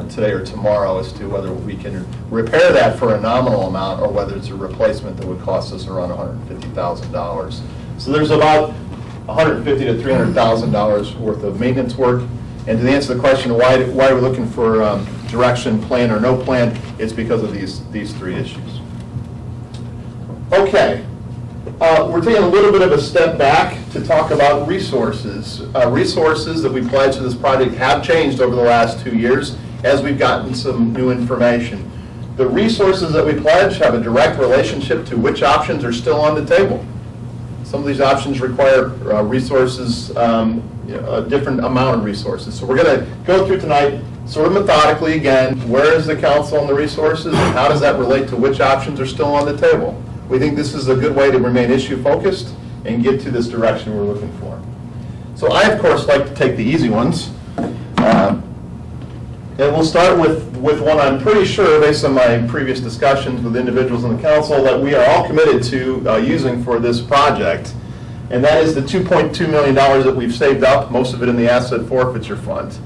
today or tomorrow as to whether we can repair that for a nominal amount or whether it's a replacement that would cost us around $150,000. So there's about $150,000 to $300,000 worth of maintenance work. And to answer the question, why we're looking for direction, plan or no plan, it's because of these three issues. Okay. We're taking a little bit of a step back to talk about resources. Resources that we pledged to this project have changed over the last 2 years as we've gotten some new information. The resources that we pledge have a direct relationship to which options are still on the table. Some of these options require resources, a different amount of resources. So we're going to go through tonight sort of methodically again, where is the council on the resources and how does that relate to which options are still on the table? We think this is a good way to remain issue focused and get to this direction we're looking for. So I, of course, like to take the easy ones. And we'll start with one I'm pretty sure, based on my previous discussions with individuals in the council, that we are all committed to using for this project. And that is the $2.2 million that we've saved up, most of it in the asset forfeiture fund.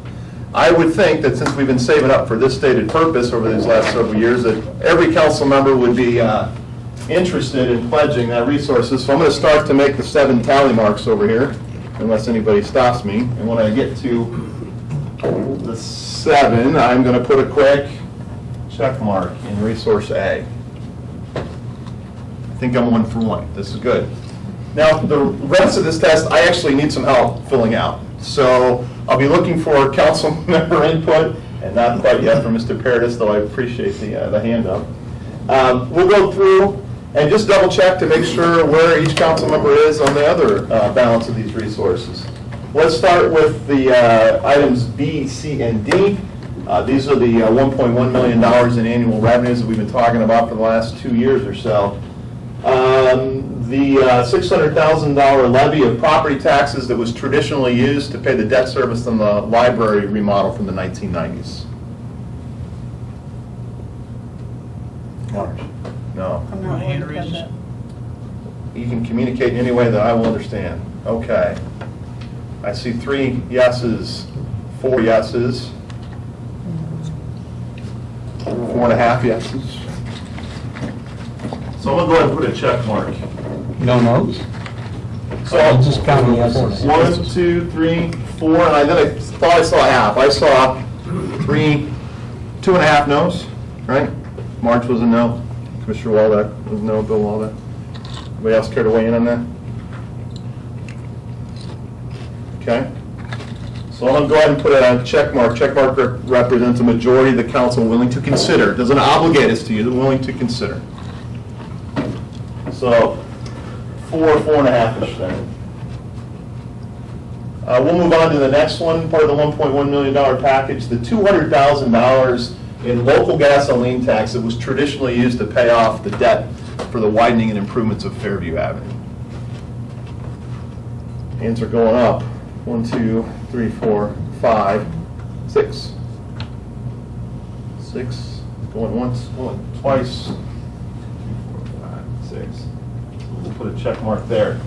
I would think that since we've been saving up for this stated purpose over these last several years, that every council member would be interested in pledging that resources. So I'm going to start to make the 7 tally marks over here, unless anybody stops me. And when I get to the 7, I'm going to put a quick check mark in resource A. I think I'm 1 for 1. This is good. Now, the rest of this test, I actually need some help filling out. So I'll be looking for council member input, and not quite yet from Mr. Paradis, though I appreciate the hand up. We'll go through and just double check to make sure where each council member is on the other balance of these resources. Let's start with the items B, C, and D. These are the $1.1 million in annual revenues that we've been talking about for the last 2 years or so. The $600,000 levy of property taxes that was traditionally used to pay the debt service on the library remodel from the 1990s. Marge? No. I'm not willing to pledge that. You can communicate in any way that I will understand. Okay. I see 3 yeses, 4 yeses, 4.5 yeses. So I'm going to go ahead and put a check mark. No no's? So I'm just counting yeses. 1, 2, 3, 4, and then I thought I saw half. I saw 3, 2.5 no's, right? March was a no. Commissioner Waldeck was no. Bill Waldeck. Anybody else care to weigh in on that? Okay. So I'm going to go ahead and put a check mark. Check mark represents a majority of the council willing to consider. It doesn't obligate us to you, they're willing to consider. So 4.5-ish then. We'll move on to the next one, part of the $1.1 million package, the $200,000 in local gasoline tax that was traditionally used to pay off the debt for the widening and improvements of Fairview Avenue. Hands are going up. 1, 2, 3, 4, 5, 6. 6. Going once, going twice. 3, 4, 5, 6. So we'll put a check mark there.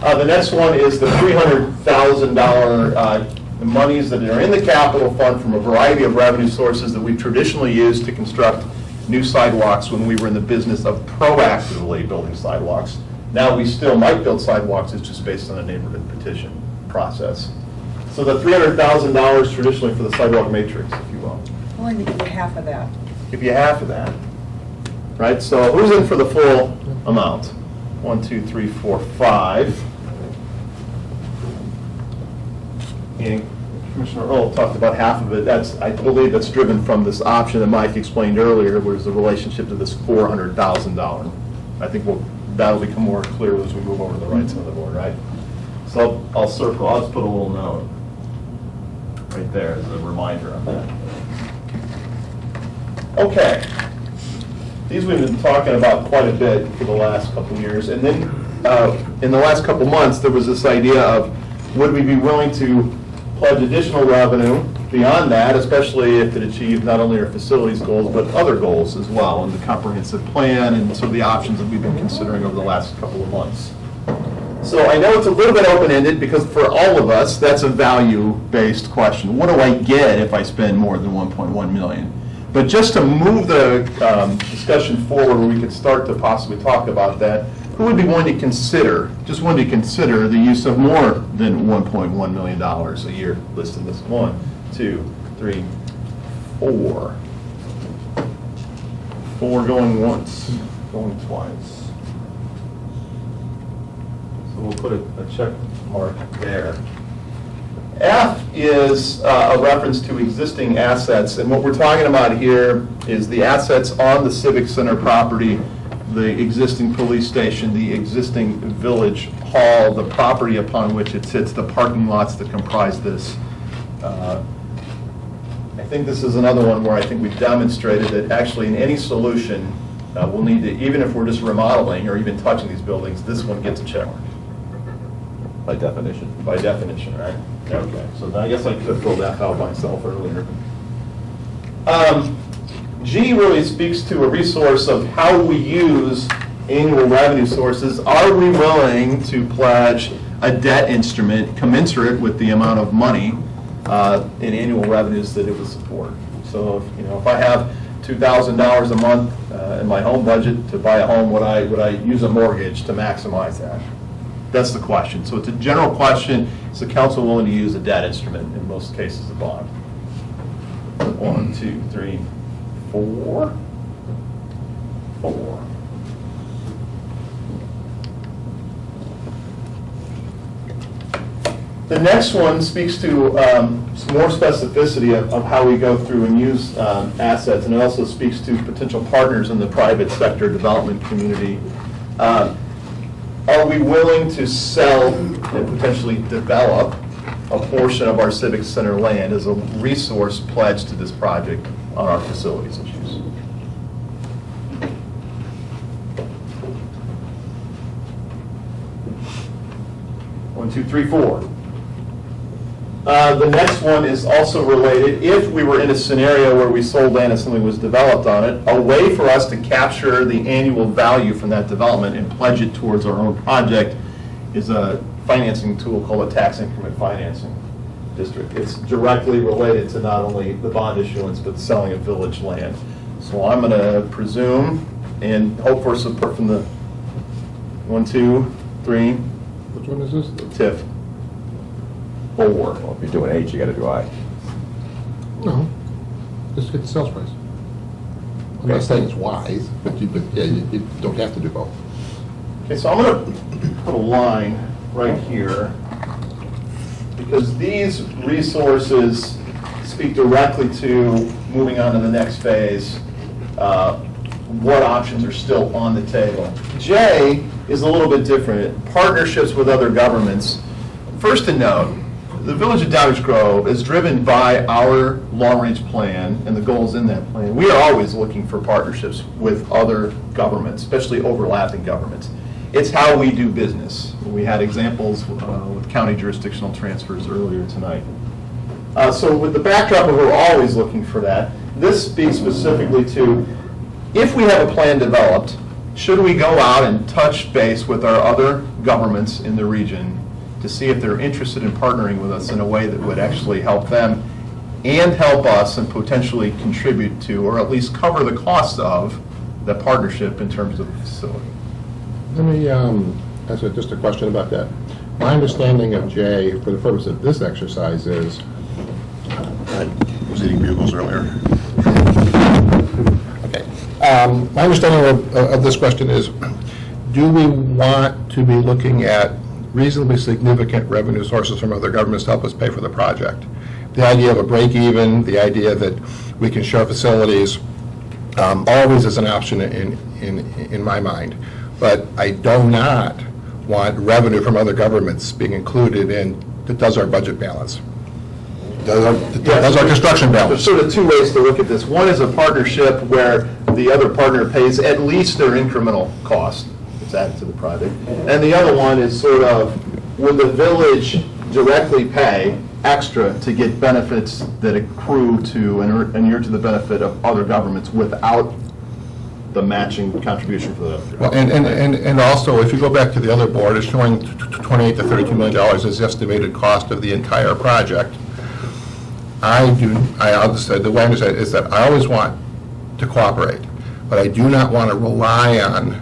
The next one is the $300,000 monies that are in the capital fund from a variety of revenue sources that we traditionally used to construct new sidewalks when we were in the business of proactively building sidewalks. Now we still might build sidewalks, it's just based on a neighborhood petition process. So the $300,000 traditionally for the sidewalk matrix, if you will. Willing to give you half of that. Give you half of that. Right, so who's in for the full amount? 1, 2, 3, 4, 5. And Commissioner Earl talked about half of it. That's, I believe that's driven from this option that Mike explained earlier, was the relationship to this $400,000. I think that'll become more clear as we move over to the right side of the board, right? So I'll circle, I'll just put a little note right there as a reminder on that. Okay. These we've been talking about quite a bit for the last couple of years. And then in the last couple months, there was this idea of would we be willing to pledge additional revenue beyond that, especially if it achieved not only our facilities goals, but other goals as well in the comprehensive plan and sort of the options that we've been considering over the last couple of months. So I know it's a little bit open-ended because for all of us, that's a value-based question. What do I get if I spend more than $1.1 million? But just to move the discussion forward where we could start to possibly talk about that, who would be willing to consider, just willing to consider the use of more than $1.1 million a year listed this 1, 2, 3, 4. 4 going once, going twice. So we'll put a check mark there. F is a reference to existing assets, and what we're talking about here is the assets on the Civic Center property, the existing police station, the existing village hall, the property upon which it sits, the parking lots that comprise this. I think this is another one where I think we've demonstrated that actually in any solution, we'll need to, even if we're just remodeling or even touching these buildings, this one gets a check mark. By definition. By definition, right? Okay, so I guess I could have filled that out myself earlier. G really speaks to a resource of how we use annual revenue sources. Are we willing to pledge a debt instrument commensurate with the amount of money in annual revenues that it would support? So, if I have $2,000 a month in my home budget to buy a home, would I use a mortgage to maximize that? That's the question. So it's a general question. Is the council willing to use a debt instrument? In most cases, a bond. 1, 2, 3, 4. 4. The next one speaks to some more specificity of how we go through and use assets, and it also speaks to potential partners in the private sector development community. Are we willing to sell and potentially develop a portion of our Civic Center land as a resource pledged to this project on our facilities issues? One, two, three, 4. The next one is also related. If we were in a scenario where we sold land and something was developed on it, a way for us to capture the annual value from that development and pledge it towards our own project is a financing tool called a tax increment financing district. It's directly related to not only the bond issuance, but selling of village land. So I'm going to presume and hope for support from the 1, 2, 3. Which one is this? TIF. 4. Well, if you're doing H, you got to do I. No, just get the sales price. I'm not saying it's wise, but you don't have to do both. Okay, so I'm going to put a line right here because these resources speak directly to moving on to the next phase, what options are still on the table. J is a little bit different. Partnerships with other governments. First to note, the Village of Downers Grove is driven by our long-range plan and the goals in that plan. We are always looking for partnerships with other governments, especially overlapping governments. It's how we do business. We had examples with county jurisdictional transfers earlier tonight. So with the backdrop of we're always looking for that, this speaks specifically to if we have a plan developed, should we go out and touch base with our other governments in the region to see if they're interested in partnering with us in a way that would actually help them and help us and potentially contribute to, or at least cover the cost of, the partnership in terms of the facility. Let me ask just a question about that. My understanding of J, for the purpose of this exercise, is I was eating bugles earlier. Okay. My understanding of this question is, do we want to be looking at reasonably significant revenue sources from other governments to help us pay for the project? The idea of a break even, the idea that we can share facilities, always is an option in my mind. But I do not want revenue from other governments being included in, that does our budget balance. Does our construction balance. There's sort of 2 ways to look at this. One is a partnership where the other partner pays at least their incremental cost that's added to the project. And the other one is sort of, would the village directly pay extra to get benefits that accrue to and inure to the benefit of other governments without the matching contribution for the other. Well, and also, if you go back to the other board, it's showing $28 to $32 million as the estimated cost of the entire project. I'll just say, the way I understand it is that I always want to cooperate, but I do not want to rely on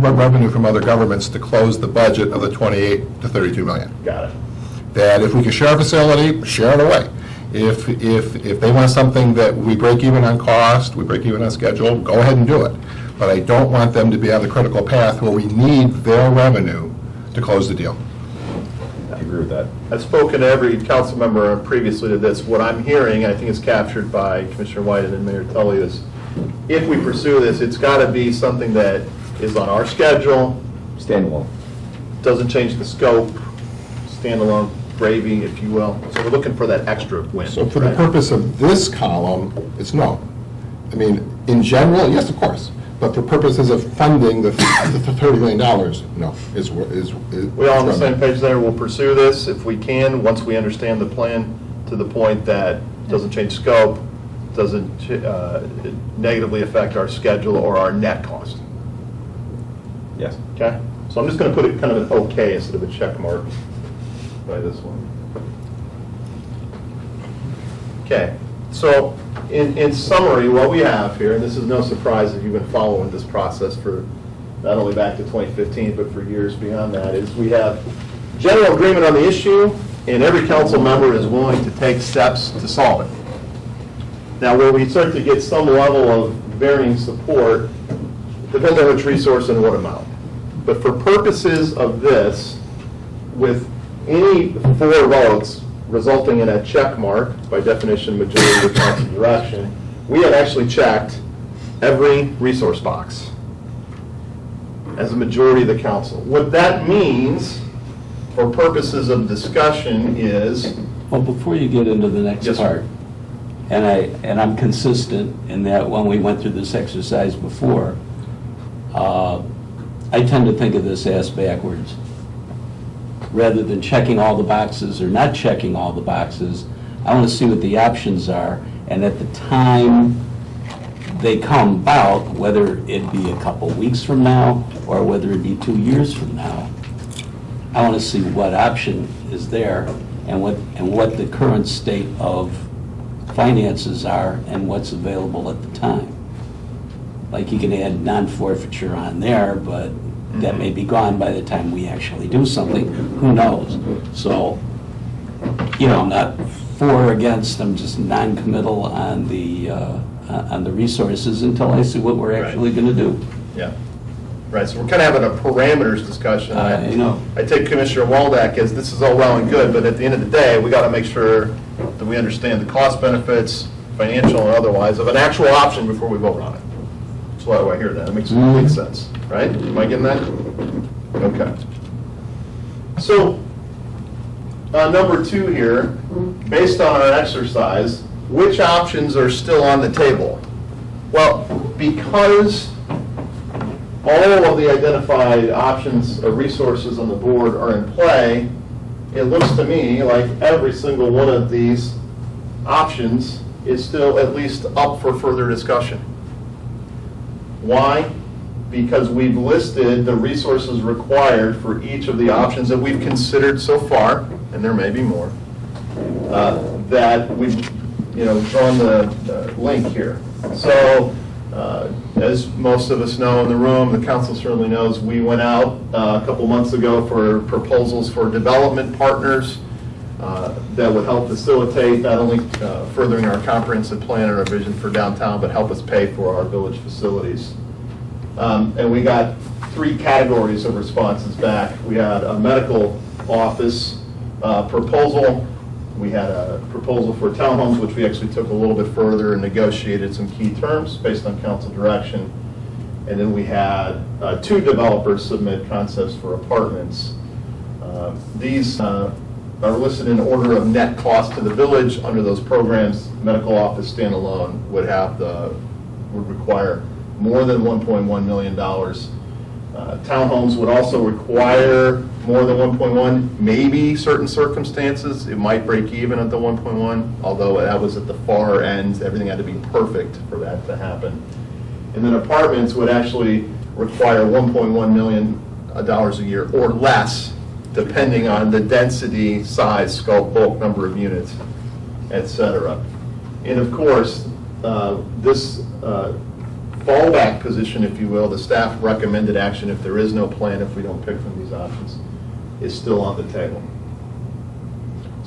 revenue from other governments to close the budget of the 28 to 32 million. Got it. That if we can share a facility, share it away. If they want something that we break even on cost, we break even on schedule, go ahead and do it. But I don't want them to be on the critical path where we need their revenue to close the deal. I agree with that. I've spoken to every council member previously to this. What I'm hearing, I think is captured by Commissioner White and Mayor Tully, is if we pursue this, it's got to be something that is on our schedule. Standalone. Doesn't change the scope, standalone gravy, if you will. So we're looking for that extra win. So for the purpose of this column, it's no. I mean, in general, yes, of course. But for purposes of funding the $30 million, no, is We all on the same page there. We'll pursue this if we can, once we understand the plan to the point that it doesn't change scope, doesn't negatively affect our schedule or our net cost. Yes. Okay? So I'm just going to put it kind of an okay instead of a check mark by this one. Okay. So in summary, what we have here, and this is no surprise if you've been following this process for not only back to 2015, but for years beyond that, is we have general agreement on the issue, and every council member is willing to take steps to solve it. Now, where we start to get some level of varying support, depends on which resource and what amount. But for purposes of this, with any 4 votes resulting in a check mark, by definition, majority of council direction, we have actually checked every resource box as a majority of the council. What that means, for purposes of discussion, is... Well, before you get into the next part, and I'm consistent in that when we went through this exercise before, I tend to think of this ass backwards. Rather than checking all the boxes or not checking all the boxes, I want to see what the options are, and at the time they come about, whether it be a couple weeks from now or whether it be 2 years from now, I want to see what option is there and what the current state of finances are and what's available at the time. Like, you can add non-forfeiture on there, but that may be gone by the time we actually do something. Who knows? So, I'm not for or against. I'm just non-committal on the resources until I see what we're actually going to do. Yeah. Right, so we're kind of having a parameters discussion. I take Commissioner Waldeck as this is all well and good, but at the end of the day, we got to make sure that we understand the cost benefits, financial or otherwise, of an actual option before we vote on it. That's why I hear that. It makes complete sense, right? Am I getting that? Okay. So, number 2 here, based on our exercise, which options are still on the table? Well, because all of the identified options or resources on the board are in play, it looks to me like every single one of these options is still at least up for further discussion. Why? Because we've listed the resources required for each of the options that we've considered so far, and there may be more, that we've drawn the link here. So, as most of us know in the room, the council certainly knows, we went out a couple months ago for proposals for development partners that would help facilitate not only furthering our comprehensive plan and our vision for downtown, but help us pay for our village facilities. And we got 3 categories of responses back. We had a medical office proposal. We had a proposal for townhomes, which we actually took a little bit further and negotiated some key terms based on council direction. And then we had 2 developers submit concepts for apartments. These are listed in order of net cost to the village under those programs. Medical office standalone would require more than $1.1 million. Townhomes would also require more than 1.1, maybe certain circumstances. It might break even at the 1.1, although that was at the far end. Everything had to be perfect for that to happen. And then apartments would actually require $1.1 million a year or less, depending on the density, size, scope, bulk, number of units, et cetera. And of course, this fallback position, if you will, the staff recommended action if there is no plan, if we don't pick from these options, is still on the table.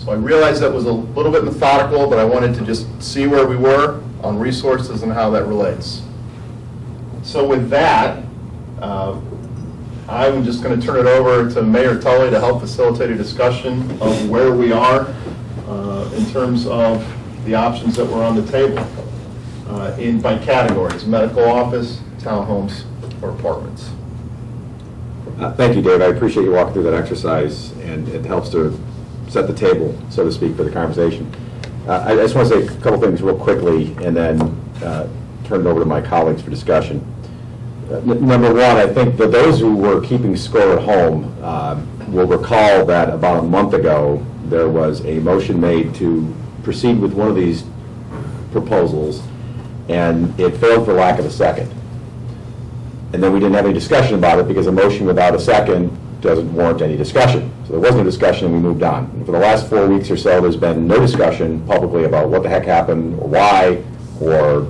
So I realized that was a little bit methodical, but I wanted to just see where we were on resources and how that relates. So with that, I'm just going to turn it over to Mayor Tully to help facilitate a discussion of where we are in terms of the options that were on the table by categories, medical office, townhomes, or apartments. Thank you, Dave. I appreciate you walking through that exercise, and it helps to set the table, so to speak, for the conversation. I just want to say a couple things real quickly, and then turn it over to my colleagues for discussion. Number one, I think that those who were keeping score at home will recall that about a month ago, there was a motion made to proceed with one of these proposals, and it failed for lack of a second. And then we didn't have any discussion about it because a motion without a second doesn't warrant any discussion. So there wasn't a discussion and we moved on. And for the last 4 weeks or so, there's been no discussion publicly about what the heck happened or why or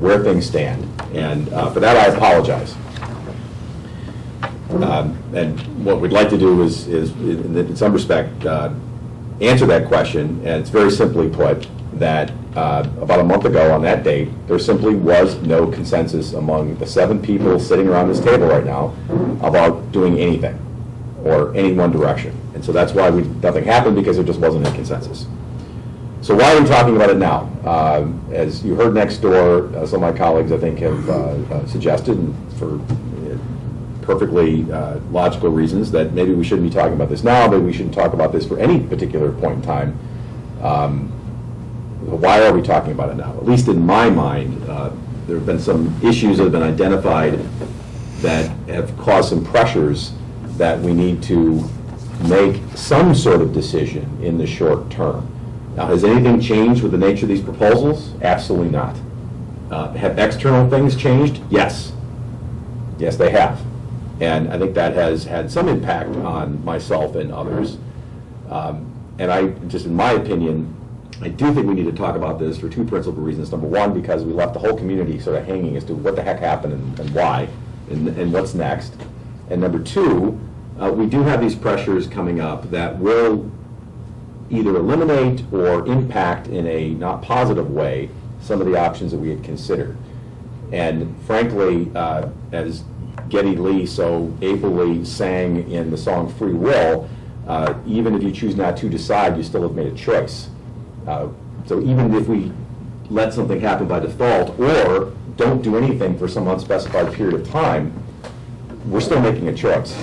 where things stand. And for that, I apologize. And what we'd like to do is in some respect, answer that question. And it's very simply put that about a month ago on that date, there simply was no consensus among the 7 people sitting around this table right now about doing anything or any one direction. And so that's why nothing happened, because there just wasn't any consensus. So why are we talking about it now? As you heard next door, some of my colleagues, I think, have suggested, and for perfectly logical reasons, that maybe we shouldn't be talking about this now, maybe we shouldn't talk about this for any particular point in time. Why are we talking about it now? At least in my mind, there have been some issues that have been identified that have caused some pressures that we need to make some sort of decision in the short term. Now, has anything changed with the nature of these proposals? Absolutely not. Have external things changed? Yes. Yes, they have. And I think that has had some impact on myself and others. And I, just in my opinion, I do think we need to talk about this for 2 principal reasons. Number one, because we left the whole community sort of hanging as to what the heck happened and why and what's next. And number two, we do have these pressures coming up that will either eliminate or impact in a not positive way some of the options that we had considered. And frankly, as Geddy Lee so ably sang in the song Free Will, even if you choose not to decide, you still have made a choice. So even if we let something happen by default or don't do anything for some unspecified period of time, we're still making a choice.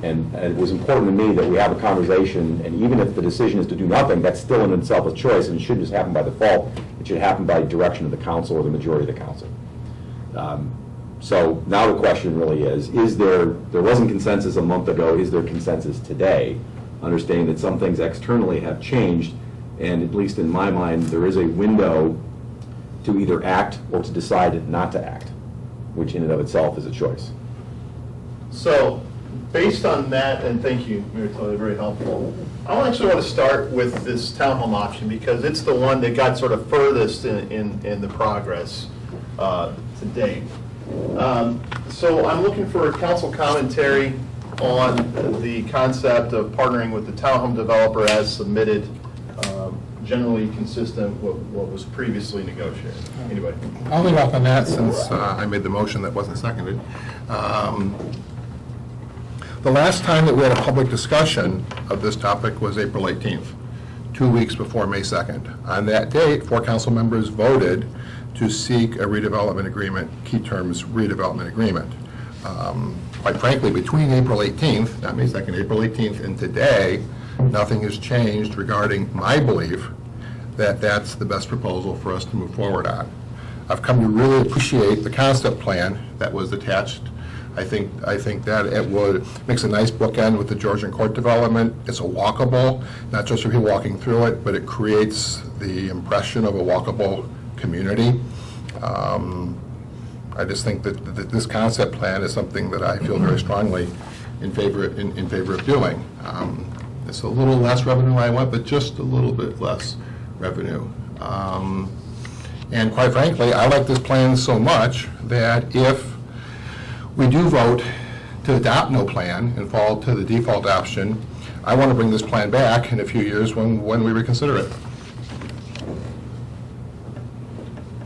And it was important to me that we have a conversation, and even if the decision is to do nothing, that's still in itself a choice, and it shouldn't just happen by default. It should happen by direction of the council or the majority of the council. So now the question really is there wasn't consensus a month ago, is there consensus today? Understanding that some things externally have changed, and at least in my mind, there is a window to either act or to decide not to act, which in and of itself is a choice. So, based on that, and thank you, Mayor Tully, very helpful. I actually want to start with this townhome option because it's the one that got sort of furthest in the progress to date. So I'm looking for council commentary on the concept of partnering with the townhome developer as submitted, generally consistent with what was previously negotiated. Anyway. I'll leave off on that since I made the motion that wasn't seconded. The last time that we had a public discussion of this topic was April 18th, 2 weeks before May 2nd. On that date, 4 council members voted to seek a redevelopment agreement, key terms redevelopment agreement. Quite frankly, between April 18th, not May 2nd, April 18th and today, nothing has changed regarding my belief that that's the best proposal for us to move forward on. I've come to really appreciate the concept plan that was attached. I think that it makes a nice bookend with the Georgian Court development. It's a walkable, not just for people walking through it, but it creates the impression of a walkable community. I just think that this concept plan is something that I feel very strongly in favor of doing. It's a little less revenue I want, but just a little bit less revenue. And quite frankly, I like this plan so much that if we do vote to adopt no plan and fall to the default option, I want to bring this plan back in a few years when we reconsider it.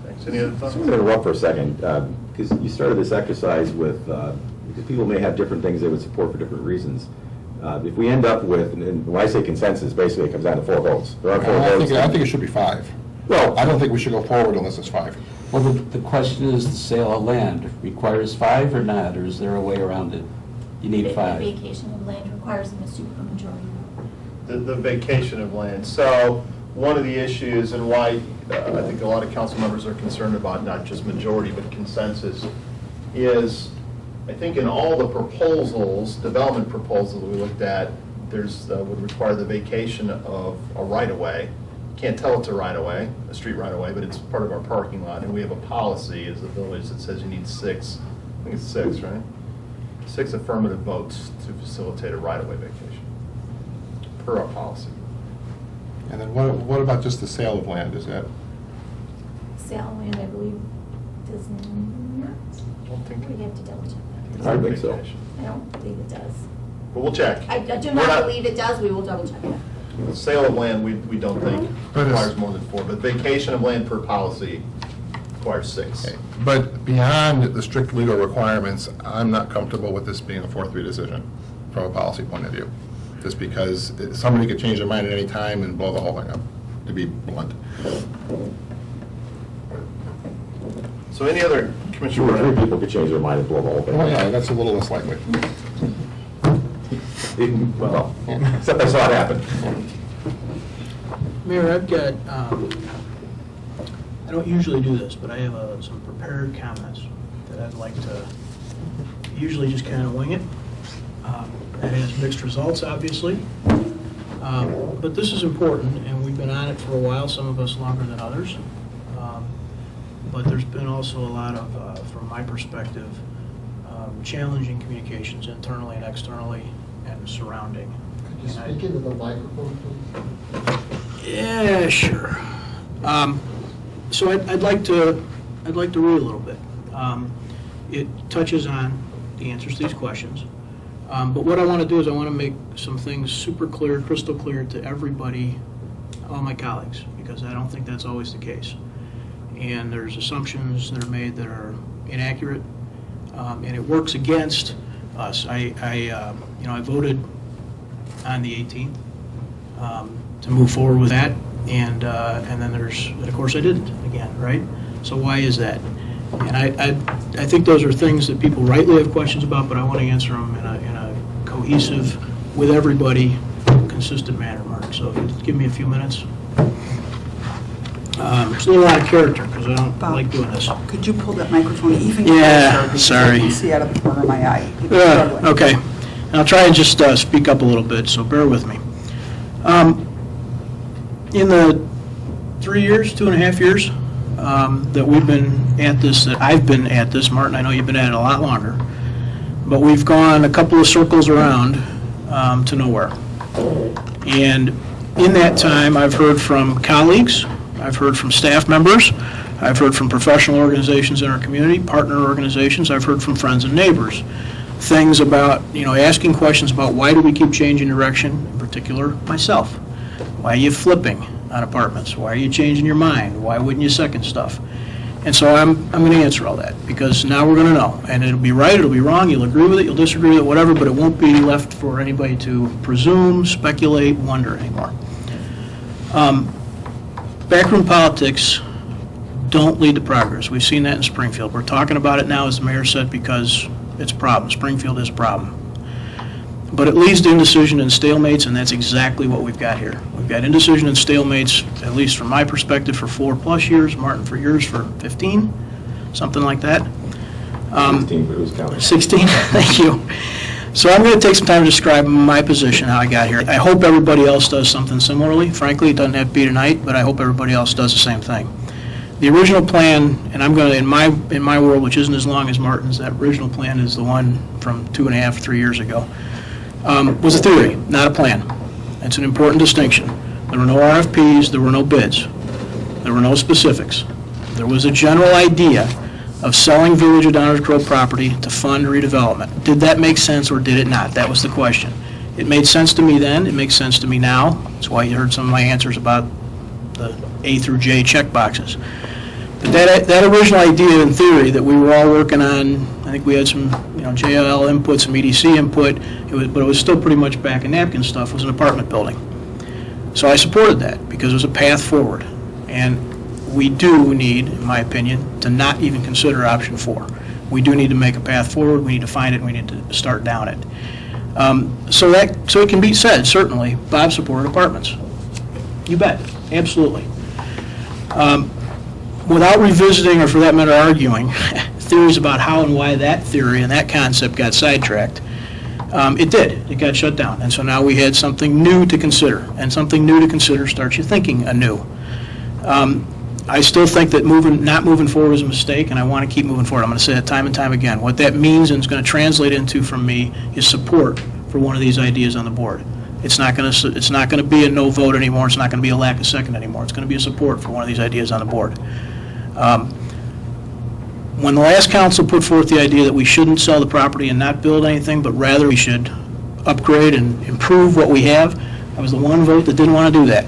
Thanks. Any other thoughts? I'm going to interrupt for a second, because you started this exercise with, because people may have different things they would support for different reasons. If we end up with, and when I say consensus, basically it comes down to 4 votes. There are 4 votes. I think it should be 5. Well, I don't think we should go forward unless it's 5. Well, the question is, the sale of land requires 5 or not, or is there a way around it? You need 5. The vacation of land requires a supermajority. The vacation of land. So one of the issues and why I think a lot of council members are concerned about not just majority but consensus is I think in all the proposals, development proposals we looked at, there's would require the vacation of a right-of-way. Can't tell it's a right-of-way, a street right-of-way, but it's part of our parking lot. And we have a policy as a village that says you need 6, I think it's 6, right? 6 affirmative votes to facilitate a right-of-way vacation, per our policy. And then what about just the sale of land? Is that? Sale of land, I believe, does not. I don't think. We have to double check that. I think so. I don't believe it does. But we'll check. I do not believe it does. We will double check that. The sale of land, we don't think requires more than 4, but vacation of land per policy requires 6. Okay. But beyond the strict legal requirements, I'm not comfortable with this being a 4-3 decision from a policy point of view. Just because somebody could change their mind at any time and blow the whole thing up, to be blunt. So any other 2 commissioner? or 3 people could change their mind and blow the whole thing. Well, yeah, that's a little less likely. Well, except I saw it happen. Mayor, I've got, I don't usually do this, but I have some prepared comments that I'd like to usually just kind of wing it. That has mixed results, obviously. But this is important, and we've been on it for a while, some of us longer than others. But there's been also a lot of, from my perspective, challenging communications internally and externally and surrounding. Could you speak into the microphone, please? Yeah, sure. So I'd like to read a little bit. It touches on the answers to these questions. But what I want to do is I want to make some things super clear, crystal clear to everybody, all my colleagues, because I don't think that's always the case. And there's assumptions that are made that are inaccurate, and it works against us. I voted on the 18th to move forward with that, and then of course I didn't again, right? So why is that? And I think those are things that people rightly have questions about, but I want to answer them in a cohesive, with everybody, consistent manner, Mark. So if you give me a few minutes. It's a lot of character, because I don't like doing this. Could you pull that microphone even Yeah, closer? Because sorry. I can see out of the corner of my eye. You're struggling. Okay. I'll try and just speak up a little bit, so bear with me. In the 3 years, 2.5 years that we've been at this, that I've been at this, Martin, I know you've been at it a lot longer, but we've gone a couple of circles around to nowhere. And in that time, I've heard from colleagues, I've heard from staff members, I've heard from professional organizations in our community, partner organizations, I've heard from friends and neighbors. Things about, asking questions about why do we keep changing direction, in particular myself. Why are you flipping on apartments? Why are you changing your mind? Why wouldn't you second stuff? And so I'm going to answer all that, because now we're going to know. And it'll be right, it'll be wrong, you'll agree with it, you'll disagree with it, whatever, but it won't be left for anybody to presume, speculate, wonder anymore. Backroom politics don't lead to progress. We've seen that in Springfield. We're talking about it now, as the mayor said, because it's a problem. Springfield is a problem. But it leads to indecision and stalemates, and that's exactly what we've got here. We've got indecision and stalemates, at least from my perspective, for 4+ years, Martin for yours for 15, something like that. 16, but who's counting? 16, thank you. So I'm going to take some time to describe my position, how I got here. I hope everybody else does something similarly. Frankly, it doesn't have to be tonight, but I hope everybody else does the same thing. The original plan, and I'm going to, in my world, which isn't as long as Martin's, that original plan is the one from 2.5, 3 years ago, was a theory, not a plan. It's an important distinction. There were no RFPs, there were no bids, there were no specifics. There was a general idea of selling Village of Downers Grove property to fund redevelopment. Did that make sense or did it not? That was the question. It made sense to me then, it makes sense to me now. That's why you heard some of my answers about the A through J check boxes. But that original idea in theory that we were all working on, I think we had some, JLL input, some EDC input, but it was still pretty much back in napkin stuff, was an apartment building. So I supported that because it was a path forward. And we do need, in my opinion, to not even consider option 4. We do need to make a path forward, we need to find it, we need to start down it. So it can be said, certainly, Bob supported apartments. You bet, absolutely. Without revisiting, or for that matter arguing, theories about how and why that theory and that concept got sidetracked, it did. It got shut down. And so now we had something new to consider. And something new to consider starts you thinking anew. I still think that not moving forward is a mistake, and I want to keep moving forward. I'm going to say that time and time again. What that means and is going to translate into from me is support for one of these ideas on the board. It's not going to be a no vote anymore. It's not going to be a lack of second anymore. It's going to be a support for one of these ideas on the board. When the last council put forth the idea that we shouldn't sell the property and not build anything, but rather we should upgrade and improve what we have, I was the one vote that didn't want to do that.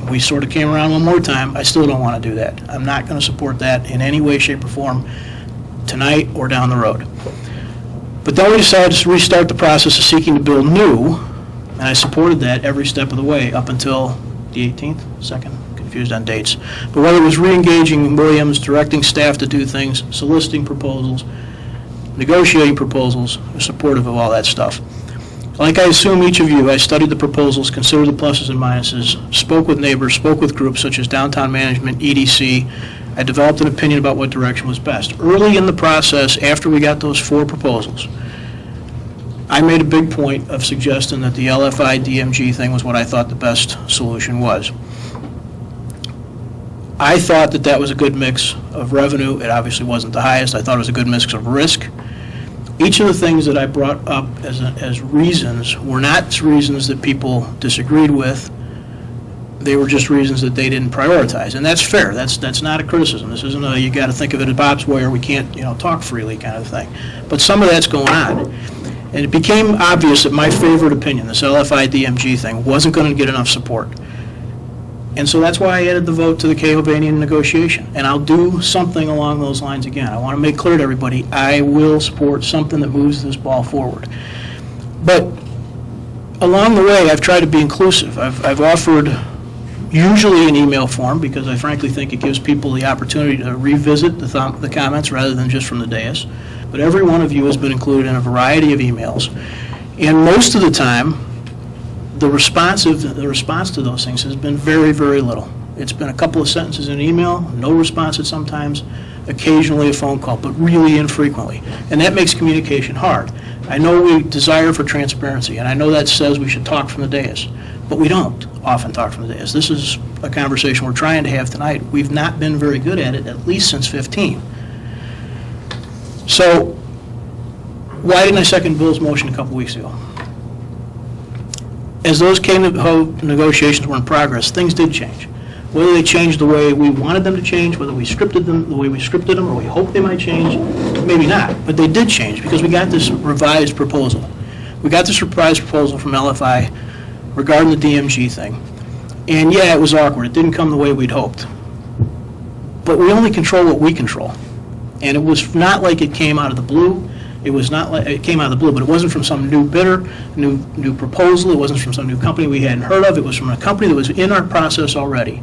We sort of came around one more time. I still don't want to do that. I'm not going to support that in any way, shape, or form tonight or down the road. But then we decided to restart the process of seeking to build new, and I supported that every step of the way up until the 18th, second, confused on dates. But whether it was re-engaging Williams, directing staff to do things, soliciting proposals, negotiating proposals, I was supportive of all that stuff. Like I assume each of you, I studied the proposals, considered the pluses and minuses, spoke with neighbors, spoke with groups such as Downtown Management, EDC. I developed an opinion about what direction was best. Early in the process, after we got those 4 proposals, I made a big point of suggesting that the LFI DMG thing was what I thought the best solution was. I thought that was a good mix of revenue. It obviously wasn't the highest. I thought it was a good mix of risk. Each of the things that I brought up as reasons were not reasons that people disagreed with. They were just reasons that they didn't prioritize, and that's fair. That's not a criticism. This isn't a you got to think of it as Bob's way or we can't talk freely kind of thing. But some of that's going on, and it became obvious that my favorite opinion, this LFI DMG thing, wasn't going to get enough support. And so that's why I added the vote to the Kay-Hovanian negotiation. And I'll do something along those lines again. I want to make clear to everybody, I will support something that moves this ball forward. But along the way, I've tried to be inclusive. I've offered usually in email form, because I frankly think it gives people the opportunity to revisit the comments rather than just from the dais. But every one of you has been included in a variety of emails. And most of the time, the response to those things has been very, very little. It's been a couple of sentences in an email, no response at sometimes, occasionally a phone call, but really infrequently. And that makes communication hard. I know we desire for transparency, and I know that says we should talk from the dais, but we don't often talk from the dais. This is a conversation we're trying to have tonight. We've not been very good at it, at least since 15. So why didn't I second Bill's motion a couple weeks ago? As those negotiations were in progress, things did change. Whether they changed the way we wanted them to change, whether we scripted them the way we scripted them, or we hoped they might change, maybe not. But they did change because we got this revised proposal. We got this revised proposal from LFI regarding the DMG thing. And yeah, it was awkward. It didn't come the way we'd hoped. But we only control what we control. And it was not like it came out of the blue. It was not like it came out of the blue, but it wasn't from some new bidder, new proposal. It wasn't from some new company we hadn't heard of. It was from a company that was in our process already,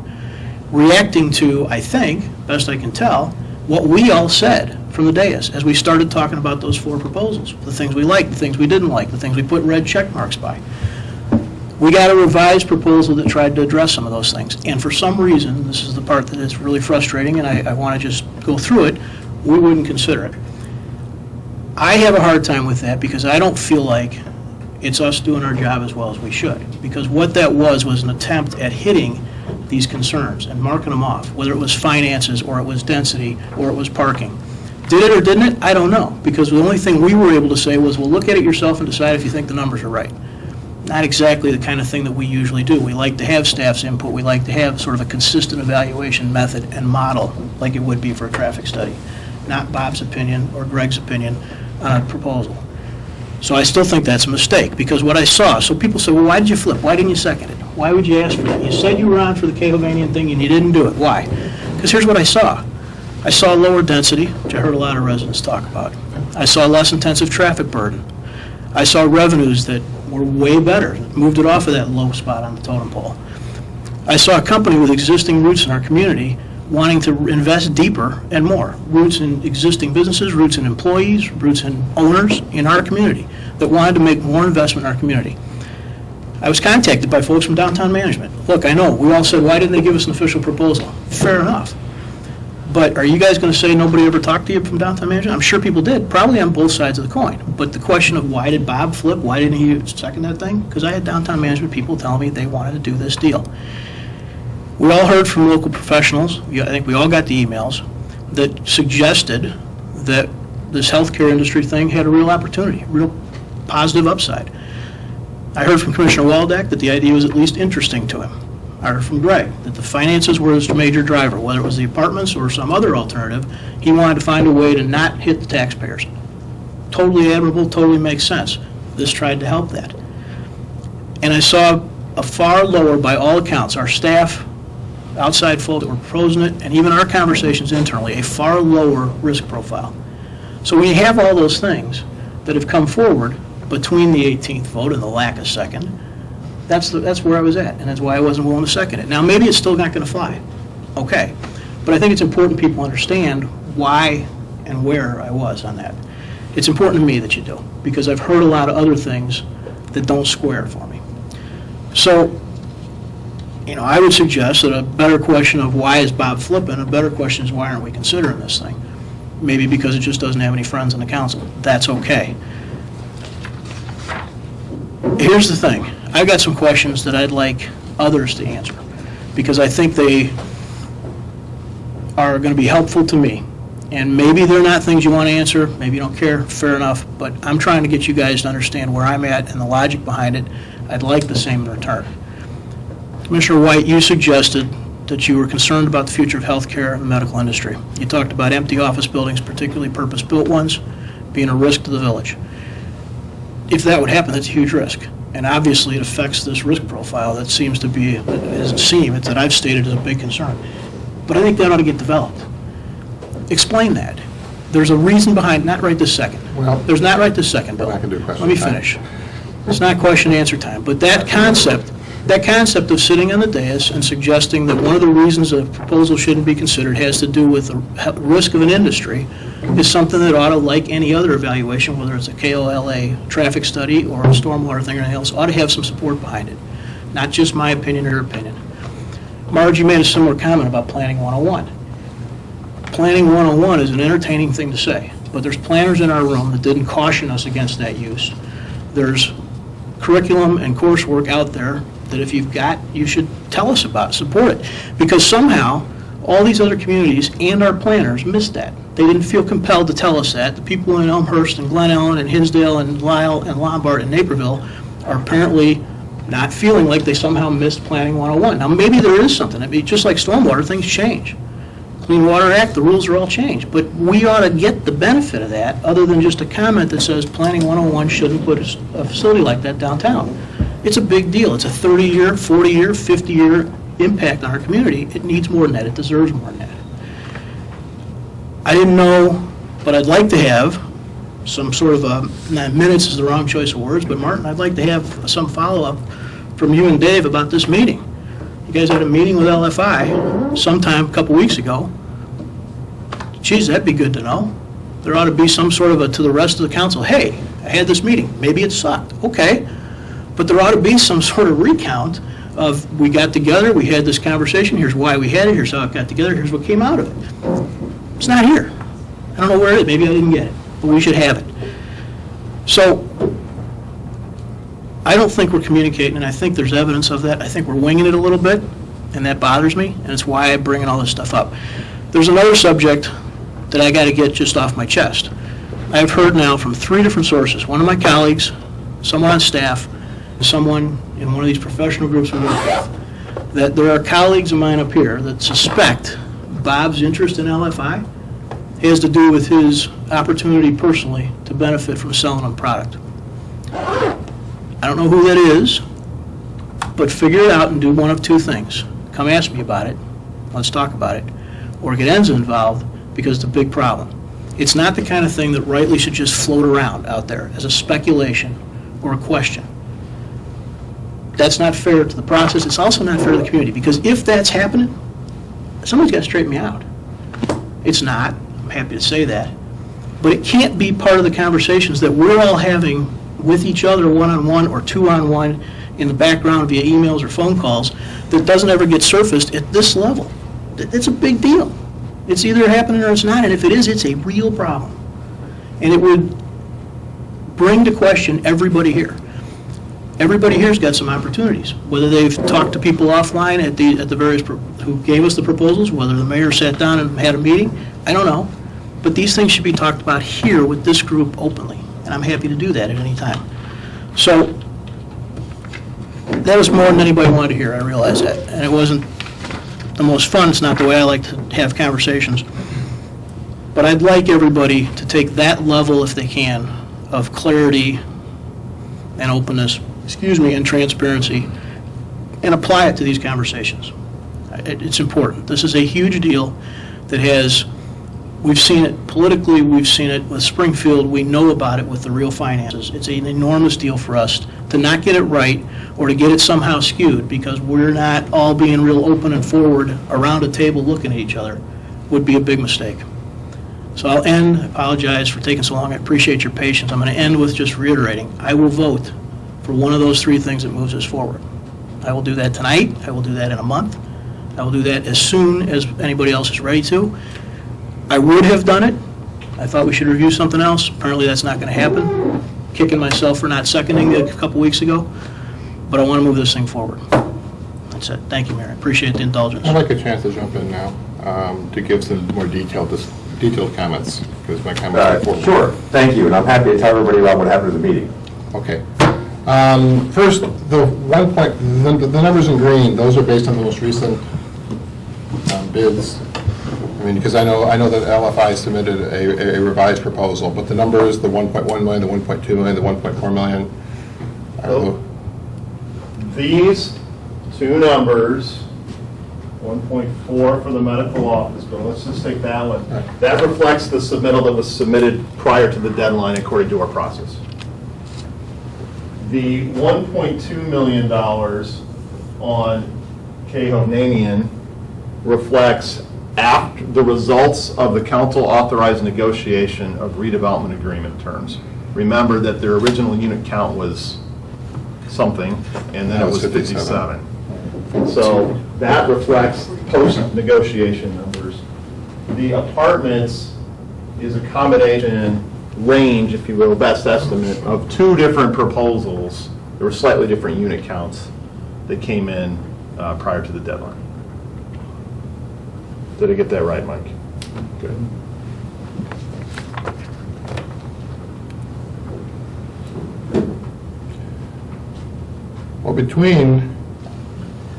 reacting to, I think, best I can tell, what we all said from the dais as we started talking about those 4 proposals, the things we liked, the things we didn't like, the things we put red check marks by. We got a revised proposal that tried to address some of those things. And for some reason, this is the part that is really frustrating, and I want to just go through it, we wouldn't consider it. I have a hard time with that because I don't feel like it's us doing our job as well as we should. Because what that was an attempt at hitting these concerns and marking them off, whether it was finances or it was density or it was parking. Did it or didn't it? I don't know. Because the only thing we were able to say was, well, look at it yourself and decide if you think the numbers are right. Not exactly the kind of thing that we usually do. We like to have staff's input. We like to have sort of a consistent evaluation method and model like it would be for a traffic study. Not Bob's opinion or Greg's opinion on a proposal. So I still think that's a mistake, because what I saw, so people say, well, why did you flip? Why didn't you second it? Why would you ask for that? You said you were on for the Cahovanian thing and you didn't do it. Why? Because here's what I saw. I saw lower density, which I heard a lot of residents talk about. I saw less intensive traffic burden. I saw revenues that were way better, moved it off of that low spot on the totem pole. I saw a company with existing roots in our community wanting to invest deeper and more. Roots in existing businesses, roots in employees, roots in owners in our community that wanted to make more investment in our community. I was contacted by folks from downtown management. Look, I know, we all said, why didn't they give us an official proposal? Fair enough. But are you guys going to say nobody ever talked to you from downtown management? I'm sure people did, probably on both sides of the coin. But the question of why did Bob flip, why didn't he second that thing? Because I had downtown management people telling me they wanted to do this deal. We all heard from local professionals, I think we all got the emails, that suggested that this healthcare industry thing had a real opportunity, real positive upside. I heard from Commissioner Waldeck that the idea was at least interesting to him. I heard from Greg that the finances were his major driver, whether it was the apartments or some other alternative. He wanted to find a way to not hit the taxpayers. Totally admirable, totally makes sense. This tried to help that. And I saw a far lower, by all accounts, our staff, outside folk that were proposing it, and even our conversations internally, a far lower risk profile. So we have all those things that have come forward between the 18th vote and the lack of second. That's where I was at, and that's why I wasn't willing to second it. Now, maybe it's still not going to fly. Okay. But I think it's important people understand why and where I was on that. It's important to me that you do, because I've heard a lot of other things that don't square for me. So, I would suggest that a better question of why is Bob flipping, a better question is why aren't we considering this thing? Maybe because it just doesn't have any friends in the council. That's okay. Here's the thing. I've got some questions that I'd like others to answer, because I think they are going to be helpful to me. And maybe they're not things you want to answer, maybe you don't care, fair enough, but I'm trying to get you guys to understand where I'm at and the logic behind it. I'd like the same in return. Commissioner White, you suggested that you were concerned about the future of healthcare and the medical industry. You talked about empty office buildings, particularly purpose-built ones, being a risk to the village. If that would happen, that's a huge risk. And obviously, it affects this risk profile that seems to be, that I've stated as a big concern. But I think that ought to get developed. Explain that. There's a reason behind, not right this second. Well, there's not right this second, Bill. I can do question Let me time. finish. It's not question and answer time, but that concept of sitting on the dais and suggesting that one of the reasons a proposal shouldn't be considered has to do with the risk of an industry is something that ought to, like any other evaluation, whether it's a KOLA traffic study or a stormwater thing or anything else, ought to have some support behind it, not just my opinion or your opinion. Margie made a similar comment about Planning 101. Planning 101 is an entertaining thing to say, but there's planners in our room that didn't caution us against that use. There's curriculum and coursework out there that if you've got, you should tell us about, support it. Because somehow, all these other communities and our planners missed that. They didn't feel compelled to tell us that. The people in Elmhurst and Glen Ellen and Hinsdale and Lyle and Lombard and Naperville are apparently not feeling like they somehow missed Planning 101. Now, maybe there is something. I mean, just like stormwater, things change. Clean Water Act, the rules are all changed. But we ought to get the benefit of that, other than just a comment that says Planning 101 shouldn't put a facility like that downtown. It's a big deal. It's a 30-year, 40-year, 50-year impact on our community. It needs more than that. It deserves more than that. I didn't know, but I'd like to have some sort of minutes is the wrong choice of words, but Martin, I'd like to have some follow-up from you and Dave about this meeting. You guys had a meeting with LFI sometime a couple weeks ago. Geez, that'd be good to know. There ought to be some sort of to the rest of the council, hey, I had this meeting. Maybe it sucked. Okay. But there ought to be some sort of recount of, we got together, we had this conversation, here's why we had it, here's how it got together, here's what came out of it. It's not here. I don't know where it is. Maybe I didn't get it. But we should have it. So, I don't think we're communicating, and I think there's evidence of that. I think we're winging it a little bit, and that bothers me, and it's why I'm bringing all this stuff up. There's another subject that I got to get just off my chest. I've heard now from 3 different sources, one of my colleagues, someone on staff, someone in one of these professional groups we work with, that there are colleagues of mine up here that suspect Bob's interest in LFI has to do with his opportunity personally to benefit from selling them product. I don't know who that is, but figure it out and do one of two things. Come ask me about it, let's talk about it, or get ENZA involved, because it's a big problem. It's not the kind of thing that rightly should just float around out there as a speculation or a question. That's not fair to the process. It's also not fair to the community, because if that's happening, somebody's got to straighten me out. It's not. I'm happy to say that. But it can't be part of the conversations that we're all having with each other one-on-one or two-on-one in the background via emails or phone calls that doesn't ever get surfaced at this level. It's a big deal. It's either happening or it's not, and if it is, it's a real problem. And it would bring to question everybody here. Everybody here's got some opportunities, whether they've talked to people offline at the various, who gave us the proposals, whether the mayor sat down and had a meeting, I don't know. But these things should be talked about here with this group openly, and I'm happy to do that at any time. So, that was more than anybody wanted to hear, I realize that. And it wasn't the most fun, it's not the way I like to have conversations. But I'd like everybody to take that level, if they can, of clarity and openness, and transparency, and apply it to these conversations. It's important. This is a huge deal that has, we've seen it politically, we've seen it with Springfield, we know about it with the real finances. It's an enormous deal for us to not get it right or to get it somehow skewed because we're not all being real open and forward around a table looking at each other would be a big mistake. So I'll end, apologize for taking so long, I appreciate your patience. I'm going to end with just reiterating, I will vote for one of those three things that moves us forward. I will do that tonight, I will do that in a month, I will do that as soon as anybody else is ready to. I would have done it, I thought we should review something else, apparently that's not going to happen. Kicking myself for not seconding it a couple weeks ago, but I want to move this thing forward. That's it, thank you, Mayor, I appreciate the indulgence. I'd like a chance to jump in now to give some more detailed comments, because my comments are important. Sure, thank you, and I'm happy to tell everybody about what happened at the meeting. Okay. First, the numbers in green, those are based on the most recent bids. I mean, because I know that LFI submitted a revised proposal, but the numbers, the 1.1 million, the 1.2 million, the 1.4 million. These two numbers, 1.4 for the medical office, but let's just take that one. That reflects the submittal that was submitted prior to the deadline according to our process. The $1.2 million on Cahoe-Namian reflects after the results of the council authorized negotiation of redevelopment agreement terms. Remember that their original unit count was something, and then it was 57. So that reflects post-negotiation numbers. The apartments is a combination range, if you will, best estimate, of two different proposals. There were slightly different unit counts that came in prior to the deadline. Did I get that right, Mike? Good. Well, between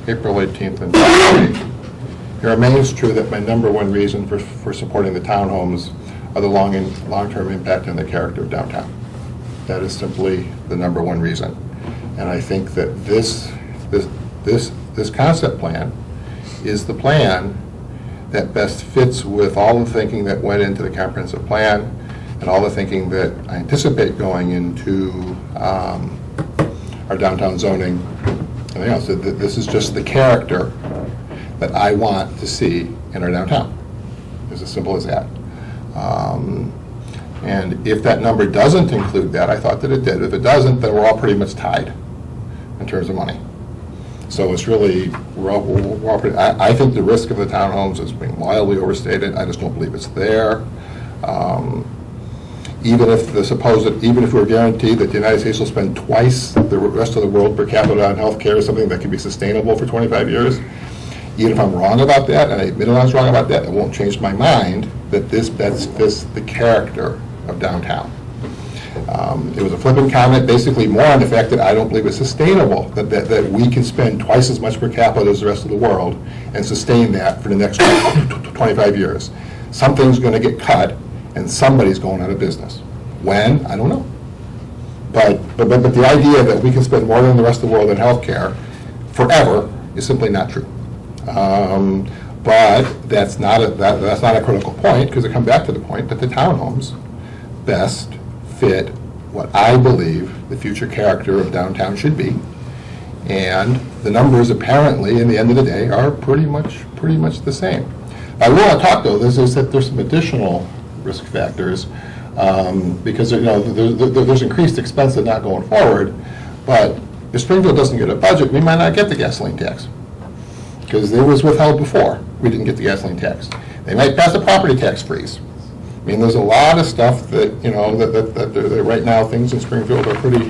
April 18th and today, it remains true that my number one reason for supporting the townhomes are the long-term impact on the character of downtown. That is simply the number one reason. And I think that this concept plan is the plan that best fits with all the thinking that went into the comprehensive plan and all the thinking that I anticipate going into our downtown zoning. And else. This is just the character that I want to see in our downtown. It's as simple as that. And if that number doesn't include that, I thought that it did. If it doesn't, then we're all pretty much tied in terms of money. So it's really, I think the risk of the townhomes is being wildly overstated. I just don't believe it's there. Even if we're guaranteed that the United States will spend twice the rest of the world per capita on health care, something that can be sustainable for 25 years, even if I'm wrong about that, and I admit I was wrong about that, it won't change my mind that that's the character of downtown. It was a flippant comment, basically more on the fact that I don't believe it's sustainable, that we can spend twice as much per capita as the rest of the world and sustain that for the next 25 years. Something's going to get cut, and somebody's going out of business. When? I don't know. But the idea that we can spend more than the rest of the world in healthcare forever is simply not true. But that's not a critical point, because it comes back to the point that the townhomes best fit what I believe the future character of downtown should be. And the numbers apparently, in the end of the day, are pretty much the same. I want to talk, though, is that there's some additional risk factors, because there's increased expense of not going forward, but if Springfield doesn't get a budget, we might not get the gasoline tax, because it was withheld before. We didn't get the gasoline tax. They might pass a property tax freeze. I mean, there's a lot of stuff that, that right now, things in Springfield are pretty,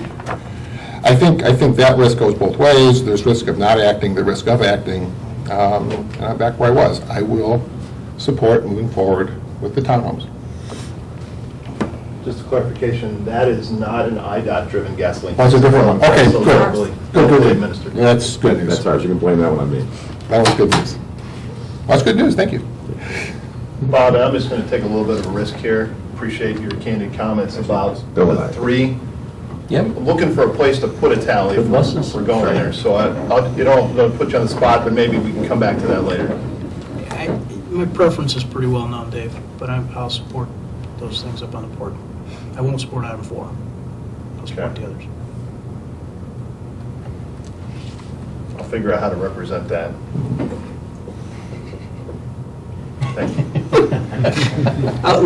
I think that risk goes both ways. There's risk of not acting, the risk of acting. And I'm back where I was. I will support moving forward with the townhomes. Just a clarification, that is not an IDOT-driven gasoline. That's a different one. Okay, So good. locally Good. administered. Yeah, that's good news. That's ours, you can blame that one on me. That was good news. That's good news, thank you. Bob, I'm just going to take a little bit of a risk here. Appreciate your candid comments about Bill and the I. three. Yep. I'm looking for a place to put a tally if we're going there. So I'm going to put you on the spot, but maybe we can come back to that later. My preference is pretty well known, Dave, but I'll support those things up on the board. I won't support item 4. I'll support the others. I'll figure out how to represent that. Thank you. What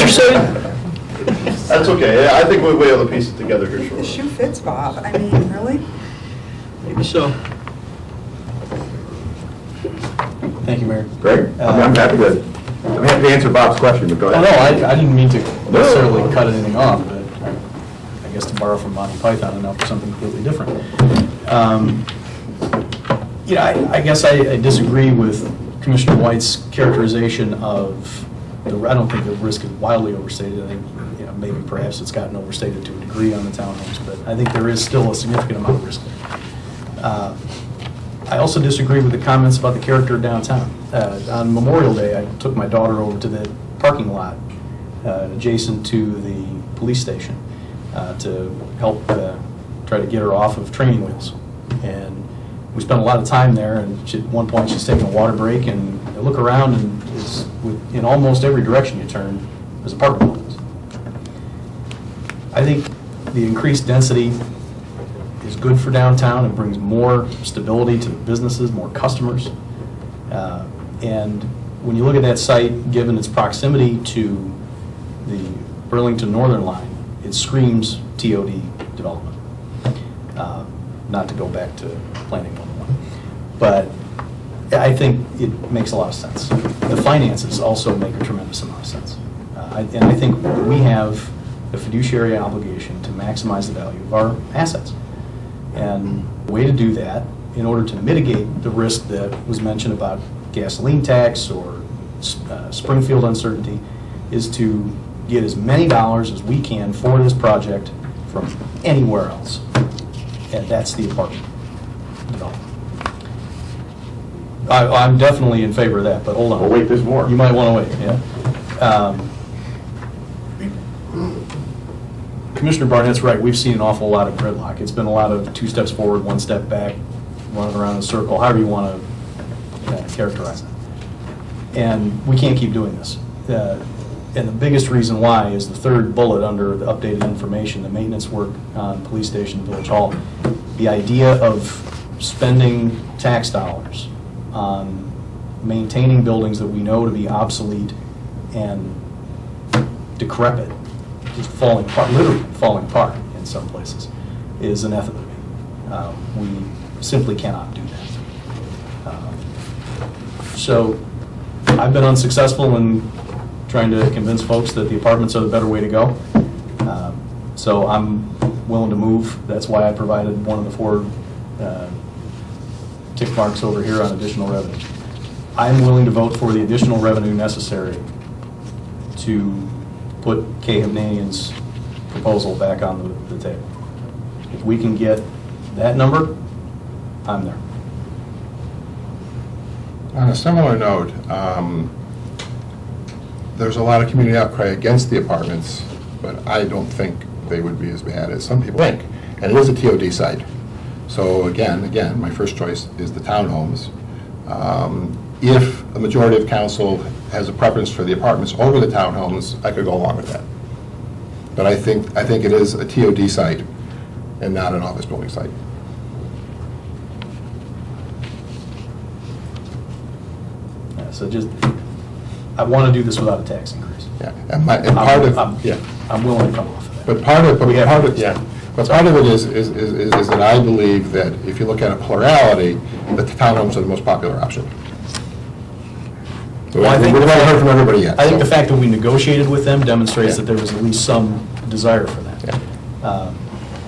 you're saying? That's okay. Yeah, I think we'll be able to piece it together here The shortly. shoe fits, Bob. I mean, really? Maybe so. Thank you, Mayor. Great. I'm happy to answer Bob's question, but go Oh, ahead. no, I didn't mean to necessarily cut anything off, but I guess to borrow from Monty Python and now for something completely different. I guess I disagree with Commissioner White's characterization of, I don't think the risk is wildly overstated. I think, maybe perhaps it's gotten overstated to a degree on the townhomes, but I think there is still a significant amount of risk. I also disagree with the comments about the character of downtown. On Memorial Day, I took my daughter over to the parking lot adjacent to the police station to help try to get her off of training wheels. And we spent a lot of time there, and at one point she's taking a water break, and I look around, and in almost every direction you turn, there's apartment buildings. I think the increased density is good for downtown. It brings more stability to the businesses, more customers. And when you look at that site, given its proximity to the Burlington Northern Line, it screams TOD development. Not to go back to Planning 101. But I think it makes a lot of sense. The finances also make a tremendous amount of sense. And I think we have a fiduciary obligation to maximize the value of our assets. And the way to do that, in order to mitigate the risk that was mentioned about gasoline tax or Springfield uncertainty, is to get as many dollars as we can for this project from anywhere else. And that's the apartment development. I'm definitely in favor of that, but hold on. Oh, wait, there's more. You might want to wait, yeah. Commissioner Barnett's right. We've seen an awful lot of gridlock. It's been a lot of 2 steps forward, 1 step back, running around in a circle, however you want to characterize it. And we can't keep doing this. And the biggest reason why is the third bullet under the updated information, the maintenance work on Police Station, Village Hall. The idea of spending tax dollars on maintaining buildings that we know to be obsolete and decrepit, just falling apart, literally falling apart in some places, is anathema to me. We simply cannot do that. So I've been unsuccessful in trying to convince folks that the apartments are the better way to go. So I'm willing to move. That's why I provided one of the 4 tick marks over here on additional revenue. I'm willing to vote for the additional revenue necessary to put Kay Hovnanian's proposal back on the table. If we can get that number, I'm there. On a similar note, there's a lot of community outcry against the apartments, but I don't think they would be as bad as some people think. And it is a TOD site. So again, my first choice is the townhomes. If a majority of council has a preference for the apartments over the townhomes, I could go along with that. But I think it is a TOD site and not an office building site. Yeah, so just, I want to do this without a tax increase. Yeah, and part of, I'm willing to come off of that. But part of it is that I believe that if you look at a plurality, that the townhomes are the most popular option. So Well, I we think haven't heard from everybody yet. I think so. the fact that we negotiated with them demonstrates that there was at least some desire for that.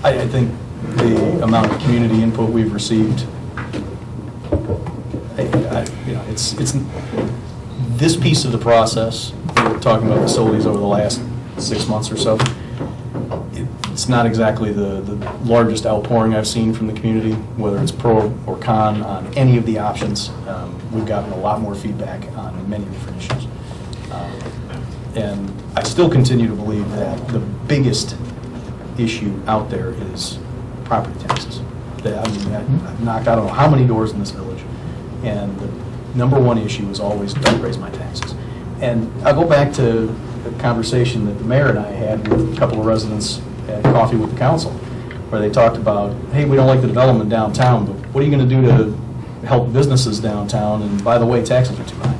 I think the amount of community input we've received, it's this piece of the process, we're talking about facilities over the last 6 months or so, it's not exactly the largest outpouring I've seen from the community, whether it's pro or con on any of the options. We've gotten a lot more feedback on many different issues. And I still continue to believe that the biggest issue out there is property taxes. I've knocked, I don't know how many doors in this village, and the number one issue is always, don't raise my taxes. And I'll go back to the conversation that the mayor and I had with a couple of residents at Coffee with the Council, where they talked about, hey, we don't like the development downtown, but what are you going to do to help businesses downtown? And by the way, taxes are too high.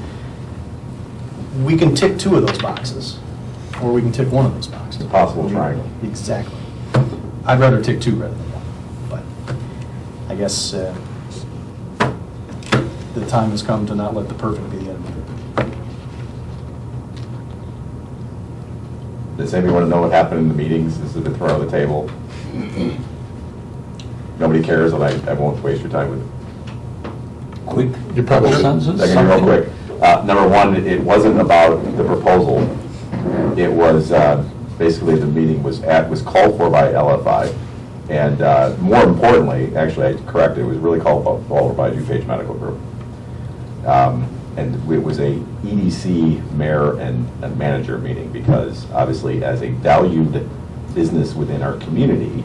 We can tick two of those boxes, or we can tick one of those boxes. It's a possible triangle. Exactly. I'd rather tick two rather than one, but I guess the time has come to not let the perfect be the enemy. Does anybody want to know what happened in the meetings? This has been thrown on the table. Nobody cares, and I won't waste your time with it. Quick You probably should. sentences? I can be real quick. Number one, it wasn't about the proposal. It was basically the meeting was called for by LFI, and more importantly, actually, I corrected, it was really called for by DuPage Medical Group. And it was a EDC mayor and manager meeting because obviously, as a valued business within our community,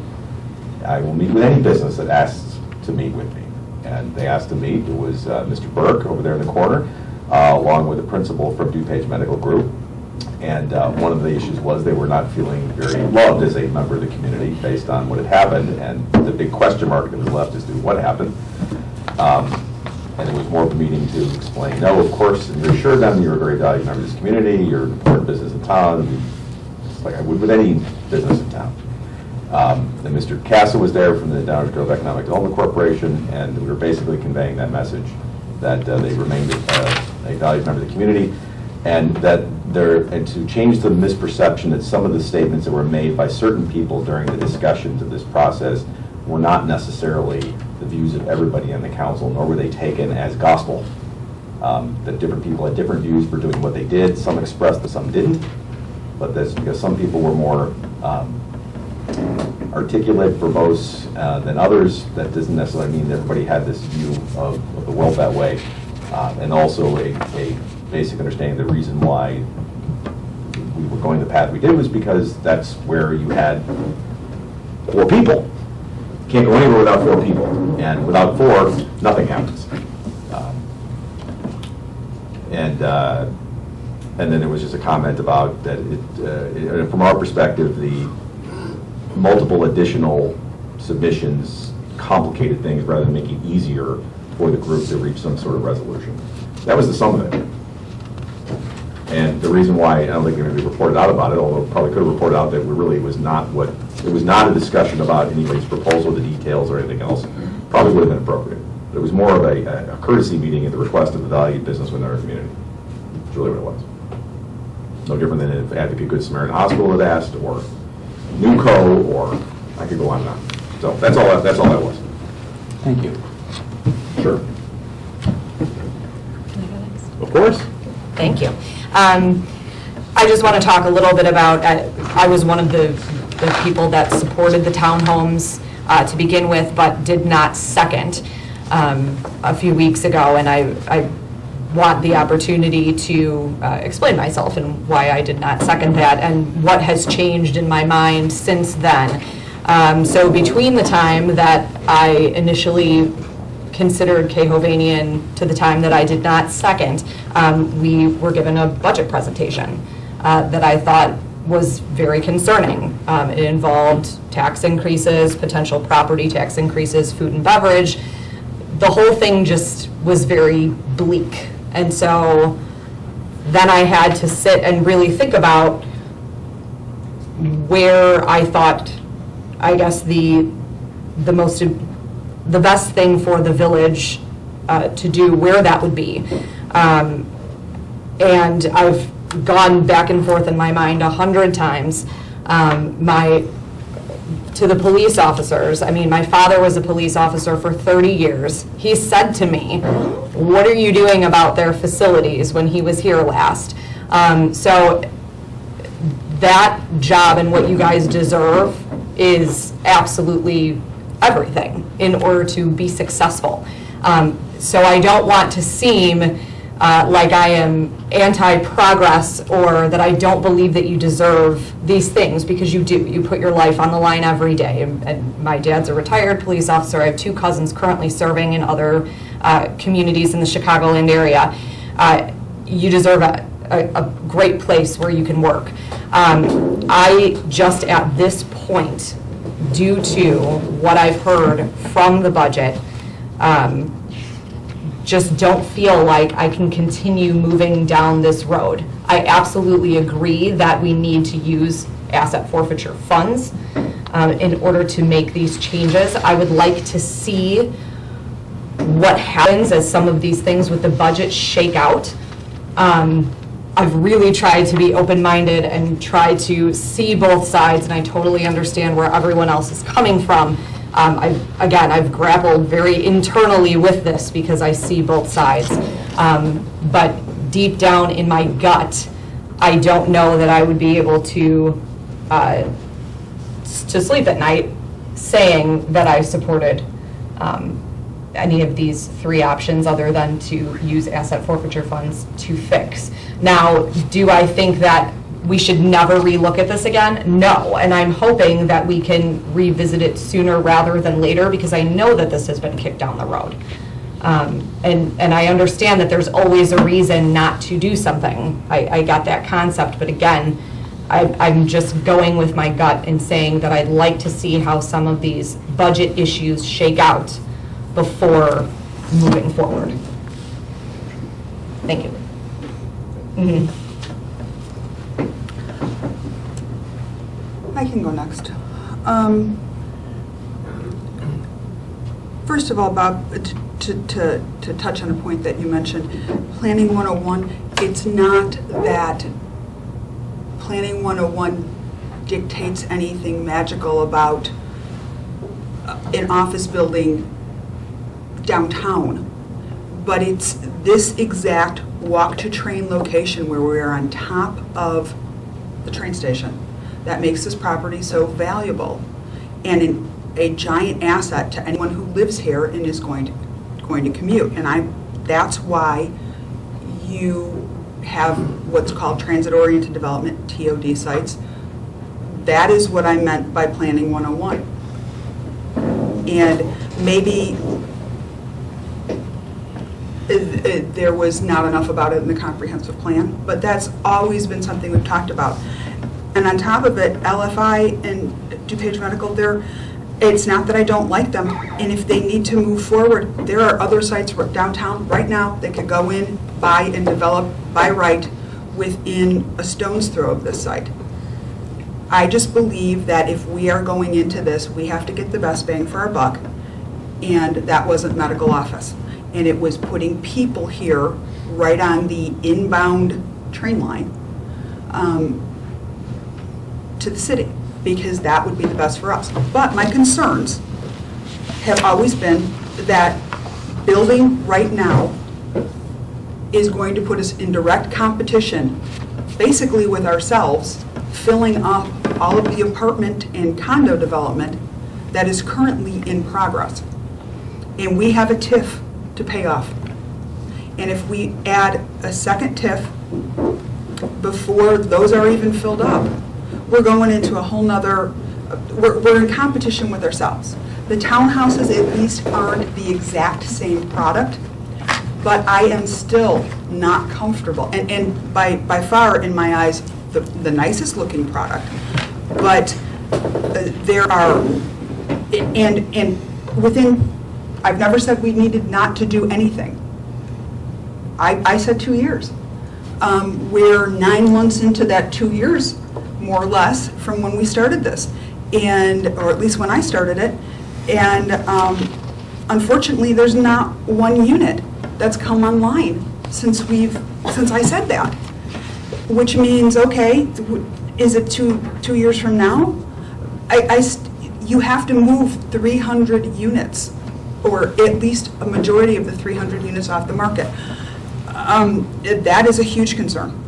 I will meet with any business that asks to meet with me. And they asked to meet. It was Mr. Burke over there in the corner, along with the principal from DuPage Medical Group. And one of the issues was they were not feeling very loved as a member of the community based on what had happened. And the big question mark that was left is what happened. And it was more of a meeting to explain, no, of course, and reassure them you're a very valued member of this community, you're an important business in town, just like I would with any business in town. And Mr. Casa was there from the Downers Grove Economic Development Corporation, and we were basically conveying that message that they remained a valued member of the community, and to change the misperception that some of the statements that were made by certain people during the discussions of this process were not necessarily the views of everybody in the council, nor were they taken as gospel. That different people had different views for doing what they did. Some expressed, but some didn't. But that's because some people were more articulate, verbose than others. That doesn't necessarily mean that everybody had this view of the world that way. And also a basic understanding of the reason why we were going the path we did was because that's where you had 4 people. Can't go anywhere without 4 people, and without 4, nothing happens. And then there was just a comment about that from our perspective, the multiple additional submissions complicated things rather than making it easier for the group to reach some sort of resolution. That was the sum of it. And the reason why I don't think we reported out about it, although probably could have reported out that it really was not it was not a discussion about anybody's proposal, the details, or anything else. Probably would have been appropriate. But it was more of a courtesy meeting at the request of the valued business within our community. That's really what it was. No different than if Advocate Good Samaritan Hospital had asked, or NUCO, or I could go on and on. So that's all that was. Thank you. Sure. Of course. Thank you. I just want to talk a little bit about, I was one of the people that supported the townhomes to begin with, but did not second a few weeks ago, and I want the opportunity to explain myself and why I did not second that and what has changed in my mind since then. So between the time that I initially considered Kay Hovanian to the time that I did not second, we were given a budget presentation that I thought was very concerning. It involved tax increases, potential property tax increases, food and beverage. The whole thing just was very bleak. And so then I had to sit and really think about where I thought, I guess, the best thing for the village to do, where that would be. And I've gone back and forth in my mind 100 times. To the police officers, I mean, my father was a police officer for 30 years. He said to me, "What are you doing about their facilities?" when he was here last. So that job and what you guys deserve is absolutely everything in order to be successful. So I don't want to seem like I am anti-progress or that I don't believe that you deserve these things, because you do. You put your life on the line every day. And my dad's a retired police officer. I have 2 cousins currently serving in other communities in the Chicagoland area. You deserve a great place where you can work. I just at this point, due to what I've heard from the budget, just don't feel like I can continue moving down this road. I absolutely agree that we need to use asset forfeiture funds in order to make these changes. I would like to see what happens as some of these things with the budget shake out. I've really tried to be open-minded and try to see both sides, and I totally understand where everyone else is coming from. I've grappled very internally with this because I see both sides. But deep down in my gut, I don't know that I would be able to sleep at night saying that I supported any of these 3 options other than to use asset forfeiture funds to fix. Now, do I think that we should never relook at this again? No, and I'm hoping that we can revisit it sooner rather than later, because I know that this has been kicked down the road. And I understand that there's always a reason not to do something. I got that concept, but again, I'm just going with my gut and saying that I'd like to see how some of these budget issues shake out before moving forward. Thank you. Mm-hmm. I can go next. First of all, Bob, to touch on a point that you mentioned, Planning 101, it's not that Planning 101 dictates anything magical about an office building downtown, but it's this exact walk-to-train location where we are on top of the train station that makes this property so valuable and a giant asset to anyone who lives here and is going to commute. And that's why you have what's called transit-oriented development, TOD sites. That is what I meant by Planning 101. And maybe there was not enough about it in the comprehensive plan, but that's always been something we've talked about. And on top of it, LFI and DuPage Medical, it's not that I don't like them, and if they need to move forward, there are other sites downtown right now that could go in, buy and develop by right within a stone's throw of this site. I just believe that if we are going into this, we have to get the best bang for our buck, and that wasn't medical office. And it was putting people here right on the inbound train line to the city, because that would be the best for us. But my concerns have always been that building right now is going to put us in direct competition, basically with ourselves, filling up all of the apartment and condo development that is currently in progress. And we have a TIF to pay off. And if we add a second TIF before those are even filled up, we're going into a whole nother, we're in competition with ourselves. The townhouses at least aren't the exact same product, but I am still not comfortable. And by far, in my eyes, the nicest looking product. But there are, and within, I've never said we needed not to do anything. I said 2 years. We're 9 months into that 2 years, more or less, from when we started this, or at least when I started it. And unfortunately, there's not one unit that's come online since I said that. Which means, okay, is it two years from now? You have to move 300 units, or at least a majority of the 300 units off the market. That is a huge concern.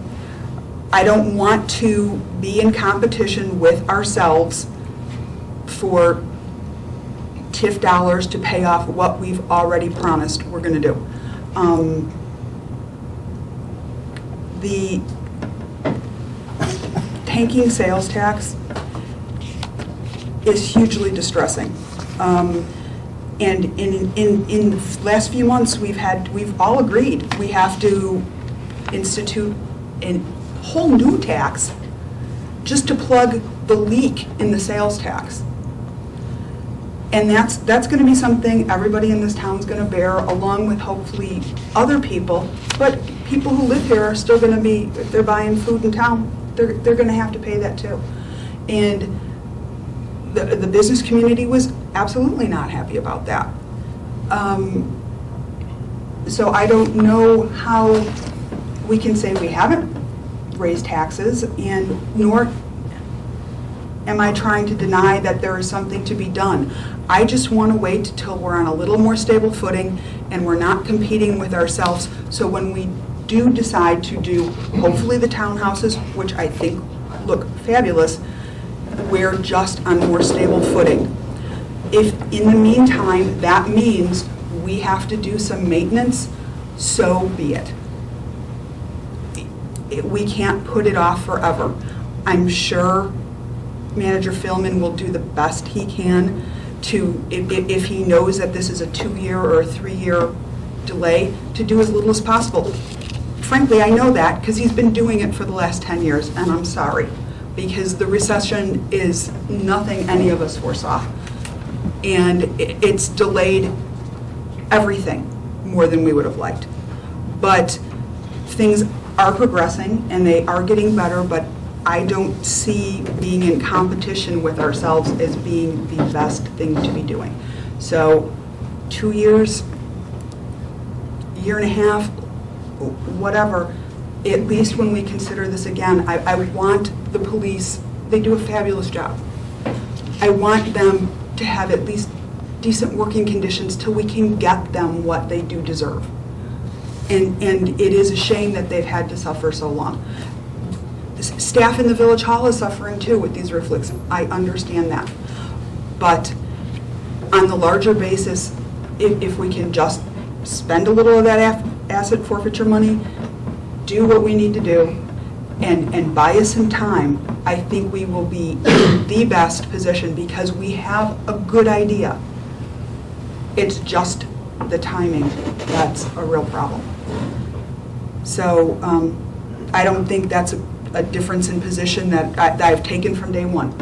I don't want to be in competition with ourselves for TIF dollars to pay off what we've already promised we're going to do. The tanking sales tax is hugely distressing. And in the last few months, we've all agreed we have to institute a whole new tax just to plug the leak in the sales tax. And that's going to be something everybody in this town is going to bear, along with hopefully other people. But people who live here are still going to be, if they're buying food in town, they're going to have to pay that too. And the business community was absolutely not happy about that. So I don't know how we can say we haven't raised taxes, and nor am I trying to deny that there is something to be done. I just want to wait till we're on a little more stable footing and we're not competing with ourselves. So when we do decide to do, hopefully the townhouses, which I think look fabulous, we're just on more stable footing. If in the meantime that means we have to do some maintenance, so be it. We can't put it off forever. I'm sure Manager Philman will do the best he can to, if he knows that this is a 2-year or a 3-year delay, to do as little as possible. Frankly, I know that because he's been doing it for the last 10 years, and I'm sorry, because the recession is nothing any of us foresaw. And it's delayed everything more than we would have liked. But things are progressing and they are getting better, but I don't see being in competition with ourselves as being the best thing to be doing. So 2 years, year and a half, whatever, at least when we consider this again, I want the police, they do a fabulous job. I want them to have at least decent working conditions till we can get them what they do deserve. And it is a shame that they've had to suffer so long. Staff in the village hall is suffering too with these roof leaks. I understand that. But on the larger basis, if we can just spend a little of that asset forfeiture money, do what we need to do, and buy us some time, I think we will be in the best position because we have a good idea. It's just the timing that's a real problem. So I don't think that's a difference in position that I've taken from day one.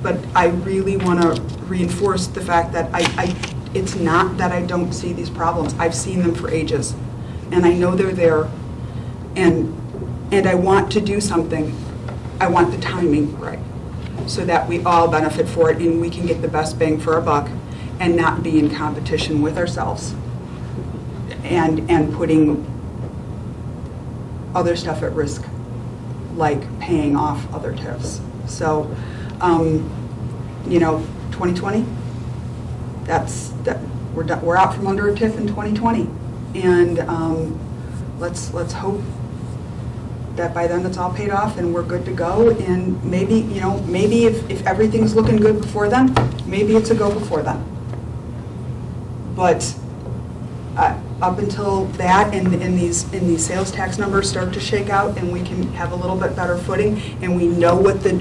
But I really want to reinforce the fact that it's not that I don't see these problems. I've seen them for ages, and I know they're there, and I want to do something. I want the timing right, so that we all benefit for it and we can get the best bang for our buck and not be in competition with ourselves and putting other stuff at risk, like paying off other TIFs. So, 2020, we're out from under a TIF in 2020, and let's hope that by then it's all paid off and we're good to go. And maybe if everything's looking good before then, maybe it's a go before then. But up until that and these sales tax numbers start to shake out and we can have a little bit better footing and we know what the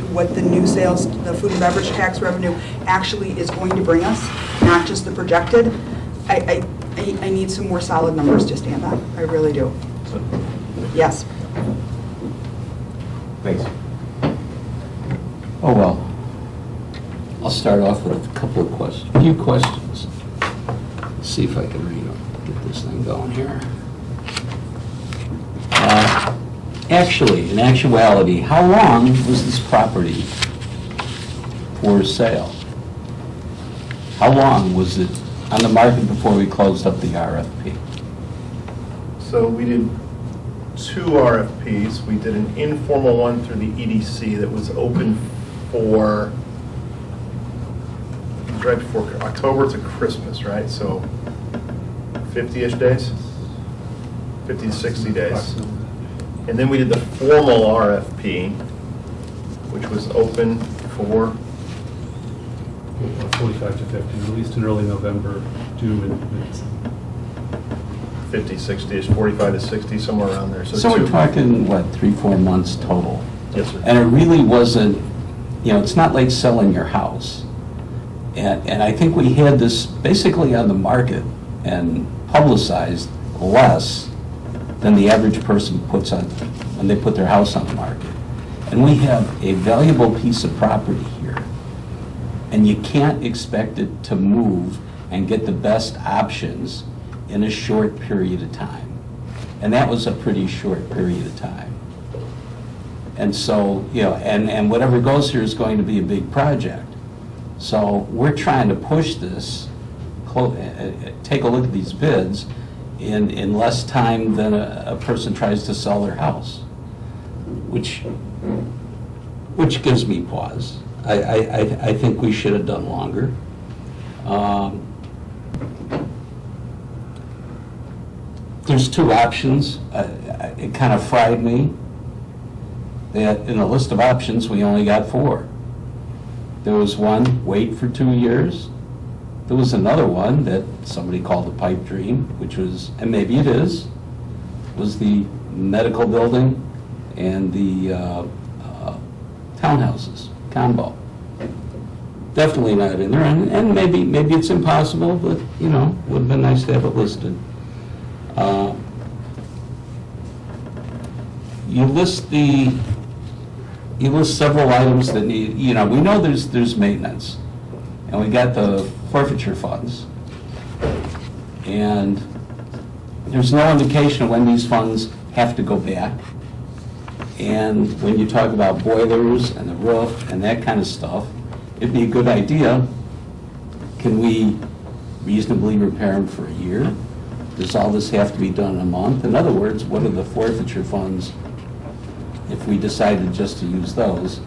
new sales, the food and beverage tax revenue actually is going to bring us, not just the projected, I need some more solid numbers to stand on. I really do. Yes. Thanks. Oh, well, I'll start off with a couple of questions, a few questions. See if I can read them, get this thing going here. Actually, in actuality, how long was this property for sale? How long was it on the market before we closed up the RFP? So we did 2 RFPs. We did an informal one through the EDC that was open for, it was right before October to Christmas, right? So 50-ish days, 50 to 60 days. And then we did the formal RFP, which was open for 45 to 50, released in early November, due in 50, 60-ish, 45 to 60, somewhere around there. So we're talking, what, 3-4 months total? Yes, sir. And it really wasn't, you know, it's not like selling your house. And I think we had this basically on the market and publicized less than the average person puts on, when they put their house on the market. And we have a valuable piece of property here. And you can't expect it to move and get the best options in a short period of time. And that was a pretty short period of time. And so, you know, and whatever goes here is going to be a big project. So we're trying to push this, take a look at these bids in less time than a person tries to sell their house, which gives me pause. I think we should have done longer. There's 2 options. It kind of fried me that in a list of options, we only got 4. There was one, wait for 2 years. There was another one that somebody called a pipe dream, which was, and maybe it is, was the medical building and the townhouses combo. Definitely not in there, and maybe it's impossible, but, you know, would have been nice to have it listed. You list several items that need, you know, we know there's maintenance, and we got the forfeiture funds, and there's no indication of when these funds have to go back. And when you talk about boilers and the roof and that kind of stuff, it'd be a good idea. Can we reasonably repair them for a year? Does all this have to be done in a month? In other words, what are the forfeiture funds if we decided just to use those?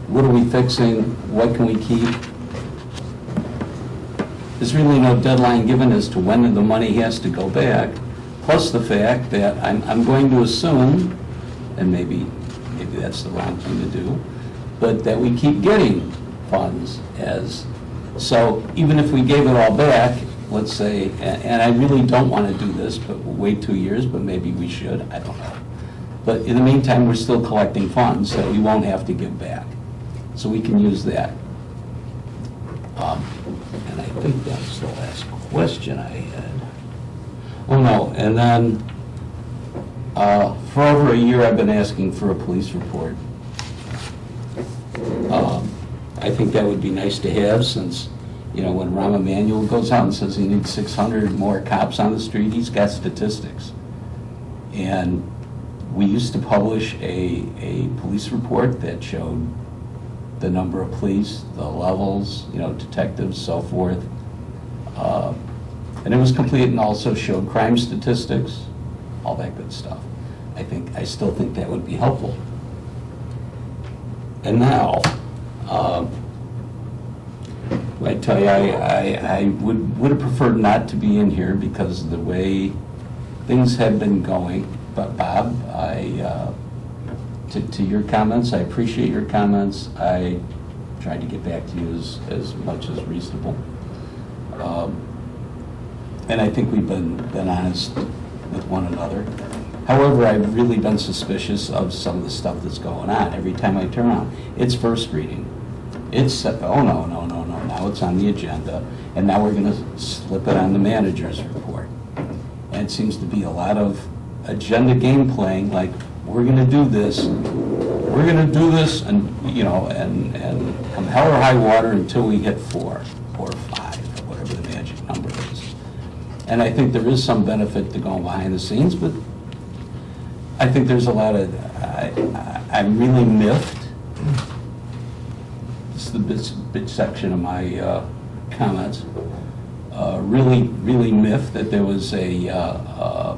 What are we fixing? What can we keep? There's really no deadline given as to when the money has to go back, plus the fact that I'm going to assume, and maybe that's the wrong thing to do, but that we keep getting funds as, so even if we gave it all back, let's say, and I really don't want to do this, but we'll wait 2 years, but maybe we should, I don't know. But in the meantime, we're still collecting funds that we won't have to give back. So we can use that. And I think that's the last question I had. Oh, no, and then for over a year, I've been asking for a police report. I think that would be nice to have, since, you know, when Rahm Emanuel goes out and says he needs 600 more cops on the street, he's got statistics. And we used to publish a police report that showed the number of police, the levels, you know, detectives, so forth. And it was complete and also showed crime statistics, all that good stuff. I still think that would be helpful. And now, I tell you, I would have preferred not to be in here because of the way things have been going. But Bob, to your comments, I appreciate your comments. I tried to get back to you as much as reasonable. and I think we've been honest with one another. However, I've really been suspicious of some of the stuff that's going on. Every time I turn around, it's first reading. It's, oh, no, now it's on the agenda, and now we're going to slip it on the manager's report. And it seems to be a lot of agenda game playing, like, we're going to do this, and, you know, and come hell or high water until we hit 4 or 5, or whatever the magic number is. And I think there is some benefit to going behind the scenes, but I think there's a lot of, I'm really miffed. This is the big section of my comments. Really miffed that there was a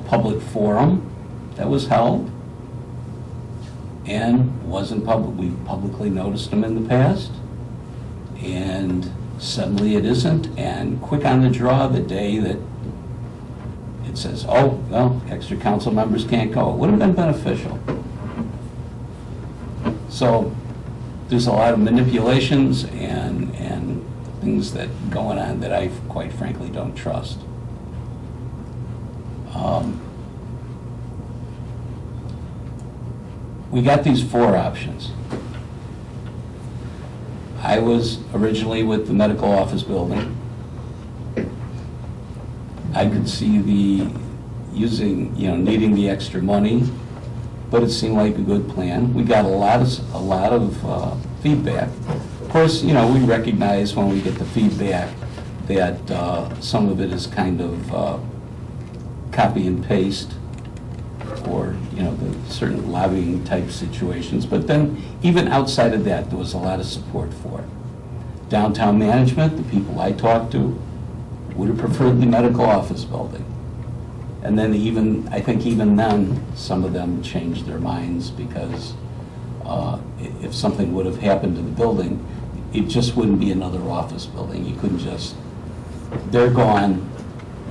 public forum that was held and wasn't public. We publicly noticed them in the past, and suddenly it isn't, and quick on the draw the day that it says, oh, well, extra council members can't go. It would have been beneficial. So there's a lot of manipulations and things that going on that I quite frankly don't trust. We got these 4 options. I was originally with the medical office building. I could see the needing the extra money, but it seemed like a good plan. We got a lot of feedback. Of course, we recognize when we get the feedback that some of it is kind of copy and paste, or the certain lobbying type situations. But then even outside of that, there was a lot of support for it. Downtown management, the people I talked to, would have preferred the medical office building. And then I think even then, some of them changed their minds because if something would have happened to the building, it just wouldn't be another office building. You couldn't just, they're gone,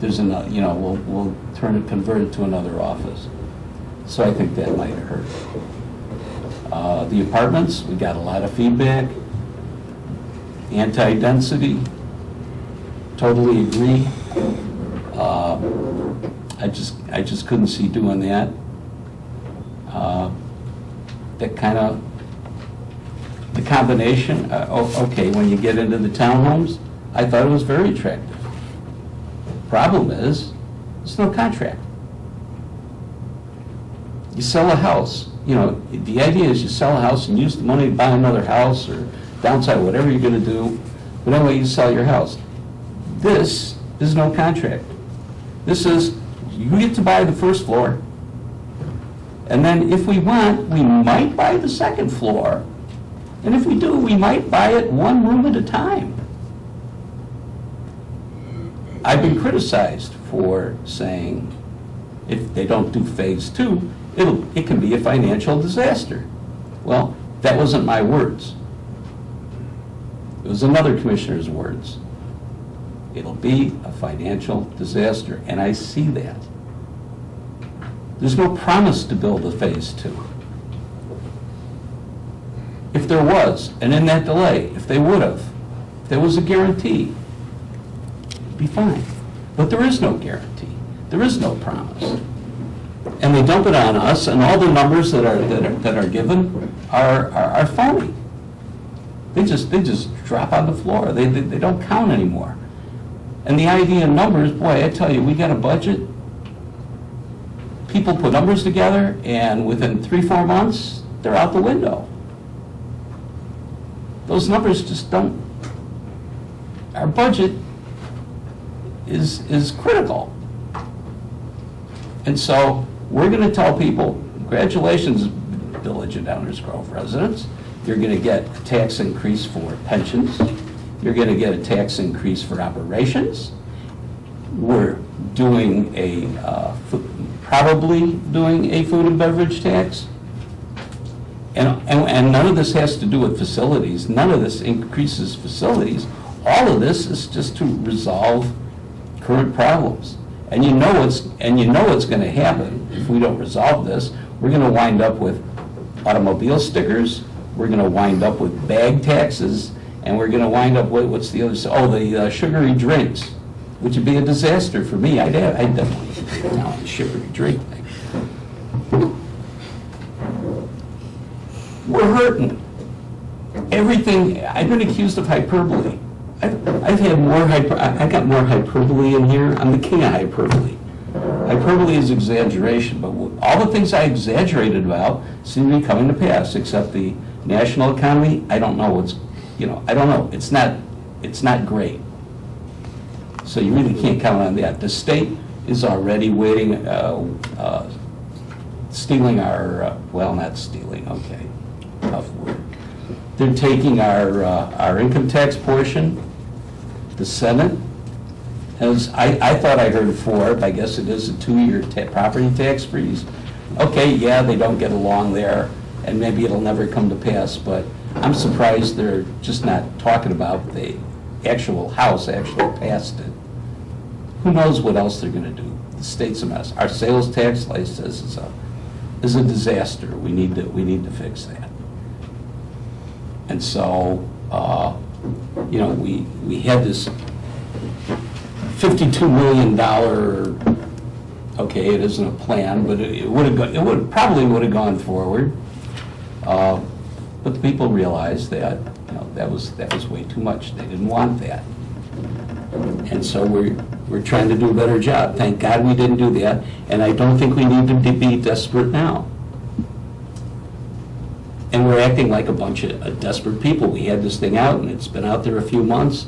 there's another, we'll convert it to another office. So I think that might have hurt. The apartments, we got a lot of feedback. Anti-density, totally agree. I just couldn't see doing that. That kind of, the combination, okay, when you get into the townhomes, I thought it was very attractive. Problem is, there's no contract. You sell a house, the idea is you sell a house and use the money to buy another house or downside, whatever you're going to do, but anyway, you sell your house. This is no contract. This is, you get to buy the first floor, and then if we want, we might buy the second floor, and if we do, we might buy it one room at a time. I've been criticized for saying if they don't do phase 2, it can be a financial disaster. Well, that wasn't my words. It was another commissioner's words. It'll be a financial disaster, and I see that. There's no promise to build a phase 2. If there was, and in that delay, if they would have, if there was a guarantee, it'd be fine. But there is no guarantee. There is no promise. And they dump it on us, and all the numbers that are given are phony. They just drop on the floor. They don't count anymore. And the idea of numbers, boy, I tell you, we got a budget. People put numbers together, and within 3-4 months, they're out the window. Those numbers just don't. Our budget is critical. And so we're going to tell people, congratulations, Village of Downers Grove residents. You're going to get a tax increase for pensions. You're going to get a tax increase for operations. We're doing probably doing a food and beverage tax. And none of this has to do with facilities. None of this increases facilities. All of this is just to resolve current problems. And you know what's going to happen if we don't resolve this. We're going to wind up with automobile stickers. We're going to wind up with bag taxes, and we're going to wind up with, what's the other, the sugary drinks. which would be a disaster for me. I'd definitely now ship or drink. We're hurting. Everything, I've been accused of hyperbole. I've had more I got more hyperbole in here. I'm the king of hyperbole. Hyperbole is exaggeration, but all the things I exaggerated about seem to be coming to pass, except the national economy. I don't know what's, I don't know. It's not great. So you really can't count on that. The state is already waiting, stealing our, well, not stealing, okay, tough word. They're taking our income tax portion. The Senate has, I thought I heard 4, but I guess it is a 2-year property tax freeze. Okay, yeah, they don't get along there, and maybe it'll never come to pass, but I'm surprised they're just not talking about the actual House actually passed it. Who knows what else they're going to do? The state's a mess. Our sales tax, like I says, is a disaster. We need to fix that. And so, we had this $52 million, okay, it isn't a plan, but it probably would have gone forward. But the people realized that, that was way too much. They didn't want that. And so we're trying to do a better job. Thank God we didn't do that, and I don't think we need to be desperate now. And we're acting like a bunch of desperate people. We had this thing out, and it's been out there a few months.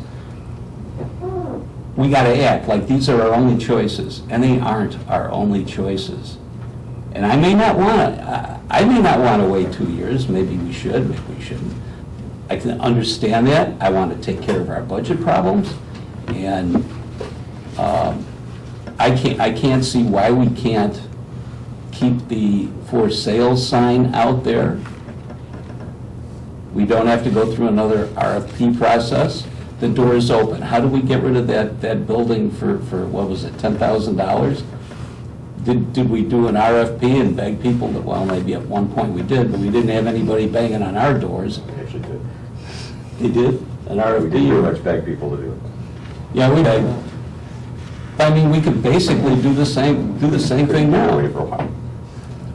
We got to act like these are our only choices, and they aren't our only choices. And I may not want to wait 2 years. Maybe we should. Maybe we shouldn't. I can understand that. I want to take care of our budget problems, and I can't see why we can't keep the for sale sign out there. We don't have to go through another RFP process. The door is open. How do we get rid of that building for what was it, $10,000? Did we do an RFP and beg people that, well, maybe at one point we did, but we didn't have anybody banging on our doors. We actually did. They did? An RFP? We did pretty much beg people to do it. Yeah, we did. I mean, we could basically do the same thing now.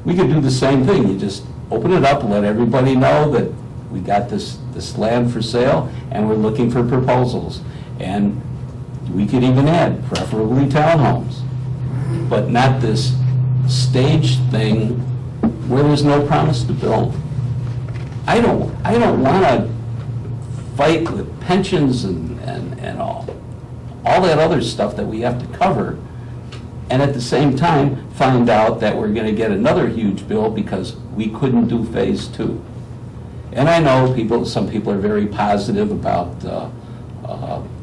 We could do the same thing. You just open it up and let everybody know that we got this land for sale and we're looking for proposals. And we could even add preferably townhomes, but not this staged thing where there's no promise to build. I don't want to fight with pensions and all that other stuff that we have to cover, and at the same time find out that we're going to get another huge bill because we couldn't do phase 2. And I know some people are very positive about,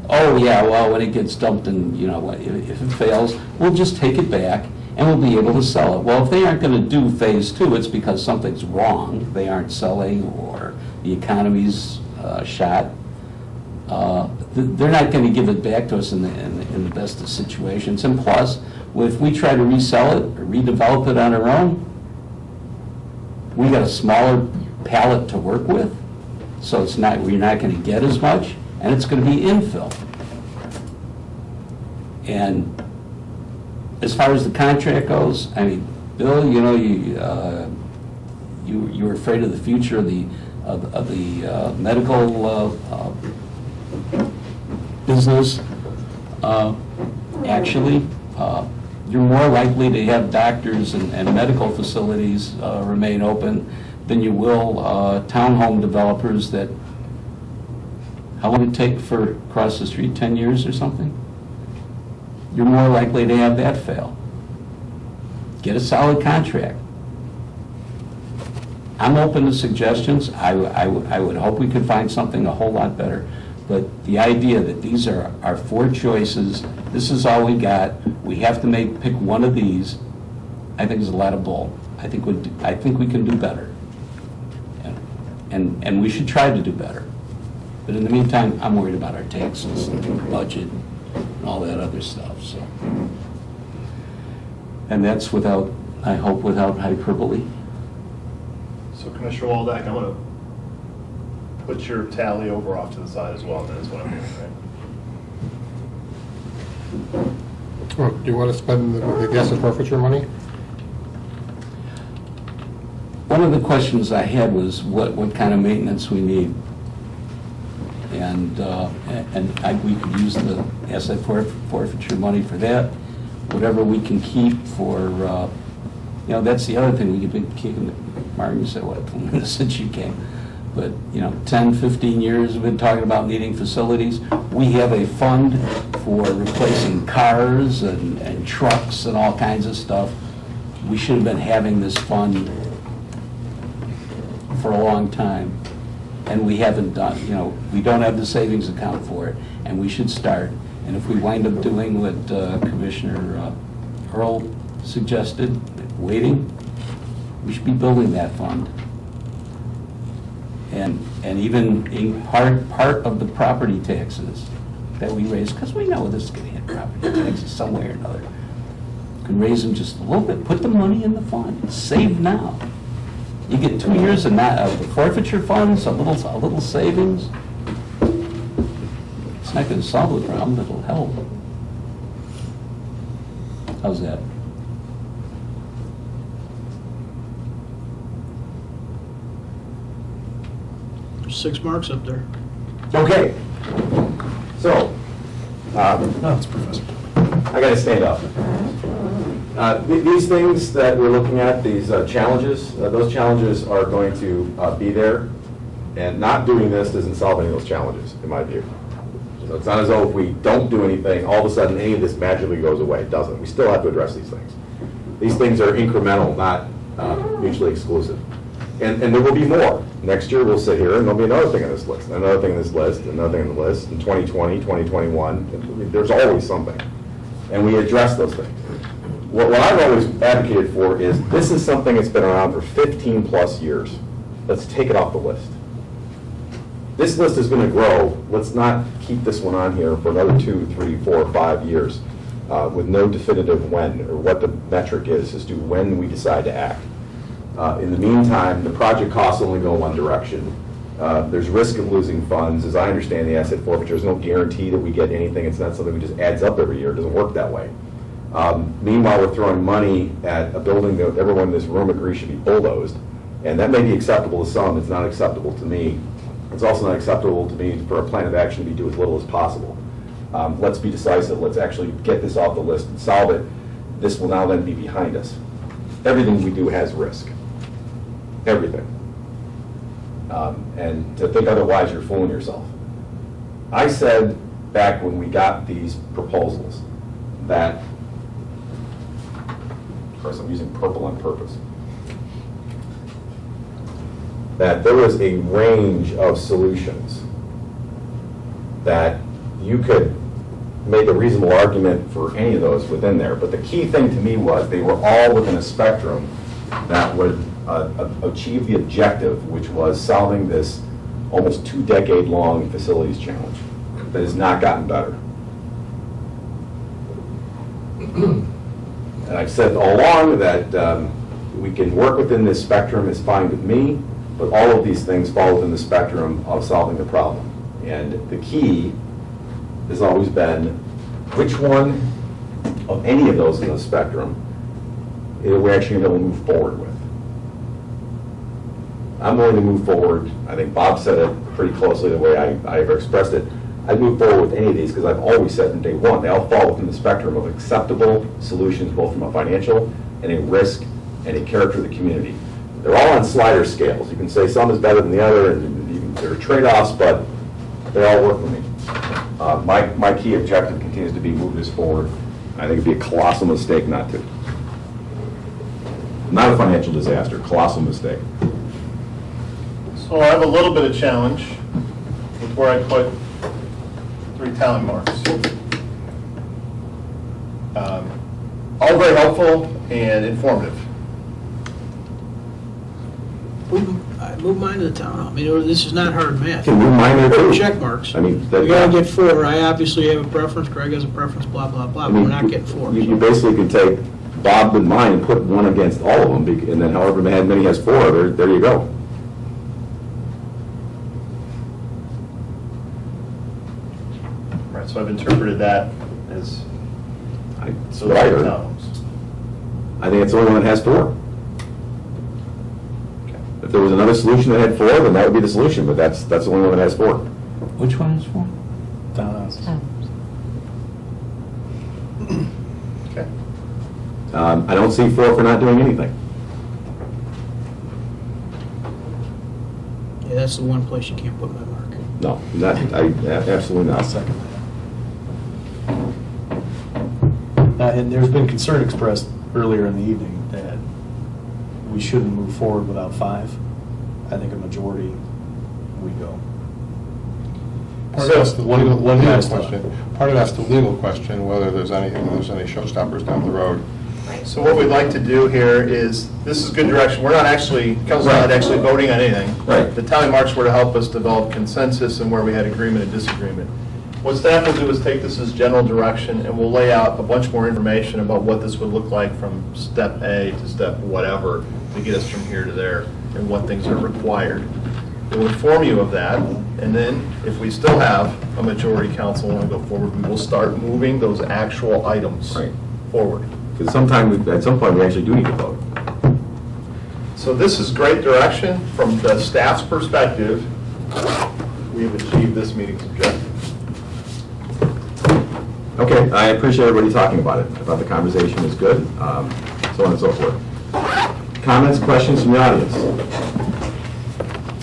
oh yeah, well, when it gets dumped and, if it fails, we'll just take it back and we'll be able to sell it. Well, if they aren't going to do phase 2, it's because something's wrong. They aren't selling or the economy's shot. They're not going to give it back to us in the best of situations. And plus, if we try to resell it or redevelop it on our own, we got a smaller palette to work with, so we're not going to get as much, and it's going to be infill. And as far as the contract goes, I mean, Bill, you were afraid of the future of the medical business. Actually, you're more likely to have doctors and medical facilities remain open than you will townhome developers that, how long did it take for across the street, 10 years or something? You're more likely to have that fail. Get a solid contract. I'm open to suggestions. I would hope we could find something a whole lot better. But the idea that these are our 4 choices, this is all we got, we have to pick one of these, I think is a lot of bull. I think we can do better. And we should try to do better. But in the meantime, I'm worried about our taxes and budget and all that other stuff, so. And that's I hope without hyperbole. So Commissioner Waldeck, I'm going to put your tally over off to the side as well, then is what I'm hearing, right? Oh, do you want to spend the gas and forfeiture money? One of the questions I had was what kind of maintenance we need. And we could use the asset forfeiture money for that. Whatever we can keep for, that's the other thing we've been keeping. Martin, you said, what, since you came? But, 10, 15 years we've been talking about needing facilities. We have a fund for replacing cars and trucks and all kinds of stuff. We should have been having this fund for a long time, and we haven't done. We don't have the savings account for it, and we should start. And if we wind up doing what Commissioner Earl suggested, waiting, we should be building that fund. And even in part of the property taxes that we raise, because we know this is going to hit property taxes some way or another, can raise them just a little bit, put the money in the fund, save now. You get 2 years of the forfeiture funds, a little savings. It's not going to solve the problem, but it'll help. How's that? There's 6 marks up there. Okay. So, no, it's Professor. I got to stand up. These things that we're looking at, these challenges, those challenges are going to be there, and not doing this doesn't solve any of those challenges, in my view. So it's not as though if we don't do anything, all of a sudden any of this magically goes away. It doesn't. We still have to address these things. These things are incremental, not mutually exclusive. And there will be more. Next year we'll sit here and there'll be another thing on this list, another thing on this list, another thing on the list, in 2020, 2021. There's always something. And we address those things. What I've always advocated for is this is something that's been around for 15 plus years. Let's take it off the list. This list is going to grow. Let's not keep this one on here for another 2, 3, 4, 5 years with no definitive when or what the metric is as to when we decide to act. In the meantime, the project costs only go one direction. There's risk of losing funds. As I understand the asset forfeiture, there's no guarantee that we get anything. It's not something that just adds up every year. It doesn't work that way. Meanwhile, we're throwing money at a building that everyone in this room agrees should be bulldozed. And that may be acceptable to some. It's not acceptable to me. It's also not acceptable to me for a plan of action to be do as little as possible. Let's be decisive. Let's actually get this off the list and solve it. This will now then be behind us. Everything we do has risk. Everything. And to think otherwise, you're fooling yourself. I said back when we got these proposals that, of course I'm using purple on purpose, that there was a range of solutions that you could make a reasonable argument for any of those within there. But the key thing to me was they were all within a spectrum that would achieve the objective, which was solving this almost 2-decade-long facilities challenge that has not gotten better. And I've said all along that we can work within this spectrum is fine with me, but all of these things fall within the spectrum of solving the problem. And the key has always been which one of any of those in the spectrum we're actually going to move forward with. I'm willing to move forward. I think Bob said it pretty closely the way I expressed it. I'd move forward with any of these because I've always said from day one, they all fall within the spectrum of acceptable solutions, both from a financial and a risk and a character of the community. They're all on slider scales. You can say some is better than the other, and there are trade-offs, but they all work for me. My key objective continues to be move this forward. I think it'd be a colossal mistake not to. Not a financial disaster, colossal mistake. So I have a little bit of challenge with where I put 3 tally marks. All very helpful and informative. Move mine to the town hall. I mean, this is not hard math. Can move mine there too. Check marks. I mean, We gotta get 4. I obviously have a preference, Greg has a preference, blah, blah, blah, but we're not getting 4. You basically can take Bob and mine and put one against all of them, and then however many has 4, there you go. Right, so I've interpreted that as That's what I heard. I think it's the only one that has 4. If there was another solution that had 4, then that would be the solution, but that's the only one that has 4. Which one is for? Townhouses. Okay. I don't see 4 for not doing anything. Yeah, that's the one place you can't put my mark. No, absolutely not. And there's been concern expressed earlier in the evening that we shouldn't move forward without 5. I think a majority, we go. Part of that's the legal question. Part of that's the legal question, whether there's any showstoppers down the road. So what we'd like to do here is, this is good direction. We're not actually, council's not actually voting on anything. Right. The tally marks were to help us develop consensus and where we had agreement and disagreement. What staff will do is take this as general direction, and we'll lay out a bunch more information about what this would look like from step A to step whatever to get us from here to there, and what things are required. We'll inform you of that, and then if we still have a majority council want to go forward, we will start moving those actual items forward. Because at some point, we actually do need to vote. So this is great direction. From the staff's perspective, we have achieved this meeting's objective. Okay, I appreciate everybody talking about it. I thought the conversation was good, so on and so forth. Comments, questions from the audience?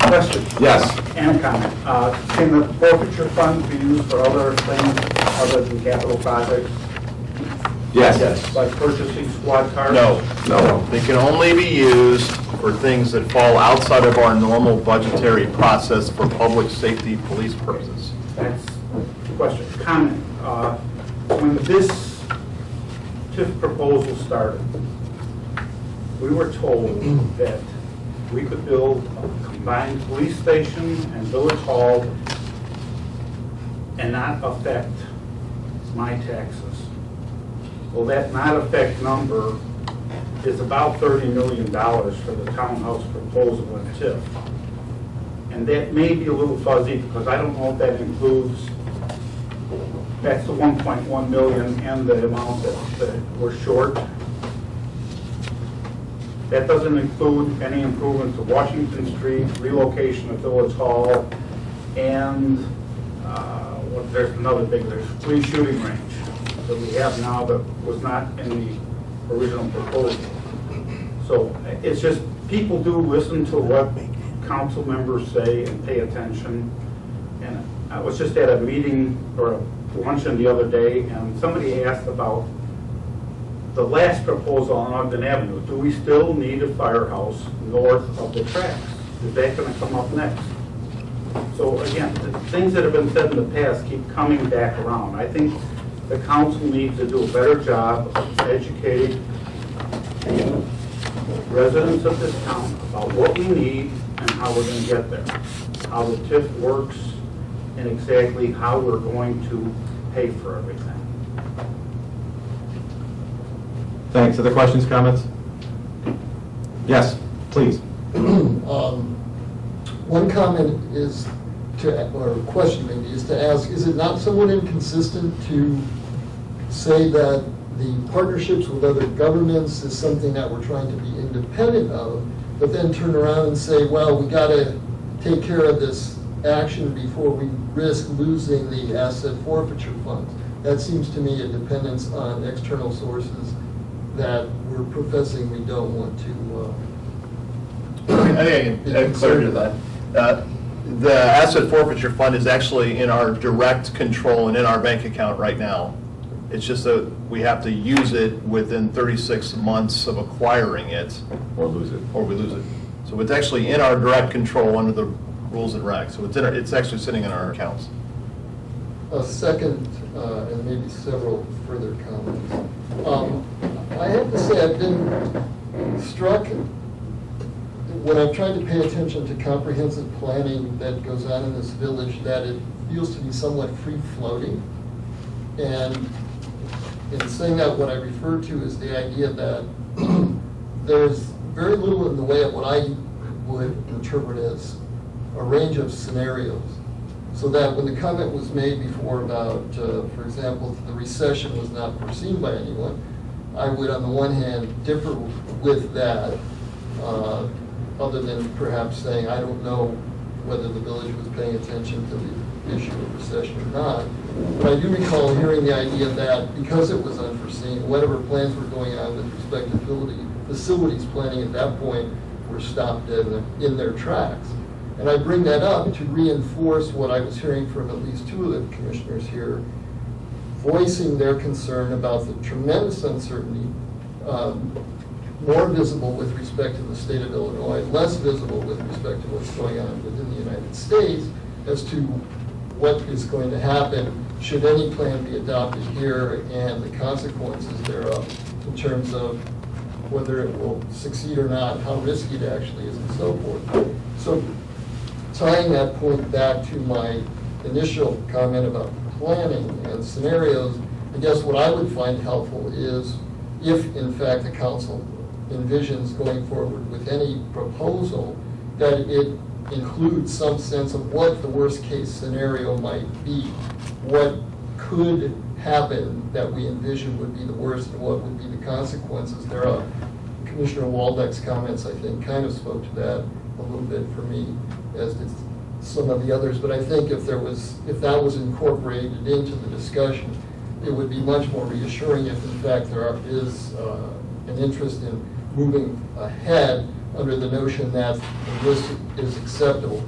Question. Yes. And a comment. Can the forfeiture funds be used for other things other than capital projects? Yes. Like purchasing squad cars? No. They can only be used for things that fall outside of our normal budgetary process for public safety police purposes. That's the question. Comment. When this TIF proposal started, we were told that we could build a combined police station and village hall and not affect my taxes. Well, that not affect number is about $30 million for the townhouse proposal in TIF. And that may be a little fuzzy because I don't know if that includes, that's the 1.1 million and the amount that we're short. That doesn't include any improvements to Washington Street, relocation of Village Hall, and there's another big, there's free shooting range that we have now that was not in the original proposal. So it's just, people do listen to what council members say and pay attention. And I was just at a meeting or a luncheon the other day, and somebody asked about the last proposal on Ogden Avenue. Do we still need a firehouse north of the tracks? Is that going to come up next? So again, the things that have been said in the past keep coming back around. I think the council needs to do a better job of educating residents of this town about what we need and how we're going to get there, how the TIF works, and exactly how we're going to pay for everything. Thanks. Other questions, comments? Yes, please. One comment is or question maybe, is to ask, is it not somewhat inconsistent to say that the partnerships with other governments is something that we're trying to be independent of, but then turn around and say, well, we got to take care of this action before we risk losing the asset forfeiture funds? That seems to me a dependence on external sources that we're professing we don't want to I think I can add clarity to that. The asset forfeiture fund is actually in our direct control and in our bank account right now. It's just that we have to use it within 36 months of acquiring it. Or lose it. Or we lose it. So it's actually in our direct control under the rules and regs. So it's actually sitting in our accounts. A second, and maybe several further comments. I have to say I've been struck when I've tried to pay attention to comprehensive planning that goes on in this village, that it feels to be somewhat free-floating. And in saying that, what I refer to is the idea that there's very little in the way of what I would interpret as a range of scenarios. So that when the comment was made before about, for example, the recession was not foreseen by anyone, I would, on the one hand, differ with that, other than perhaps saying, I don't know whether the village was paying attention to the issue of recession or not. But I do recall hearing the idea that because it was unforeseen, whatever plans were going on with respect to facilities planning at that point were stopped in their tracks. And I bring that up to reinforce what I was hearing from at least two of the commissioners here, voicing their concern about the tremendous uncertainty, more visible with respect to the state of Illinois, less visible with respect to what's going on within the United States, as to what is going to happen should any plan be adopted here and the consequences thereof in terms of whether it will succeed or not, how risky it actually is, and so forth. So tying that point back to my initial comment about planning and scenarios, I guess what I would find helpful is if, in fact, the council envisions going forward with any proposal, that it includes some sense of what the worst-case scenario might be, what could happen that we envision would be the worst, and what would be the consequences thereof. Commissioner Waldeck's comments, I think, kind of spoke to that a little bit for me, as did some of the others. But I think if that was incorporated into the discussion, it would be much more reassuring if, in fact, there is an interest in moving ahead under the notion that the risk is acceptable.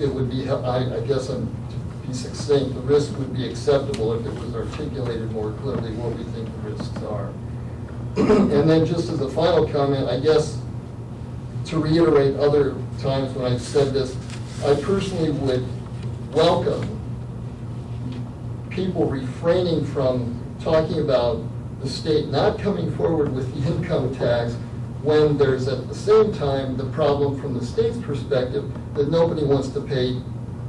It would be, I guess, to be succinct, the risk would be acceptable if it was articulated more clearly what we think the risks are. And then just as a final comment, I guess, to reiterate other times when I've said this, I personally would welcome people refraining from talking about the state not coming forward with the income tax when there's at the same time the problem from the state's perspective that nobody wants to pay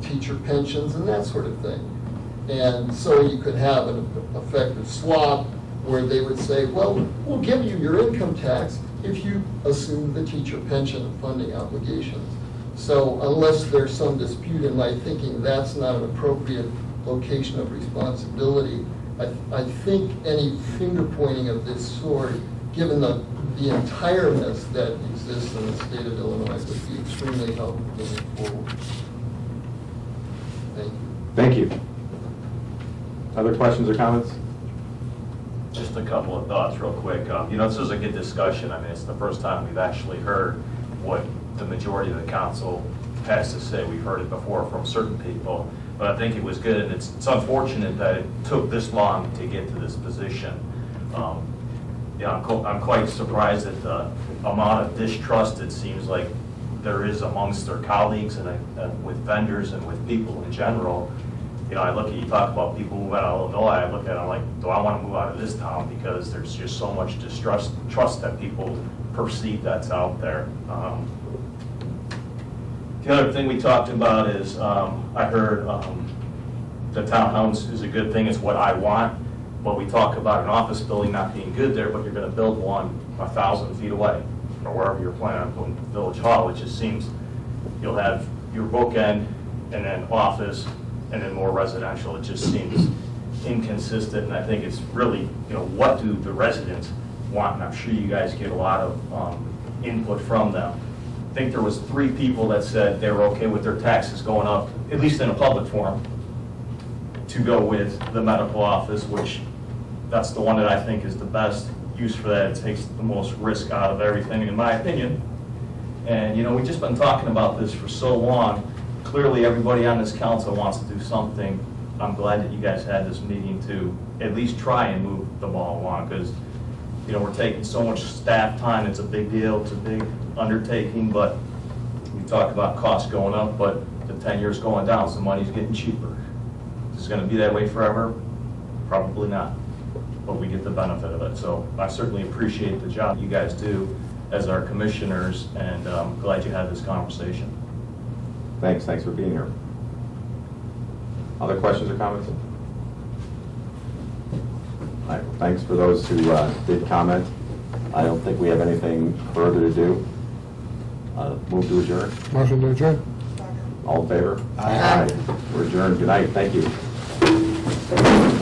teacher pensions and that sort of thing. And so you could have an effective swap where they would say, well, we'll give you your income tax if you assume the teacher pension funding obligations. So unless there's some dispute in my thinking, that's not an appropriate location of responsibility. I think any finger pointing of this sort, given the entireness that exists in the state of Illinois, would be extremely helpful moving forward. Thank you. Thank you. Other questions or comments? Just a couple of thoughts real quick. This is a good discussion. I mean, it's the first time we've actually heard what the majority of the council has to say. We've heard it before from certain people, but I think it was good, and it's unfortunate that it took this long to get to this position. I'm quite surprised at the amount of distrust it seems like there is amongst their colleagues and with vendors and with people in general. I look at, you talk about people moving out of Illinois, I look at it, I'm like, do I want to move out of this town? Because there's just so much trust that people perceive that's out there. The other thing we talked about is, I heard the townhouse is a good thing, it's what I want, but we talk about an office building not being good there, but you're going to build one 1,000 feet away, or wherever you're planning on putting Village Hall, which just seems you'll have your bookend and then office and then more residential. It just seems inconsistent, and I think it's really, what do the residents want? And I'm sure you guys get a lot of input from them. I think there was 3 people that said they were okay with their taxes going up, at least in a public forum, to go with the medical office, which that's the one that I think is the best use for that. It takes the most risk out of everything, in my opinion. And, we've just been talking about this for so long. Clearly, everybody on this council wants to do something. I'm glad that you guys had this meeting to at least try and move the ball along, because, we're taking so much staff time. It's a big deal. It's a big undertaking, but we talk about costs going up, but the 10 years going down, so money's getting cheaper. Is it going to be that way forever? Probably not, but we get the benefit of it. So I certainly appreciate the job you guys do as our commissioners, and I'm glad you had this conversation. Thanks for being here. Other questions or comments? All right, well, thanks for those who did comment. I don't think we have anything further to do. Move to adjourn. Motion to adjourn. All in favor? Aye. We're adjourned. Good night. Thank you.